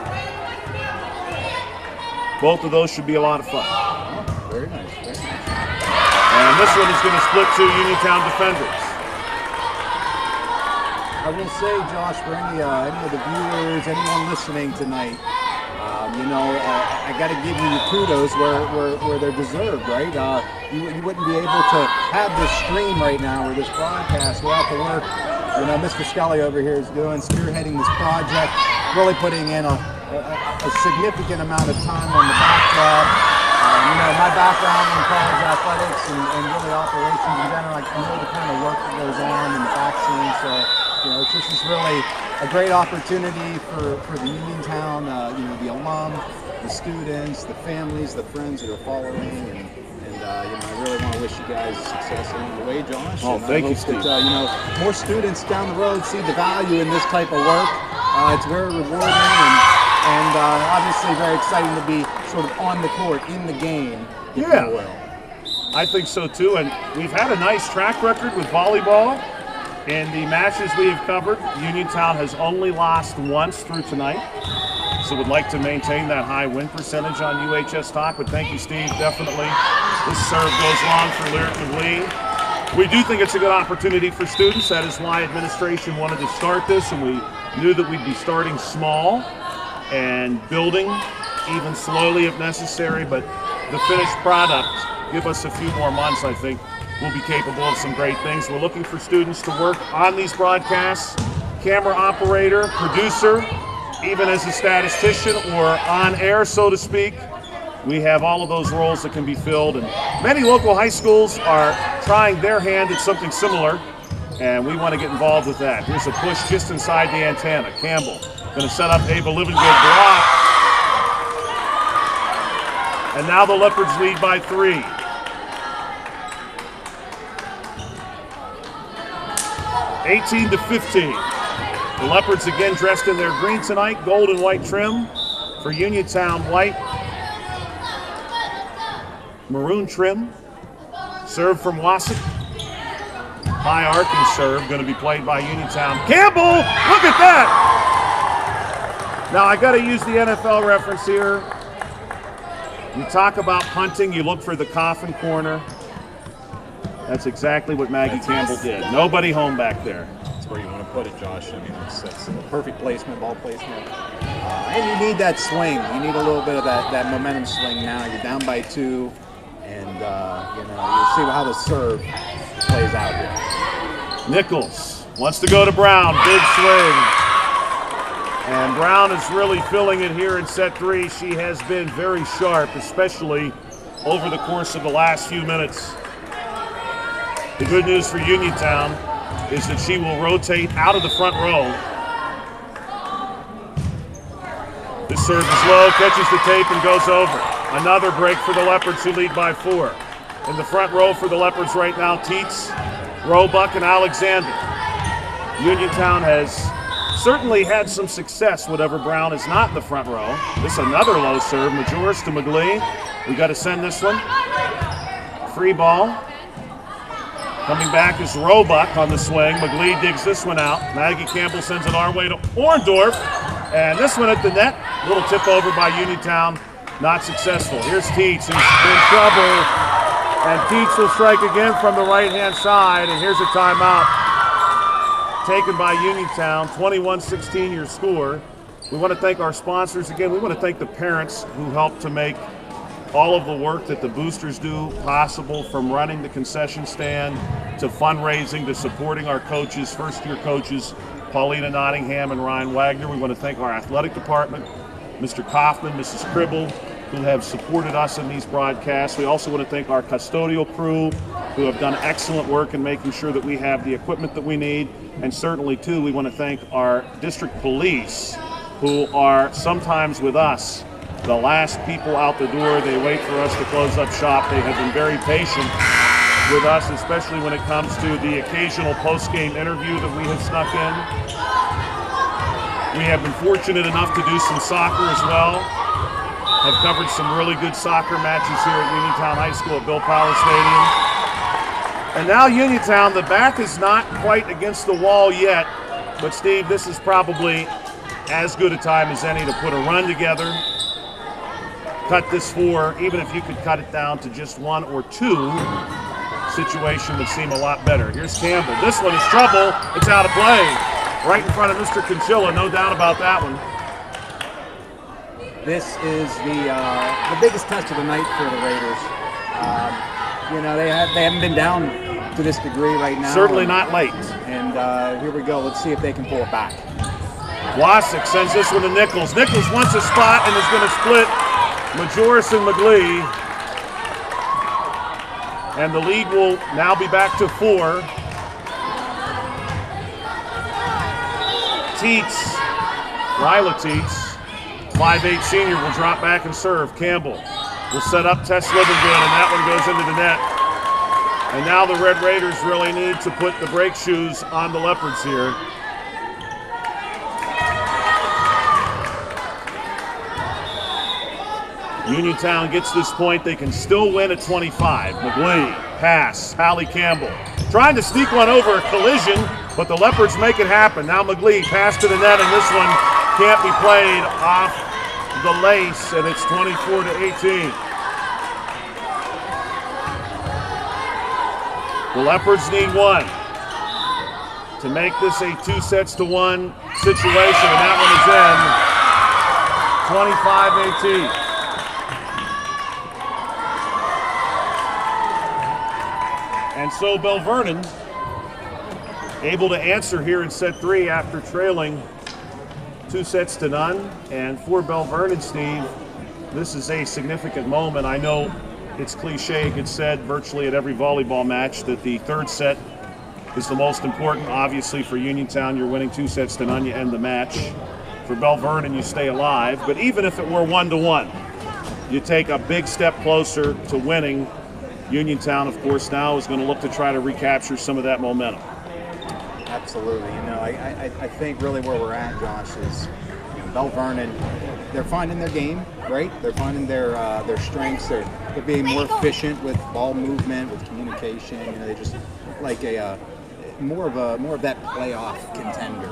Both of those should be a lot of fun. Oh, very nice, very nice. And this one is going to split to Uniontown defenders. I will say, Josh, for any of the viewers, anyone listening tonight, I got to give you your kudos where they're deserved, right? You wouldn't be able to have this stream right now or this broadcast without the work, Mr. Scully over here is doing, spearheading this project, really putting in a significant amount of time on the backdrop. My background in college athletics and really operations in general, I know the kind of work that goes on in the back scene, so this is really a great opportunity for the Uniontown, the alum, the students, the families, the friends that are following, and I really want to wish you guys success along the way, Josh. Oh, thank you, Steve. That, more students down the road see the value in this type of work. It's very rewarding and obviously very exciting to be sort of on the court, in the game, if you will. I think so too, and we've had a nice track record with volleyball. In the matches we have covered, Uniontown has only lost once through tonight. So would like to maintain that high win percentage on UHS Talk, but thank you, Steve, definitely. This serve goes long for Lyric McLean. We do think it's a good opportunity for students. That is why administration wanted to start this, and we knew that we'd be starting small and building even slowly if necessary, but the finished product, give us a few more months, I think, we'll be capable of some great things. We're looking for students to work on these broadcasts, camera operator, producer, even as a statistician or on air, so to speak. We have all of those roles that can be filled, and many local high schools are trying their hand at something similar, and we want to get involved with that. Here's a push just inside the antenna. Campbell going to set up Ava Livingood block. And now the Leopards lead by 3. (18-15). The Leopards again dressed in their green tonight, gold and white trim. For Uniontown, white, maroon trim. Serve from Wasik. High arcing serve going to be played by Uniontown. Campbell, look at that! Now I got to use the NFL reference here. You talk about punting, you look for the coffin corner. That's exactly what Maggie Campbell did. Nobody home back there. That's where you want to put it, Josh. I mean, it's a perfect placement, ball placement. And you need that swing. You need a little bit of that momentum swing now. You're down by 2, and you'll see how the serve plays out here. Nichols wants to go to Brown. Big swing. And Brown is really filling it here in set 3. She has been very sharp, especially over the course of the last few minutes. The good news for Uniontown is that she will rotate out of the front row. This serve is low, catches the tape and goes over. Another break for the Leopards, who lead by 4. In the front row for the Leopards right now, Teets, Roebuck, and Alexander. Uniontown has certainly had some success, whatever Brown is not in the front row. This another low serve, Majoris to McGlee. We got to send this one. Free ball. Coming back is Roebuck on the swing. McGlee digs this one out. Maggie Campbell sends it our way to Orndorff. And this one at the net. Little tip over by Uniontown. Not successful. Here's Teets, who's in trouble. And Teets will strike again from the right-hand side. And here's a timeout taken by Uniontown. 21-16 your score. We want to thank our sponsors again. We want to thank the parents who helped to make all of the work that the boosters do possible, from running the concession stand to fundraising to supporting our coaches, first-year coaches, Paulina Nottingham and Ryan Wagner. We want to thank our athletic department, Mr. Kaufman, Mrs. Cribble, who have supported us in these broadcasts. We also want to thank our custodial crew, who have done excellent work in making sure that we have the equipment that we need. And certainly, too, we want to thank our district police, who are sometimes with us the last people out the door. They wait for us to close up shop. They have been very patient with us, especially when it comes to the occasional post-game interview that we have snuck in. We have been fortunate enough to do some soccer as well. have covered some really good soccer matches here at Uniontown High School at Bill Powell Stadium. And now Uniontown, the back is not quite against the wall yet, but Steve, this is probably as good a time as any to put a run together. Cut this 4, even if you could cut it down to just 1 or 2, situation would seem a lot better. Here's Campbell. This one is trouble. It's out of play. Right in front of Mr. Conchilla, no doubt about that one. This is the biggest test of the night for the Raiders. You know, they haven't been down to this degree right now. Certainly not late. And here we go. Let's see if they can pull it back. Wasik sends this one to Nichols. Nichols wants a spot and is going to split Majoris and McGlee. And the lead will now be back to 4. Teets, Lila Teets, 5'8" senior, will drop back and serve. Campbell will set up Tess Livingston, and that one goes into the net. And now the Red Raiders really need to put the brake shoes on the Leopards here. Uniontown gets this point. They can still win at 25. McGlee, pass, Hallie Campbell. Trying to sneak one over a collision, but the Leopards make it happen. Now McGlee, pass to the net, and this one can't be played off the lace, and it's 24-18. The Leopards need 1 to make this a 2-1 situation, and that one is in. 25-18. And so Belle Vernon able to answer here in set 3 after trailing 2-0. And for Belle Vernon, Steve, this is a significant moment. I know it's cliche, it gets said virtually at every volleyball match that the 3rd set is the most important. Obviously for Uniontown, you're winning 2-0, you end the match. For Belle Vernon, you stay alive. But even if it were 1-1, you take a big step closer to winning. Uniontown, of course, now is going to look to try to recapture some of that momentum. Absolutely. You know, I think really where we're at, Josh, is Belle Vernon, they're finding their game, right? They're finding their strengths. They're being more efficient with ball movement, with communication. You know, they just like more of that playoff contender,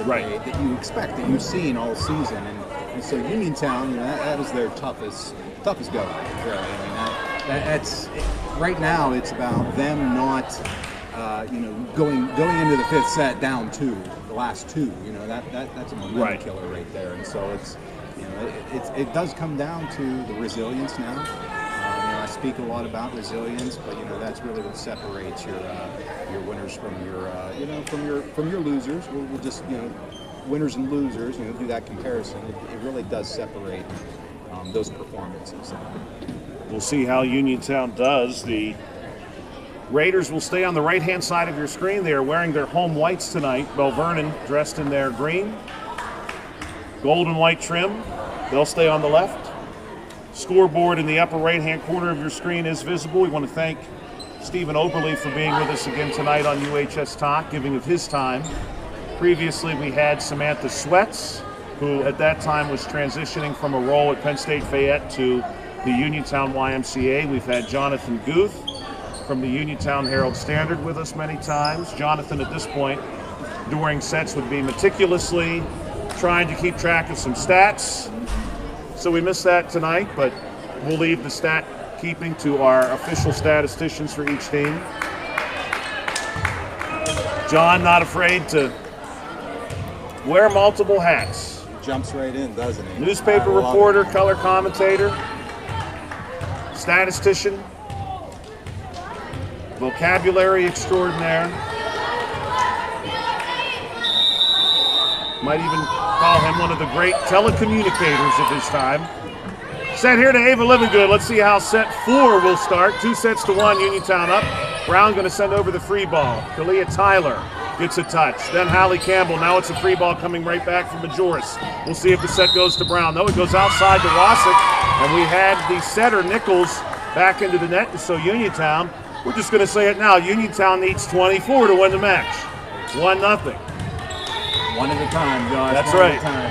right? That you expect, that you've seen all season. And so Uniontown, you know, that is their toughest go, really. I mean, that's right now. It's about them not, going into the 5th set down 2, the last 2. You know, that's a momentum killer right there. And so it's, it does come down to the resilience now. I speak a lot about resilience, but that's really what separates your winners from your losers. We'll just winners and losers. Do that comparison. It really does separate those performances. We'll see how Uniontown does. The Raiders will stay on the right-hand side of your screen. They are wearing their home whites tonight. Belle Vernon dressed in their green, gold and white trim. They'll stay on the left. Scoreboard in the upper right-hand corner of your screen is visible. We want to thank Stephen Oberle for being with us again tonight on UHS Talk, giving of his time. Previously, we had Samantha Sweats, who at that time was transitioning from a role at Penn State Fayette to the Uniontown YMCA. We've had Jonathan Guth from the Uniontown Herald Standard with us many times. Jonathan, at this point, during sets, would be meticulously trying to keep track of some stats. So we missed that tonight, but we'll leave the stat keeping to our official statisticians for each team. John, not afraid to wear multiple hats. Jumps right in, doesn't he? Newspaper reporter, color commentator, statistician, vocabulary extraordinaire. Might even call him one of the great telecommunicators of his time. Set here to Ava Livingood. Let's see how set 4 will start. 2-1, Uniontown up. Brown going to send over the free ball. Kalia Tyler gets a touch. Then Hallie Campbell. Now it's a free ball coming right back from Majoris. We'll see if the set goes to Brown. No, it goes outside to Wasik. And we had the setter, Nichols, back into the net. So Uniontown, we're just going to say it now, Uniontown needs 24 to win the match. 1-0. One at a time, Josh. That's One right. At a time.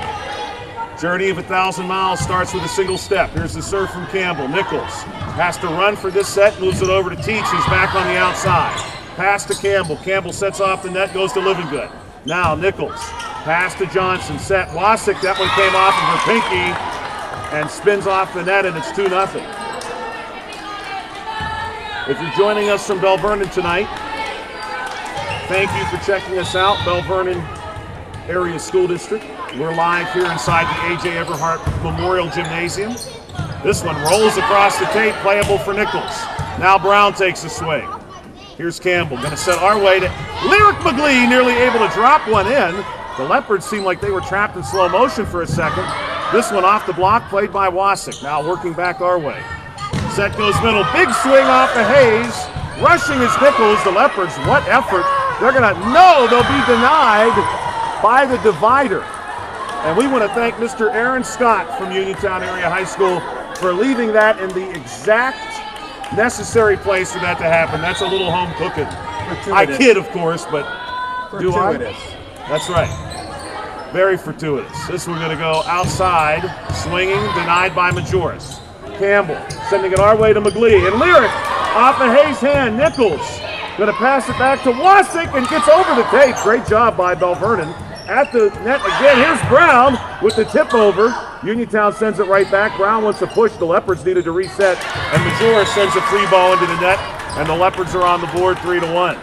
Journey of 1,000 miles starts with a single step. Here's the serve from Campbell. Nichols has to run for this set, moves it over to Teach, who's back on the outside. Pass to Campbell. Campbell sets off the net, goes to Livingood. Now Nichols, pass to Johnson, set. Wasik, that one came off of her pinky and spins off the net, and it's 2-0. If you're joining us from Belle Vernon tonight, thank you for checking us out, Belle Vernon Area School District. We're live here inside the A.J. Everhart Memorial Gymnasium. This one rolls across the tape, playable for Nichols. Now Brown takes a swing. Here's Campbell, going to set our way to Lyric McGlee, nearly able to drop one in. The Leopards seemed like they were trapped in slow motion for a second. This one off the block, played by Wasik. Now working back our way. Set goes middle, big swing off the Hayes. Rushing is Nichols. The Leopards, what effort. They're going to, no, they'll be denied by the divider. And we want to thank Mr. Aaron Scott from Uniontown Area High School for leaving that in the exact necessary place for that to happen. That's a little home cooking. I kid, of course, but do I? That's right. Very fortuitous. This one's going to go outside, swinging, denied by Majoris. Campbell sending it our way to McGlee. And Lyric off of Hayes' hand. Nichols going to pass it back to Wasik and gets over the tape. Great job by Belle Vernon. At the net again, here's Brown with the tip over. Uniontown sends it right back. Brown wants to push. The Leopards needed to reset. And Majoris sends a free ball into the net. And the Leopards are on the board 3-1.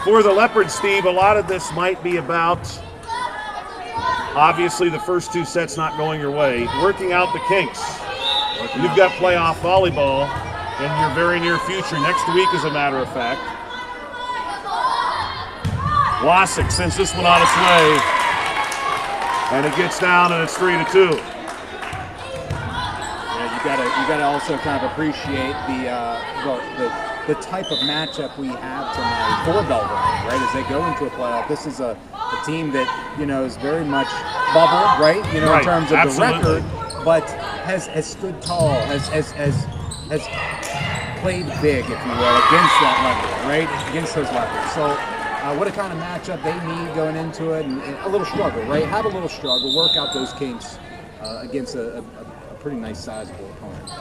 For the Leopards, Steve, a lot of this might be about, obviously, the first two sets not going your way. Working out the kinks. You've got playoff volleyball in your very near future. Next week, as a matter of fact. Wasik sends this one on its way, and it gets down, and it's 3-2. Yeah, you gotta also kind of appreciate the type of matchup we have tonight for Belle Vernon, right? As they go into a playoff, this is a team that is very much bubble, right? Right. In terms of Absolutely. the record, but has stood tall, has played big, if you will, against that level, right? Against those levels. So. What a kind of matchup they need going into it, and a little struggle, right? Have a little struggle, work out those kinks against a pretty nice sizable opponent.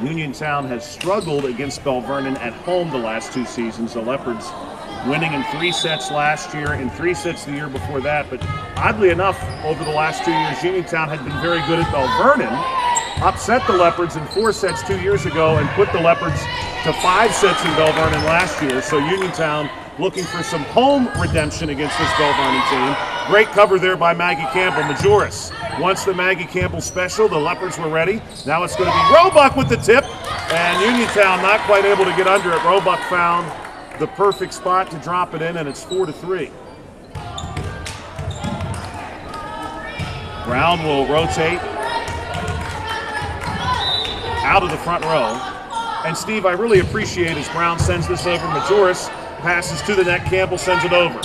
Uniontown has struggled against Belle Vernon at home the last two seasons. The Leopards winning in 3 sets last year and 3 sets the year before that. But oddly enough, over the last 2 years, Uniontown had been very good at Belle Vernon, upset the Leopards in 4 sets 2 years ago, and put the Leopards to 5 sets in Belle Vernon last year. So Uniontown looking for some home redemption against this Belle Vernon team. Great cover there by Maggie Campbell. Majoris wants the Maggie Campbell special. The Leopards were ready. Now it's going to be Roebuck with the tip, and Uniontown not quite able to get under it. Roebuck found the perfect spot to drop it in, and it's 4-3. Brown will rotate out of the front row. And Steve, I really appreciate as Brown sends this over. Majoris passes to the net. Campbell sends it over.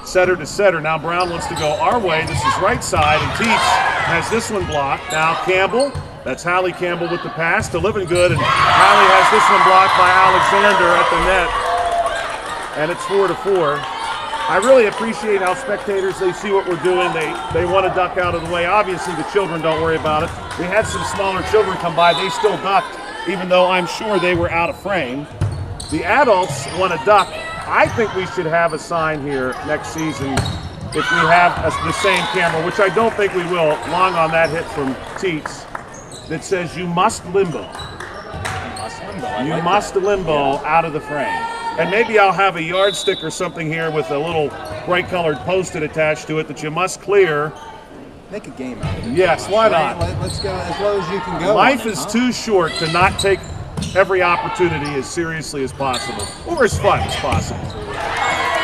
Setter to setter. Now Brown wants to go our way. This is right side, and Teach has this one blocked. Now Campbell, that's Hallie Campbell with the pass to Livingood, and Hallie has this one blocked by Alexander at the net. And it's 4-4. I really appreciate how spectators, they see what we're doing. They want to duck out of the way. Obviously the children don't worry about it. We had some smaller children come by. They still ducked, even though I'm sure they were out of frame. The adults want to duck. I think we should have a sign here next season if we have the same camera, which I don't think we will, long on that hit from Teets, that says you must limbo. You must limbo out of the frame. And maybe I'll have a yardstick or something here with a little bright colored post-it attached to it that you must clear. Make a game out of it. Yes, why not? Let's go as low as you can go. Life is too short to not take every opportunity as seriously as possible, or as fun as possible.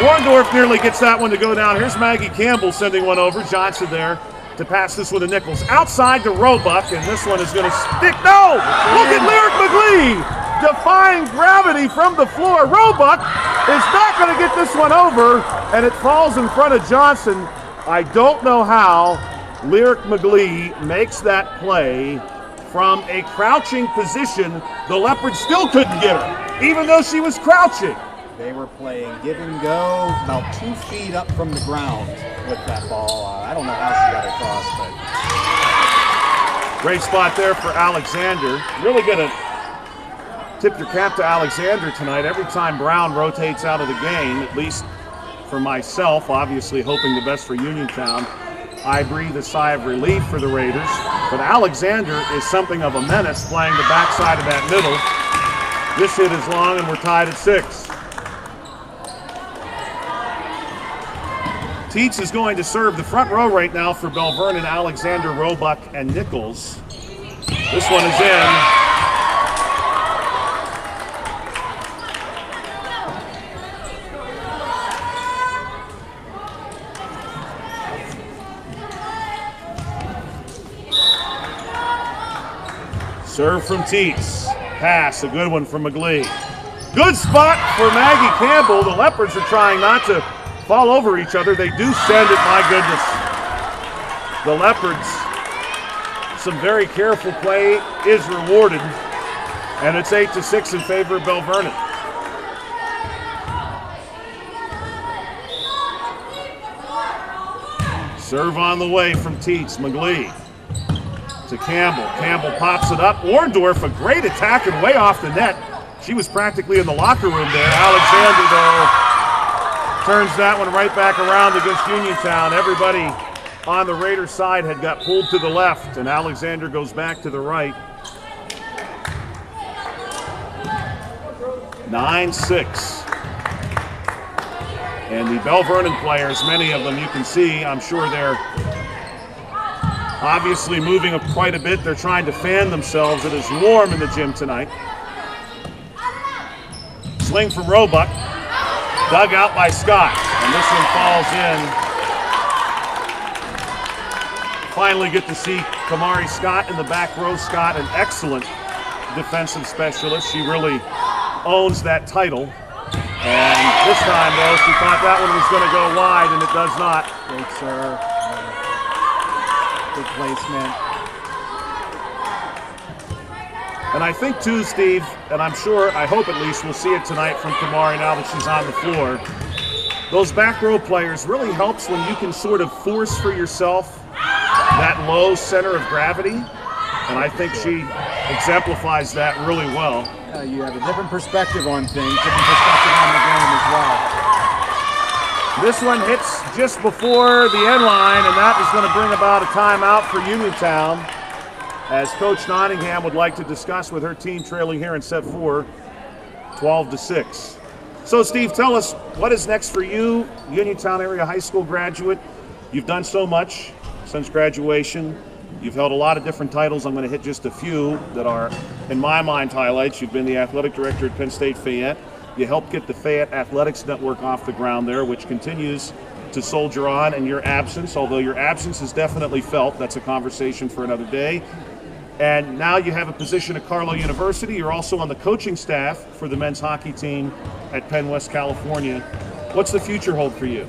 Orndorff nearly gets that one to go down. Here's Maggie Campbell sending one over. Johnson there to pass this one to Nichols. Outside to Roebuck, and this one is going to stick. No! Look at Lyric McGlee defying gravity from the floor. Roebuck is not going to get this one over, and it falls in front of Johnson. I don't know how Lyric McGlee makes that play from a crouching position. The Leopards still couldn't get her, even though she was crouching. They were playing give and go about 2 feet up from the ground with that ball. I don't know how she got across, but great spot there for Alexander. Really gonna tip your cap to Alexander tonight. Every time Brown rotates out of the game, at least for myself, obviously hoping the best for Uniontown, I breathe a sigh of relief for the Raiders. But Alexander is something of a menace playing the backside of that middle. This hit is long and we're tied at 6. Teets is going to serve the front row right now for Belle Vernon, Alexander, Roebuck, and Nichols. This one is in. Serve from Teets. Pass, a good one from McGlee. Good spot for Maggie Campbell. The Leopards are trying not to fall over each other. They do send it, my goodness. The Leopards, some very careful play is rewarded, and it's 8-6 in favor of Belle Vernon. Serve on the way from Teets. McGlee to Campbell. Campbell pops it up. Orndorff, a great attack and way off the net. She was practically in the locker room there. Alexander, though, turns that one right back around against Uniontown. Everybody on the Raiders side had got pulled to the left, and Alexander goes back to the right. 9-6. And the Belle Vernon players, many of them you can see, I'm sure they're obviously moving up quite a bit. They're trying to fan themselves. It is warm in the gym tonight. Sling from Roebuck. Dug out by Scott, and this one falls in. Finally get to see Kamari Scott in the back row. Scott, an excellent defensive specialist. She really owns that title. And this time, though, she thought that one was going to go wide, and it does not. Great serve. Good placement. And I think, too, Steve, and I'm sure, I hope at least, we'll see it tonight from Kamari now that she's on the floor. Those back row players really helps when you can sort of force for yourself that low center of gravity. And I think she exemplifies that really well. You have a different perspective on things, different perspective on the game as well. This one hits just before the end line, and that is going to bring about a timeout for Uniontown, as Coach Nottingham would like to discuss with her team trailing here in set 4, 12-6. So, Steve, tell us what is next for you, Uniontown area high school graduate. You've done so much since graduation. You've held a lot of different titles. I'm going to hit just a few that are, in my mind, highlights. You've been the athletic director at Penn State Fayette. You helped get the Fayette Athletics Network off the ground there, which continues to soldier on in your absence, although your absence is definitely felt. That's a conversation for another day. And now you have a position at Carlow University. You're also on the coaching staff for the men's hockey team at Penn West, California. What's the future hold for you?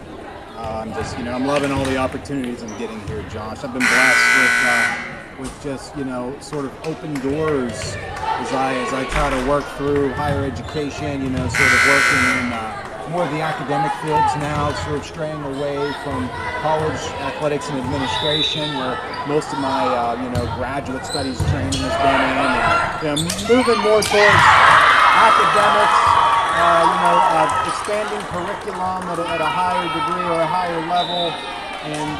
I'm loving all the opportunities I'm getting here, Josh. I've been blessed with just, sort of open doors as I try to work through higher education, sort of working in more of the academic fields now, sort of straying away from college athletics and administration, where most of my, graduate studies training has been in, and moving more towards academics. Expanding curriculum at a higher degree or a higher level, and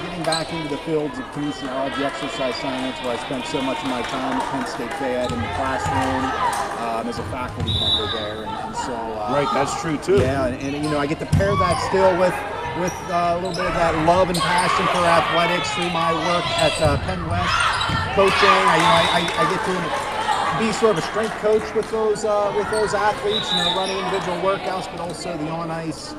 getting back into the fields of kinesiology, exercise science, where I spent so much of my time at Penn State Fayette in the classroom as a faculty member there, and so right, that's true too. Yeah, and I get to pair that still with a little bit of that love and passion for athletics through my work at Penn West coaching. I get to be sort of a strength coach with those athletes, running individual workouts, but also the on-ice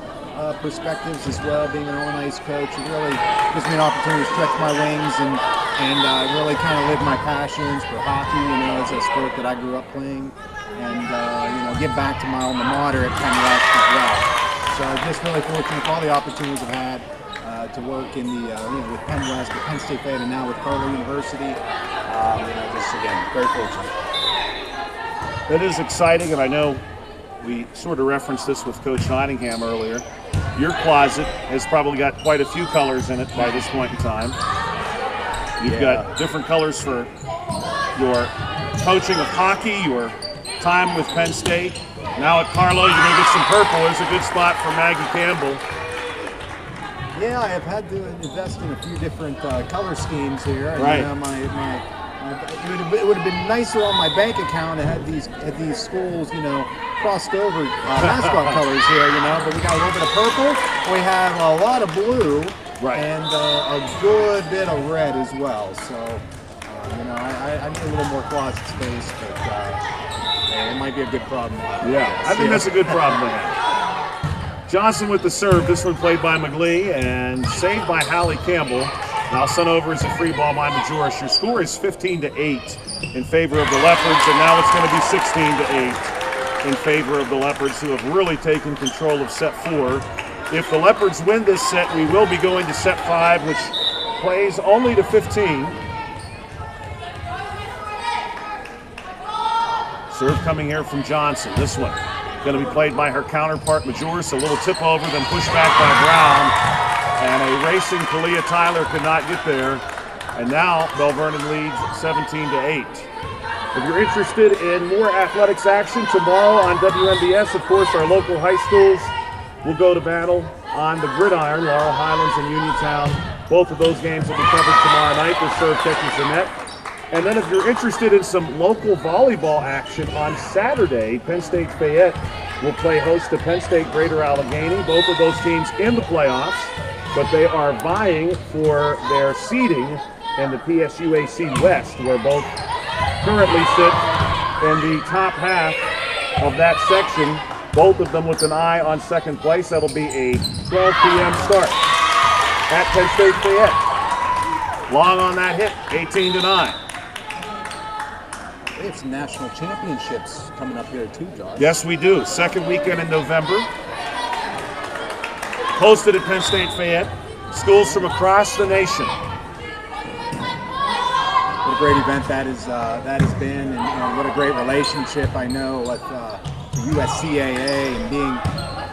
perspectives as well. Being an on-ice coach, it really gives me an opportunity to stretch my wings and really kind of live my passions for hockey. It's a sport that I grew up playing, and give back to my alma mater at Penn West as well. So I'm just really fortunate for all the opportunities I've had to work in the with Penn West, with Penn State Fayette, and now with Carlow University. Just again, very fortunate. It is exciting, and I know we sort of referenced this with Coach Nottingham earlier. Your closet has probably got quite a few colors in it by this point in time. You've got different colors for your coaching of hockey, your time with Penn State. Now at Carlo, you're going to get some purple. There's a good spot for Maggie Campbell. Yeah, I have had to invest in a few different color schemes here. And, right. It would have been nicer on my bank account to have these schools, crossed over mascot colors here, But we got a little bit of purple. We have a lot of blue, right, and a good bit of red as well. So, I need a little more closet space, but it might be a good problem. Yeah, I think that's a good problem to have. Johnson with the serve. This one played by McGlee and saved by Hallie Campbell. Now sent over as a free ball by Majoris. Your score is 15-8 in favor of the Leopards, and now it's going to be 16-8 in favor of the Leopards, who have really taken control of set 4. If the Leopards win this set, we will be going to set 5, which plays only to 15. Serve coming here from Johnson. This one going to be played by her counterpart, Majoris. A little tip over, then pushed back by Brown. And a racing Kalia Tyler could not get there. And now Belle Vernon leads 17-8. If you're interested in more athletics action tomorrow on WNBS, of course, our local high schools will go to battle on the gridiron, Laurel Highlands and Uniontown. Both of those games will be covered tomorrow night. The serve catches the net. And then if you're interested in some local volleyball action on Saturday, Penn State Fayette will play host to Penn State Greater Allegheny. Both of those teams in the playoffs, but they are vying for their seeding in the PSUAC West, where both currently sit in the top half of that section, both of them with an eye on second place. That'll be a 12 p.m. start at Penn State Fayette. Long on that hit, 18-9. We have some national championships coming up here too, Josh. Yes, we do. Second weekend in November. Hosted at Penn State Fayette. Schools from across the nation. What a great event that has been, and what a great relationship I know with the USCAA, and being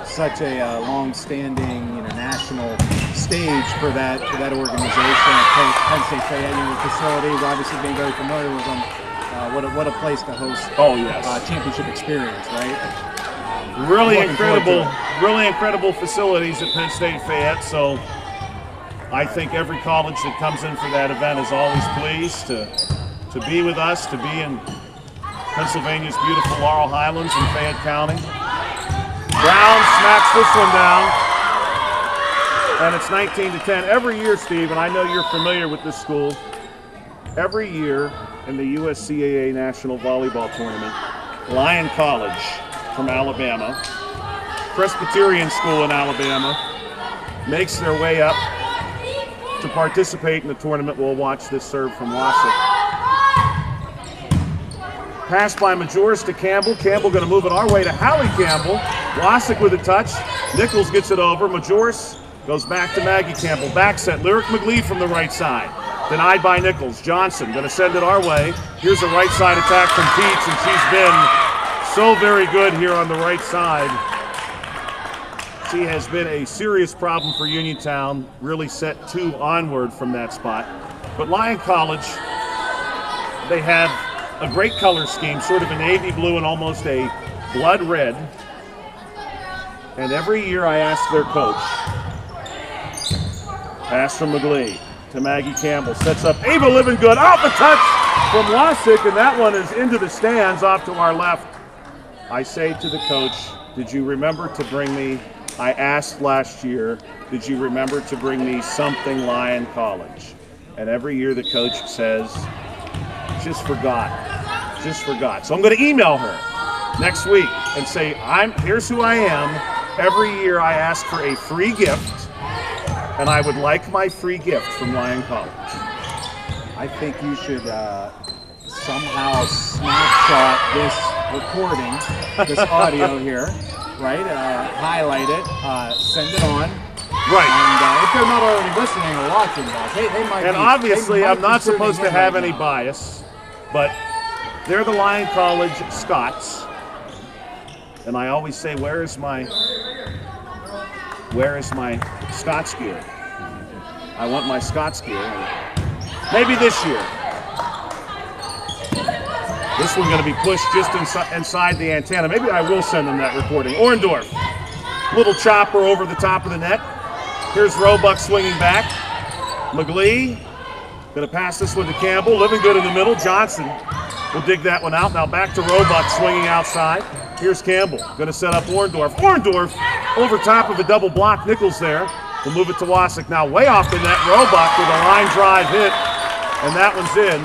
such a long-standing national stage for that organization at Penn State Fayette facility. We've obviously been very familiar with them. What a place to host. Oh yes, championship experience, right? Really incredible facilities at Penn State Fayette. So I think every college that comes in for that event is always pleased to be with us, to be in Pennsylvania's beautiful Laurel Highlands and Fayette County. Brown smacks this one down, and it's 19-10. Every year, Steve, and I know you're familiar with this school, every year in the USCAA National Volleyball Tournament, Lyon College from Alabama, Presbyterian School in Alabama, makes their way up to participate in the tournament. We'll watch this serve from Wassick. Pass by Majoris to Campbell. Campbell going to move it our way to Hallie Campbell. Wassick with a touch. Nichols gets it over. Majoris goes back to Maggie Campbell. Back set. Lyric McGlee from the right side. Denied by Nichols. Johnson going to send it our way. Here's a right side attack from Peets, and she's been so very good here on the right side. She has been a serious problem for Uniontown, really set 2 onward from that spot. But Lyon College, they have a great color scheme, sort of a navy blue and almost a blood red. And every year I ask their coach. Pass from McGlee to Maggie Campbell. Sets up Ava Livingood. Off the touch from Wassick, and that one is into the stands off to our left. I say to the coach, did you remember to bring me, I asked last year, did you remember to bring me something Lyon College? And every year the coach says, just forgot. So I'm going to email her next week and say, here's who I am. Every year I ask for a free gift, and I would like my free gift from Lyon College. I think you should somehow snapshot this recording, this audio here, right? Highlight it, send it on. Right. And if they're not already listening or watching, they might. And obviously, I'm not supposed to have any bias, but they're the Lyon College Scots. And I always say, where is my Scots gear? I want my Scots gear. Maybe this year. This one's going to be pushed just inside the antenna. Maybe I will send them that recording. Orndorff, little chopper over the top of the net. Here's Roebuck swinging back. McGlee going to pass this one to Campbell. Living good in the middle. Johnson will dig that one out. Now back to Roebuck swinging outside. Here's Campbell going to set up Orndorff. Orndorff over top of a double block. Nichols there. We'll move it to Wasik. Now way off the net. Roebuck with a line drive hit. And that one's in.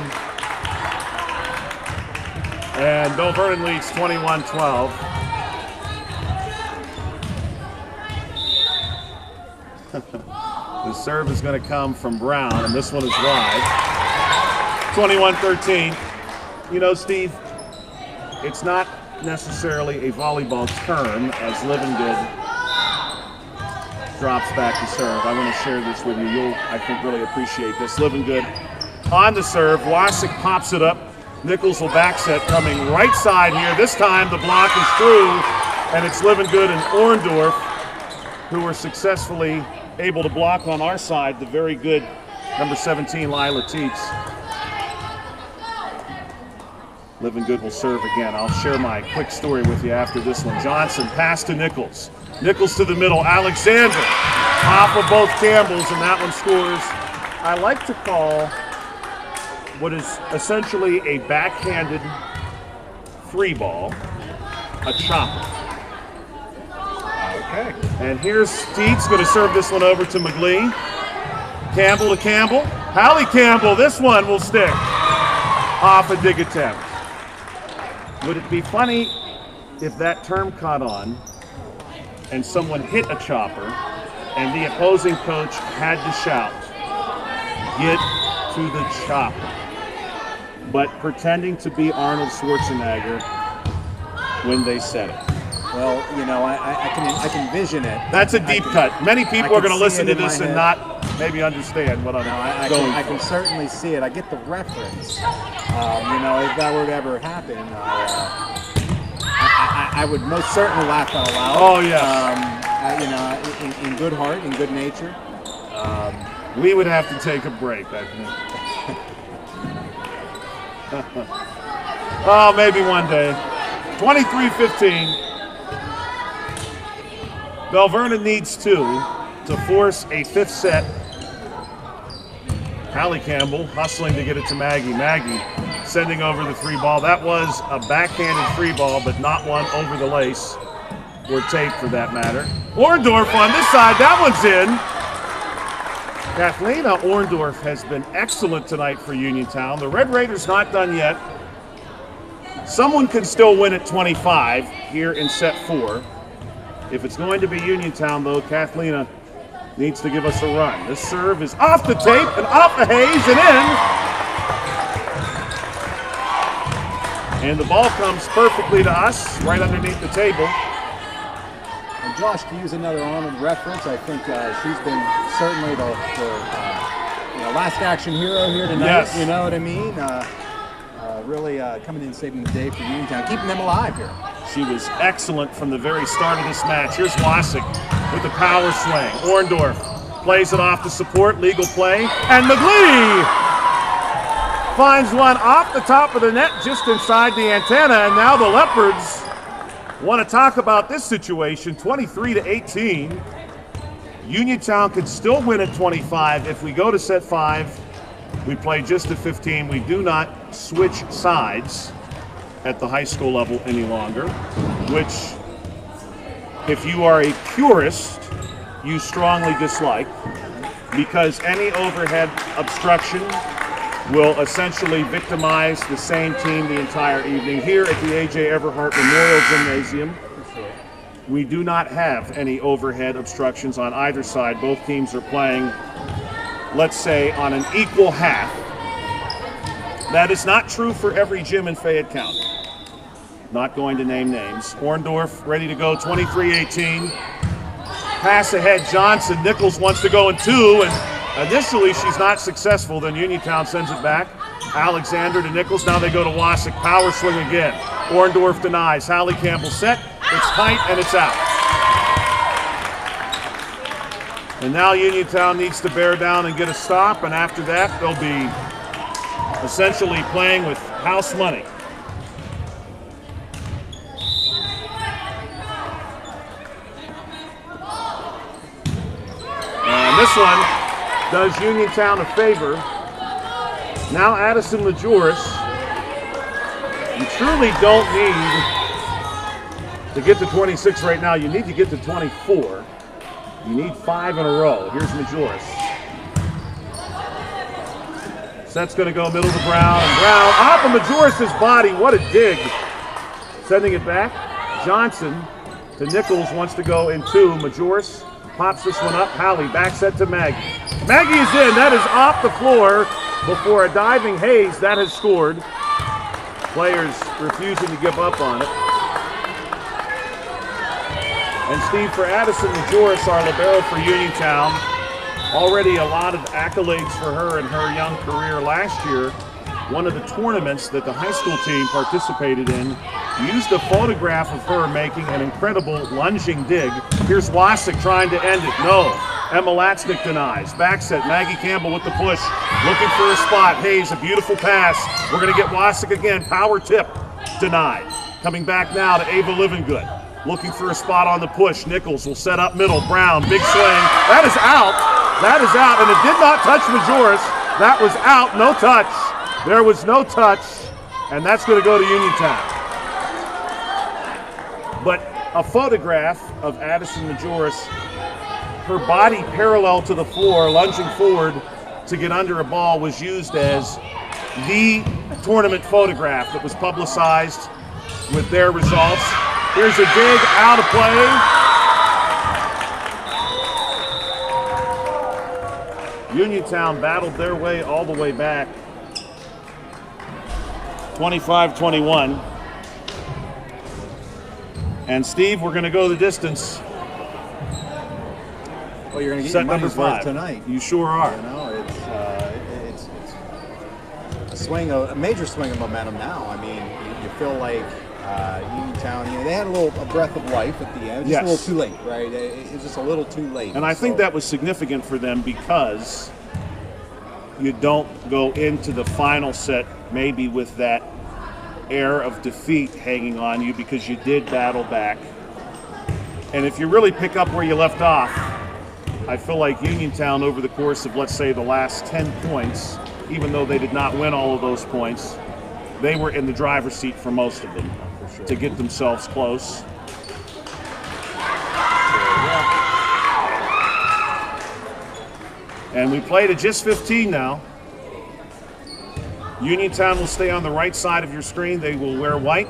And Belle Vernon leads 21-12. The serve is going to come from Brown, and this one is wide. 21-13. You know, Steve, it's not necessarily a volleyball turn as Livingood drops back to serve. I want to share this with you. You'll, I think, really appreciate this. Livingood on the serve. Wasik pops it up. Nichols will back set coming right side here. This time the block is through, and it's Livingood and Orndorff who were successfully able to block on our side the very good number 17, Lila Teets. Livingood will serve again. I'll share my quick story with you after this one. Johnson pass to Nichols. Nichols to the middle. Alexander off of both Campbells, and that one scores. I like to call what is essentially a backhanded free ball a chopper. Okay. And here's Teets going to serve this one over to McGlee. Campbell to Campbell. Hallie Campbell, this one will stick off a dig attempt. Would it be funny if that term caught on and someone hit a chopper and the opposing coach had to shout, "Get to the chopper," but pretending to be Arnold Schwarzenegger when they said it? Well, you know, I can envision it. That's a deep cut. Many people are going to listen to this and not maybe understand what I'm going I can certainly see it. I get the reference. You know, if that were to ever happen, I would most certainly laugh out loud. Oh, yeah. You know, in good heart, in good nature. We would have to take a break, I think. Oh, maybe one day. 23-15. Belle Vernon needs 2 to force a 5th set. Hallie Campbell hustling to get it to Maggie. Maggie sending over the free ball. That was a backhanded free ball, but not one over the lace, or tape for that matter. Orndorff on this side. That one's in. Kathleen Orndorff has been excellent tonight for Uniontown. The Red Raiders not done yet. Someone can still win at 25 here in set 4. If it's going to be Uniontown, though, Kathleen needs to give us a run. This serve is off the tape and off the haze and in. And the ball comes perfectly to us, right underneath the table. And Josh, to use another Arnold reference, I think she's been certainly the last action hero here tonight. Yes. You know what I mean? Really coming in saving the day for Uniontown, keeping them alive here. She was excellent from the very start of this match. Here's Wasik with the power swing. Orndorff plays it off to support, legal play, and McGlee finds one off the top of the net just inside the antenna, and now the Leopards want to talk about this situation. 23-18. Uniontown could still win at 25. If we go to set 5, we play just at 15. We do not switch sides at the high school level any longer, which, if you are a purist, you strongly dislike, because any overhead obstruction will essentially victimize the same team the entire evening. Here at the A.J. Everhart Memorial Gymnasium, we do not have any overhead obstructions on either side. Both teams are playing, let's say, on an equal half. That is not true for every gym in Fayette County. Not going to name names. Orndorff ready to go, 23-18. Pass ahead, Johnson. Nichols wants to go in 2, and initially she's not successful. Then Uniontown sends it back. Alexander to Nichols. Now they go to Wasik. Power swing again. Orndorff denies. Hallie Campbell set. It's tight and it's out. And now Uniontown needs to bear down and get a stop, and after that they'll be essentially playing with house money. And this one does Uniontown a favor. Now Addison Majoris, you truly don't need to get to 26 right now. You need to get to 24. You need 5 in a row. Here's Majoris. Set's going to go middle to Brown, and Brown off of Majoris' body. What a dig. Sending it back. Johnson to Nichols, wants to go in 2. Majoris pops this one up. Hallie back set to Maggie. Maggie is in. That is off the floor before a diving Hayes. That has scored. Players refusing to give up on it. And Steve, for Addison Majoris, our libero for Uniontown, already a lot of accolades for her in her young career last year. One of the tournaments that the high school team participated in used a photograph of her making an incredible lunging dig. Here's Wasik trying to end it. No. Emma Latznick denies. Back set. Maggie Campbell with the push. Looking for a spot. Hayes, a beautiful pass. We're going to get Wasik again. Power tip. Denied. Coming back now to Ava Livingood. Looking for a spot on the push. Nichols will set up middle. Brown, big swing. That is out. That is out, and it did not touch Majoris. That was out, no touch. There was no touch, and that's going to go to Uniontown. But a photograph of Addison Majoris, her body parallel to the floor, lunging forward to get under a ball, was used as the tournament photograph that was publicized with their results. Here's a dig, out of play. Uniontown battled their way all the way back. 25-21. And Steve, we're going to go the distance. Well, you're going to get set your money's number 5 worth tonight. You sure are. You know, it's a major swing of momentum now. I mean, you feel like Uniontown, they had a breath of life at the end. Just a little too late, right? It was just a little too late. And I think that was significant for them because you don't go into the final set maybe with that air of defeat hanging on you because you did battle back. And if you really pick up where you left off, I feel like Uniontown over the course of, let's say, the last 10 points, even though they did not win all of those points, they were in the driver's seat for most of them to get themselves close. And we played at just 15 now. Uniontown will stay on the right side of your screen. They will wear white,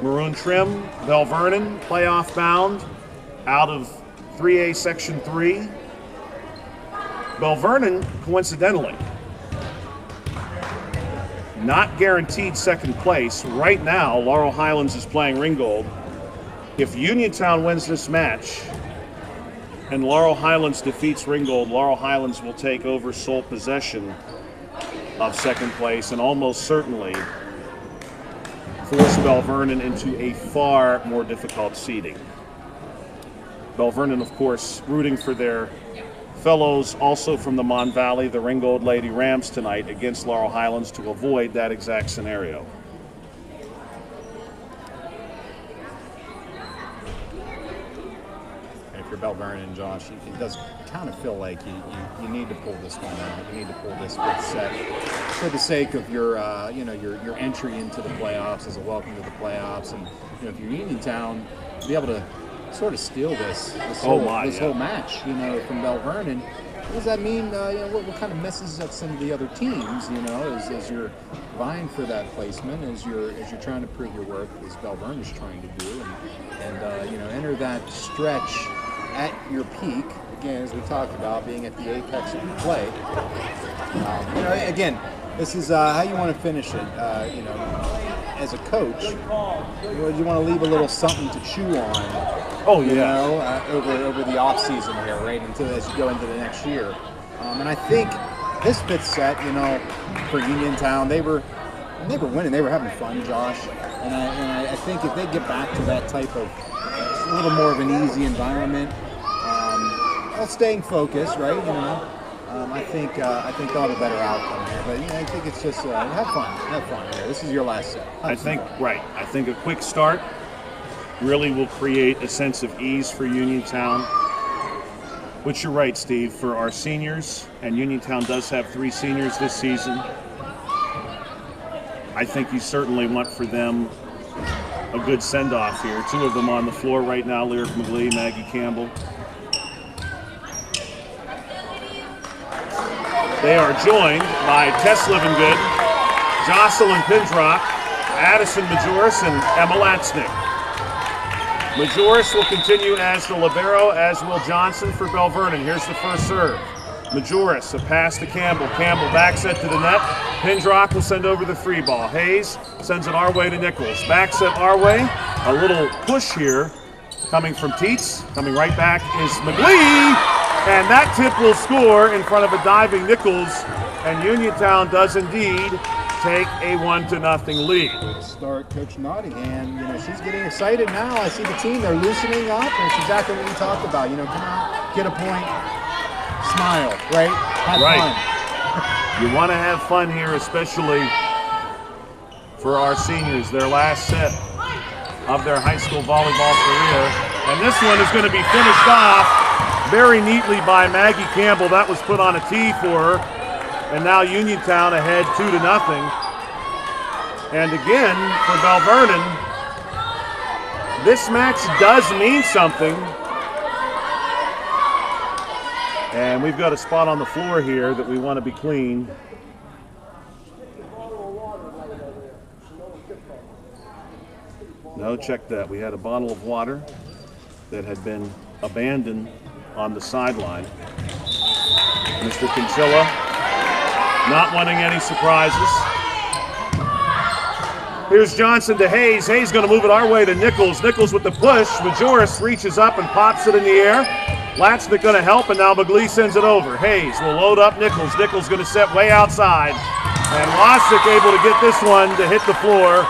maroon trim. Belle Vernon, playoff bound, out of 3A Section 3. Belle Vernon, coincidentally, not guaranteed second place. Right now, Laurel Highlands is playing Ringgold. If Uniontown wins this match and Laurel Highlands defeats Ringgold, Laurel Highlands will take over sole possession of second place and almost certainly force Belle Vernon into a far more difficult seeding. Belle Vernon, of course, rooting for their fellows also from the Mon Valley, the Ringgold Lady Rams tonight against Laurel Highlands to avoid that exact scenario. And for Belle Vernon, Josh, it does kind of feel like you need to pull this one out. You need to pull this fifth set for the sake of your your entry into the playoffs as a welcome to the playoffs. And if you're Uniontown, to be able to sort of steal this whole match, from Belle Vernon. What does that mean? What kind of messes up some of the other teams? As you're vying for that placement, as you're trying to prove your worth, as Belle Vernon is trying to do, and enter that stretch at your peak. Again, as we talked about, being at the apex of your play. Again, this is how you want to finish it. As a coach, you want to leave a little something to chew on. Oh yeah. Over the off season here, right? As you go into the next year, and I think this fifth set, for Uniontown, they were and they were winning. They were having fun, Josh. And I think if they get back to that type of a little more of an easy environment, while staying focused, right? You know, I think they'll have a better outcome here. But I think it's just have fun here. This is your last set. I think a quick start really will create a sense of ease for Uniontown. But you're right, Steve, for our seniors, and Uniontown does have 3 seniors this season. I think you certainly want for them a good send-off here. 2 of them on the floor right now, Lyric McGlee, Maggie Campbell. They are joined by Tess Livingood, Jocelyn Pindrock, Addison Majoris, and Emma Latznick. Majoris will continue as the libero, as will Johnson for Belle Vernon. Here's the first serve. Majoris, a pass to Campbell. Campbell back set to the net. Pindrock will send over the free ball. Hayes sends it our way to Nichols. Back set our way. A little push here coming from Teets. Coming right back is McGlee. And that tip will score in front of a diving Nichols. And Uniontown does indeed take a 1-0 lead. Good start, Coach Nottingham. She's getting excited now. I see the team, they're loosening up, and it's exactly what we talked about. Come out, get a point, smile, right? Have fun. You want to have fun here, especially for our seniors, their last set of their high school volleyball career. And this one is going to be finished off very neatly by Maggie Campbell. That was put on a tee for her. And now Uniontown ahead 2-0. And again, for Belle Vernon, this match does mean something. And we've got a spot on the floor here that we want to be clean. No, check that. We had a bottle of water that had been abandoned on the sideline. Mr. Conchilla not wanting any surprises. Here's Johnson to Hayes. Hayes going to move it our way to Nichols. Nichols with the push. Majoris reaches up and pops it in the air. Latznick going to help, and now McGlee sends it over. Hayes will load up Nichols. Nichols going to set way outside. And Latznick able to get this one to hit the floor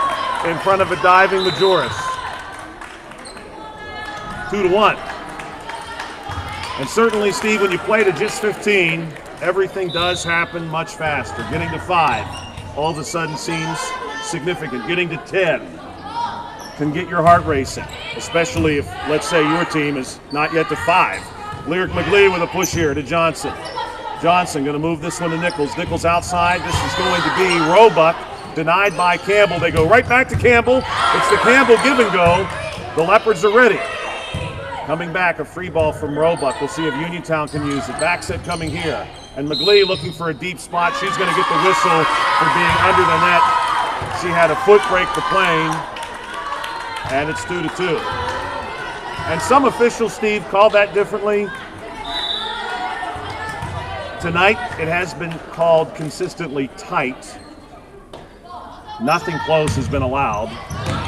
in front of a diving Majoris. 2-1. And certainly, Steve, when you play to just 15, everything does happen much faster. Getting to 5 all of a sudden seems significant. Getting to 10 can get your heart racing, especially if, let's say, your team is not yet to 5. Lyric McGlee with a push here to Johnson. Johnson going to move this one to Nichols. Nichols outside. This is going to be Roebuck, denied by Campbell. They go right back to Campbell. It's the Campbell give and go. The Leopards are ready. Coming back, a free ball from Roebuck. We'll see if Uniontown can use it. Back set coming here. And McGlee looking for a deep spot. She's going to get the whistle for being under the net. She had a foot break the plane. And it's 2-2. And some officials, Steve, call that differently. Tonight, it has been called consistently tight. Nothing close has been allowed.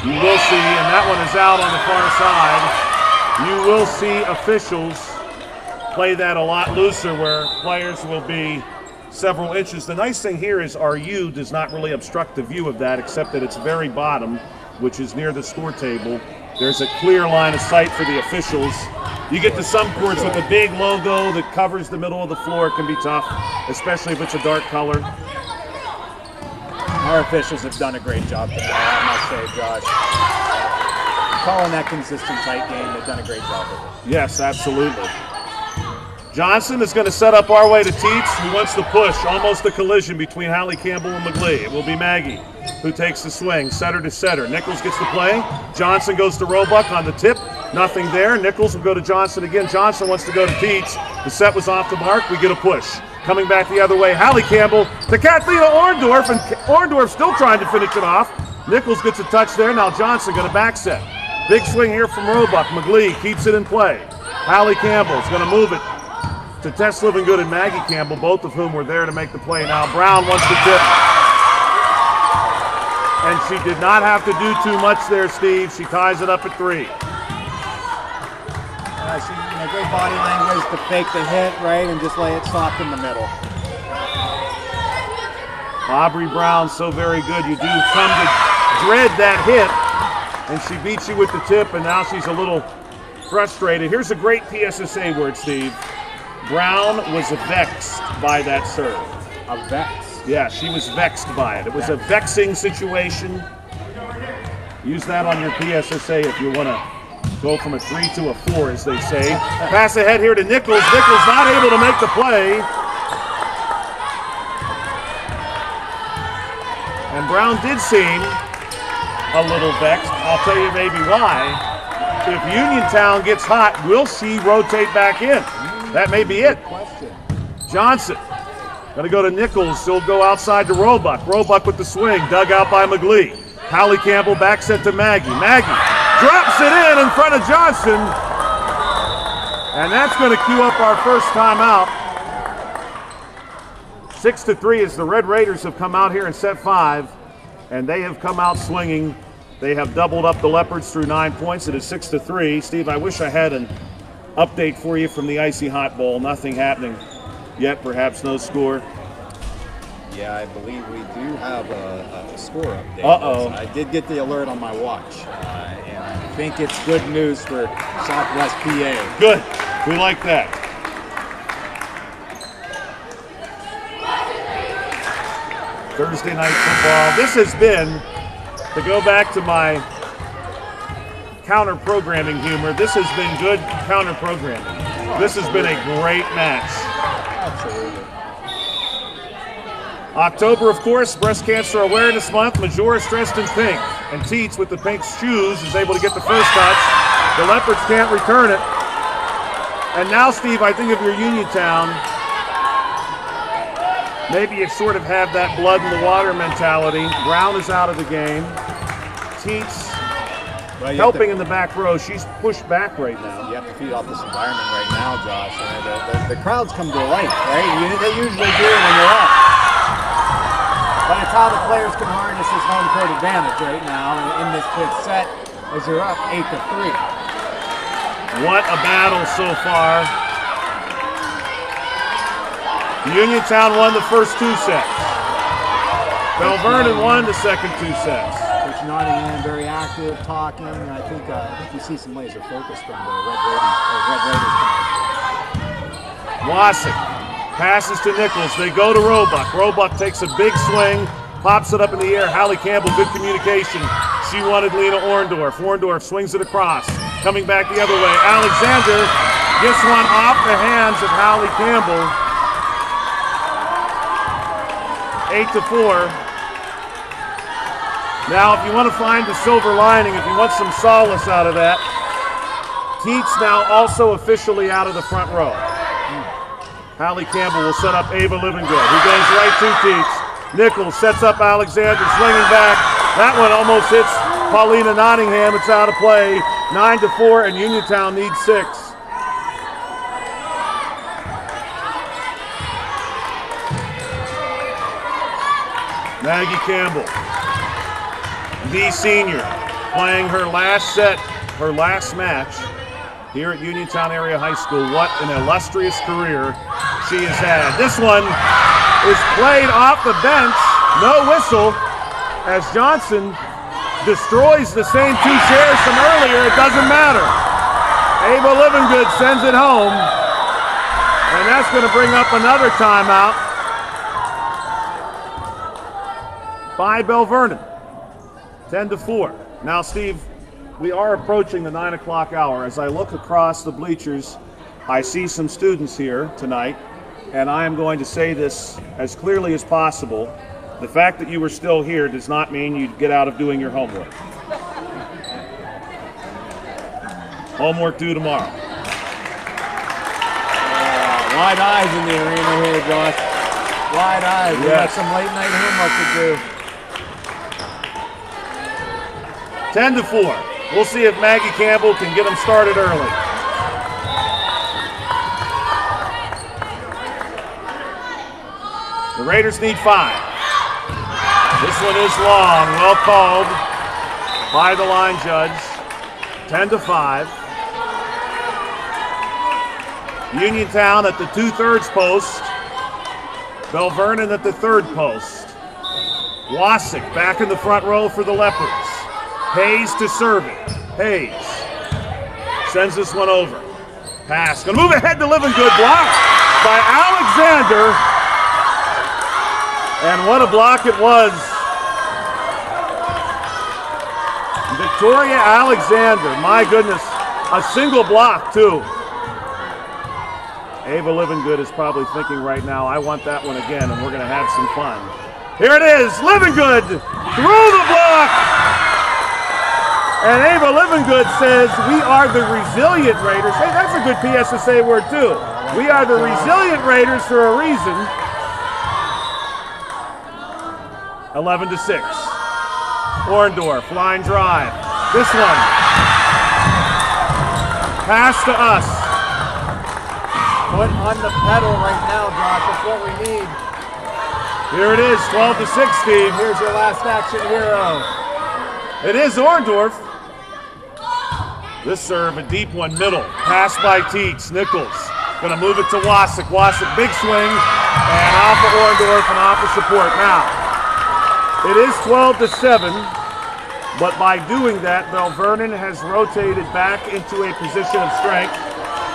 You will see, and that one is out on the far side. You will see officials play that a lot looser where players will be several inches. The nice thing here is our U does not really obstruct the view of that, except that it's very bottom, which is near the score table. There's a clear line of sight for the officials. You get to some courts with a big logo that covers the middle of the floor. It can be tough, especially if it's a dark color. Our officials have done a great job tonight, I must say, Josh. Calling that consistent tight game, they've done a great job with it. Yes, absolutely. Johnson is going to set up our way to Teets, who wants the push. Almost a collision between Hallie Campbell and McGlee. It will be Maggie who takes the swing, setter to setter. Nichols gets the play. Johnson goes to Roebuck on the tip. Nothing there. Nichols will go to Johnson again. Johnson wants to go to Teets. The set was off the mark. We get a push. Coming back the other way, Hallie Campbell to Kathleen Orndorff, and Orndorff still trying to finish it off. Nichols gets a touch there. Now Johnson going to back set. Big swing here from Roebuck. McGlee keeps it in play. Hallie Campbell's going to move it to Tess Livingood and Maggie Campbell, both of whom were there to make the play. Now Brown wants to tip. And she did not have to do too much there, Steve. She ties it up at 3. Great body language to fake the hit, right, and just lay it soft in the middle. Aubrey Brown, so very good. You do come to dread that hit, and she beats you with the tip, and now she's a little frustrated. Here's a great PSSA word, Steve. Brown was vexed by that serve. A vex? Yeah, she was vexed by it. It was a vexing situation. Use that on your PSSA if you want to go from a 3 to a 4, as they say. Pass ahead here to Nichols. Nichols not able to make the play. And Brown did seem a little vexed. I'll tell you maybe why. If Uniontown gets hot, will she rotate back in? That may be it. Johnson going to go to Nichols. He'll go outside to Roebuck. Roebuck with the swing, dug out by McGlee. Hallie Campbell back set to Maggie. Maggie drops it in front of Johnson. And that's going to cue up our first timeout. 6-3 as the Red Raiders have come out here in set 5. And they have come out swinging. They have doubled up the Leopards through 9 points. It is 6-3. Steve, I wish I had an update for you from the Icy Hot Bowl. Nothing happening yet, perhaps no score. Yeah, I believe we do have a score update. Uh-oh. I did get the alert on my watch, and I think it's good news for Southwest PA. Good. We like that. Thursday night football. This has been, to go back to my counter-programming humor, this has been good counter-programming. This has been a great match. Absolutely. October, of course, Breast Cancer Awareness Month. Majora's dressed in pink, and Teets with the pink shoes is able to get the first touch. The Leopards can't return it. And now, Steve, I think of your Uniontown, maybe you sort of have that blood in the water mentality. Brown is out of the game. Teets helping in the back row. She's pushed back right now. You have to feed off this environment right now, Josh. The crowds come to life, right? They usually do when you're up. But it's how the players can harness this home court advantage right now in this fifth set as you're up 8-3. What a battle so far. Uniontown won the first 2 sets. Belle Vernon won the second 2 sets. Coach Nottingham very active, talking. I think you see some laser focus from the Red Raiders tonight. Wasik passes to Nichols. They go to Roebuck. Roebuck takes a big swing, pops it up in the air. Hallie Campbell, good communication. She wanted Lena Orndorff. Orndorff swings it across. Coming back the other way. Alexander gets one off the hands of Hallie Campbell. 8-4. Now, if you want to find the silver lining, if you want some solace out of that, Teets now also officially out of the front row. Hallie Campbell will set up Ava Livingood, who goes right to Teets. Nichols sets up Alexander, swinging back. That one almost hits Paulina Nottingham. It's out of play. 9-4, and Uniontown needs 6. Maggie Campbell, the senior, playing her last set, her last match here at Uniontown Area High School. What an illustrious career she has had. This one is played off the bench, no whistle, as Johnson destroys the same 2 chairs from earlier. It doesn't matter. Ava Livingood sends it home, and that's going to bring up another timeout by Belle Vernon. 10-4. Now, Steve, we are approaching the 9 o'clock hour. As I look across the bleachers, I see some students here tonight, and I am going to say this as clearly as possible. The fact that you were still here does not mean you get out of doing your homework. Homework due tomorrow. Wide eyes in the arena here, Josh. Wide eyes. We got some late night homework to do. 10-4. We'll see if Maggie Campbell can get them started early. The Raiders need 5. This one is long, well called by the line judge. 10-5. Uniontown at the 2/3 post. Belle Vernon at the 3rd post. Wasik back in the front row for the Leopards. Hayes to serve it. Hayes sends this one over. Pass, gonna move ahead to Living Good, blocked by Alexander. And what a block it was. Victoria Alexander, my goodness, a single block too. Ava Livingood is probably thinking right now, I want that one again, and we're gonna have some fun. Here it is, Livingood through the block. And Ava Livingood says, we are the resilient Raiders. Hey, that's a good PSSA word too. We are the resilient Raiders for a reason. 11-6. Orndorff, line drive. This one. Pass to us. Foot on the pedal right now, Josh. That's what we need. Here it is, 12-6, Steve. Here's your last action hero. It is Orndorff. This serve, a deep one, middle. Pass by Teets. Nichols gonna move it to Wasik. Wasik, big swing, and off of Orndorff and off of support. Now, it is 12-7, but by doing that, Belle Vernon has rotated back into a position of strength.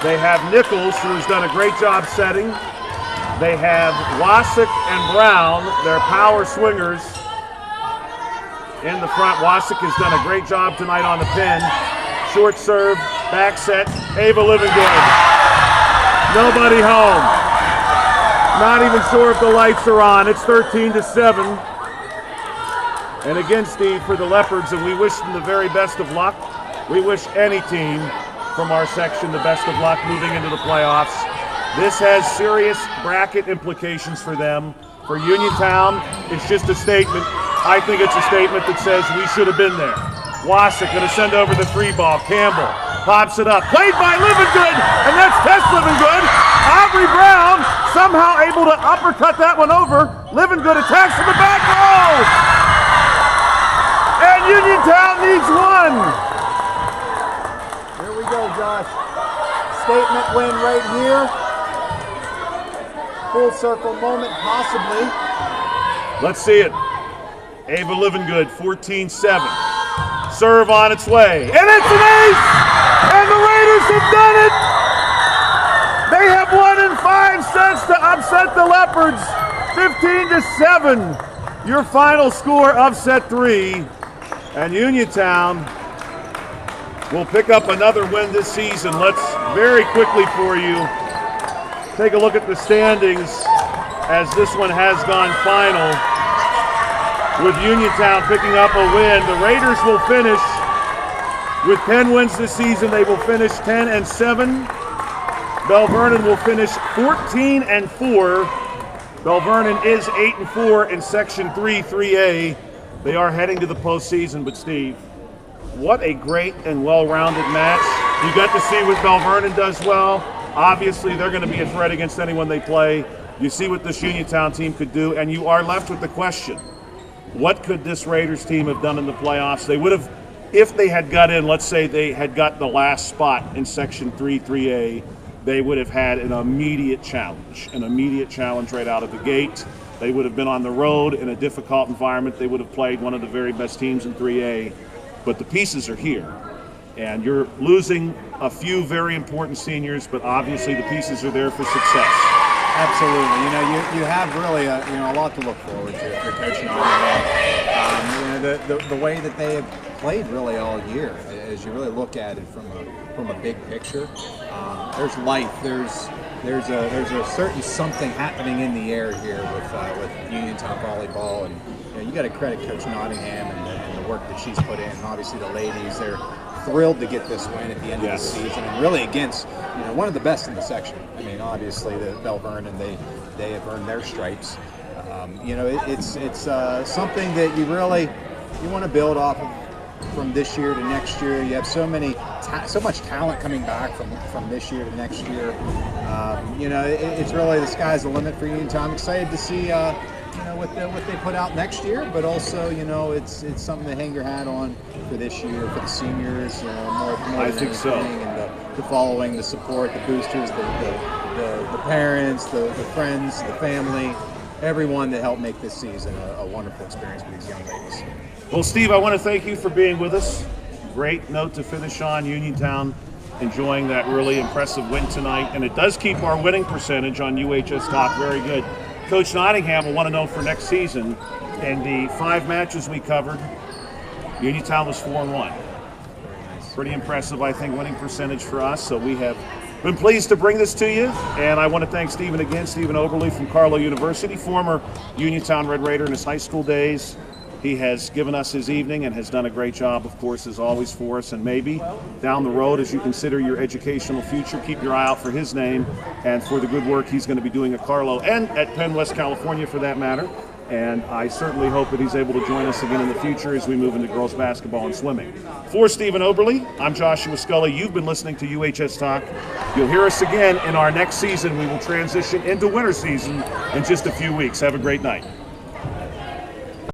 They have Nichols, who has done a great job setting. They have Wasik and Brown, their power swingers, in the front. Wasik has done a great job tonight on the pin. Short serve, back set, Ava Livingood. Nobody home. Not even sure if the lights are on. It's 13-7. And again, Steve, for the Leopards, and we wish them the very best of luck. We wish any team from our section the best of luck moving into the playoffs. This has serious bracket implications for them. For Uniontown, it's just a statement. I think it's a statement that says we should have been there. Wasik going to send over the free ball. Campbell pops it up. Played by Livingood, and that's Tess Livingood. Aubrey Brown somehow able to uppercut that one over. Livingood attacks to the back row. And Uniontown needs one. Here we go, Josh. Statement win right here. Full circle moment, possibly. Let's see it. Ava Livingood, 14-7. Serve on its way. And it's an ace! And the Raiders have done it! They have won in 5 sets to upset the Leopards. 15-7. Your final score of set 3. And Uniontown will pick up another win this season. Let's very quickly for you take a look at the standings as this one has gone final. With Uniontown picking up a win, the Raiders will finish with 10 wins this season. They will finish 10-7. Belle Vernon will finish 14-4. Belle Vernon is 8-4 in Section 3A. They are heading to the postseason, but Steve, what a great and well-rounded match. You got to see what Belle Vernon does well. Obviously, they're going to be a threat against anyone they play. You see what this Uniontown team could do, and you are left with the question. What could this Raiders team have done in the playoffs? They would have, if they had got in, let's say they had got the last spot in Section 3A, they would have had an immediate challenge right out of the gate. They would have been on the road in a difficult environment. They would have played one of the very best teams in 3A. But the pieces are here. And you're losing a few very important seniors, but obviously the pieces are there for success. Absolutely. You know, you have really a lot to look forward to if you're coaching on the way that they have played really all year. As you really look at it from a big picture, there's life. There's a certain something happening in the air here with Uniontown Volleyball, and you got to credit Coach Nottingham and the work that she's put in. And obviously the ladies, they're thrilled to get this win at the end of the season, and really against one of the best in the section. I mean, obviously the Belle Vernon, they have earned their stripes. It's something that you want to build off of from this year to next year. You have so much talent coming back from this year to next year. It's really the sky's the limit for Uniontown. I'm excited to see what they put out next year, but also it's something to hang your hat on for this year for the seniors. More I think so. And the following, the support, the boosters, the parents, the friends, the family. everyone that helped make this season a wonderful experience for these young ladies. Well, Steve, I want to thank you for being with us. Great note to finish on. Uniontown enjoying that really impressive win tonight, and it does keep our winning percentage on UHS Talk very good. Coach Nottingham will want to know for next season, in the 5 matches we covered, Uniontown was 4-1. Pretty impressive, I think, winning percentage for us, so we have been pleased to bring this to you, and I want to thank Stephen again, Stephen Oberle from Carlow University, former Uniontown Red Raider in his high school days. He has given us his evening and has done a great job, of course, as always for us. And maybe down the road, as you consider your educational future, keep your eye out for his name and for the good work he's going to be doing at Carlow and at Penn West California, for that matter. And I certainly hope that he's able to join us again in the future as we move into girls basketball and swimming. For Stephen Oberle, I'm Joshua Scully. You've been listening to UHS Talk. You'll hear us again in our next season. We will transition into winter season in just a few weeks. Have a great night.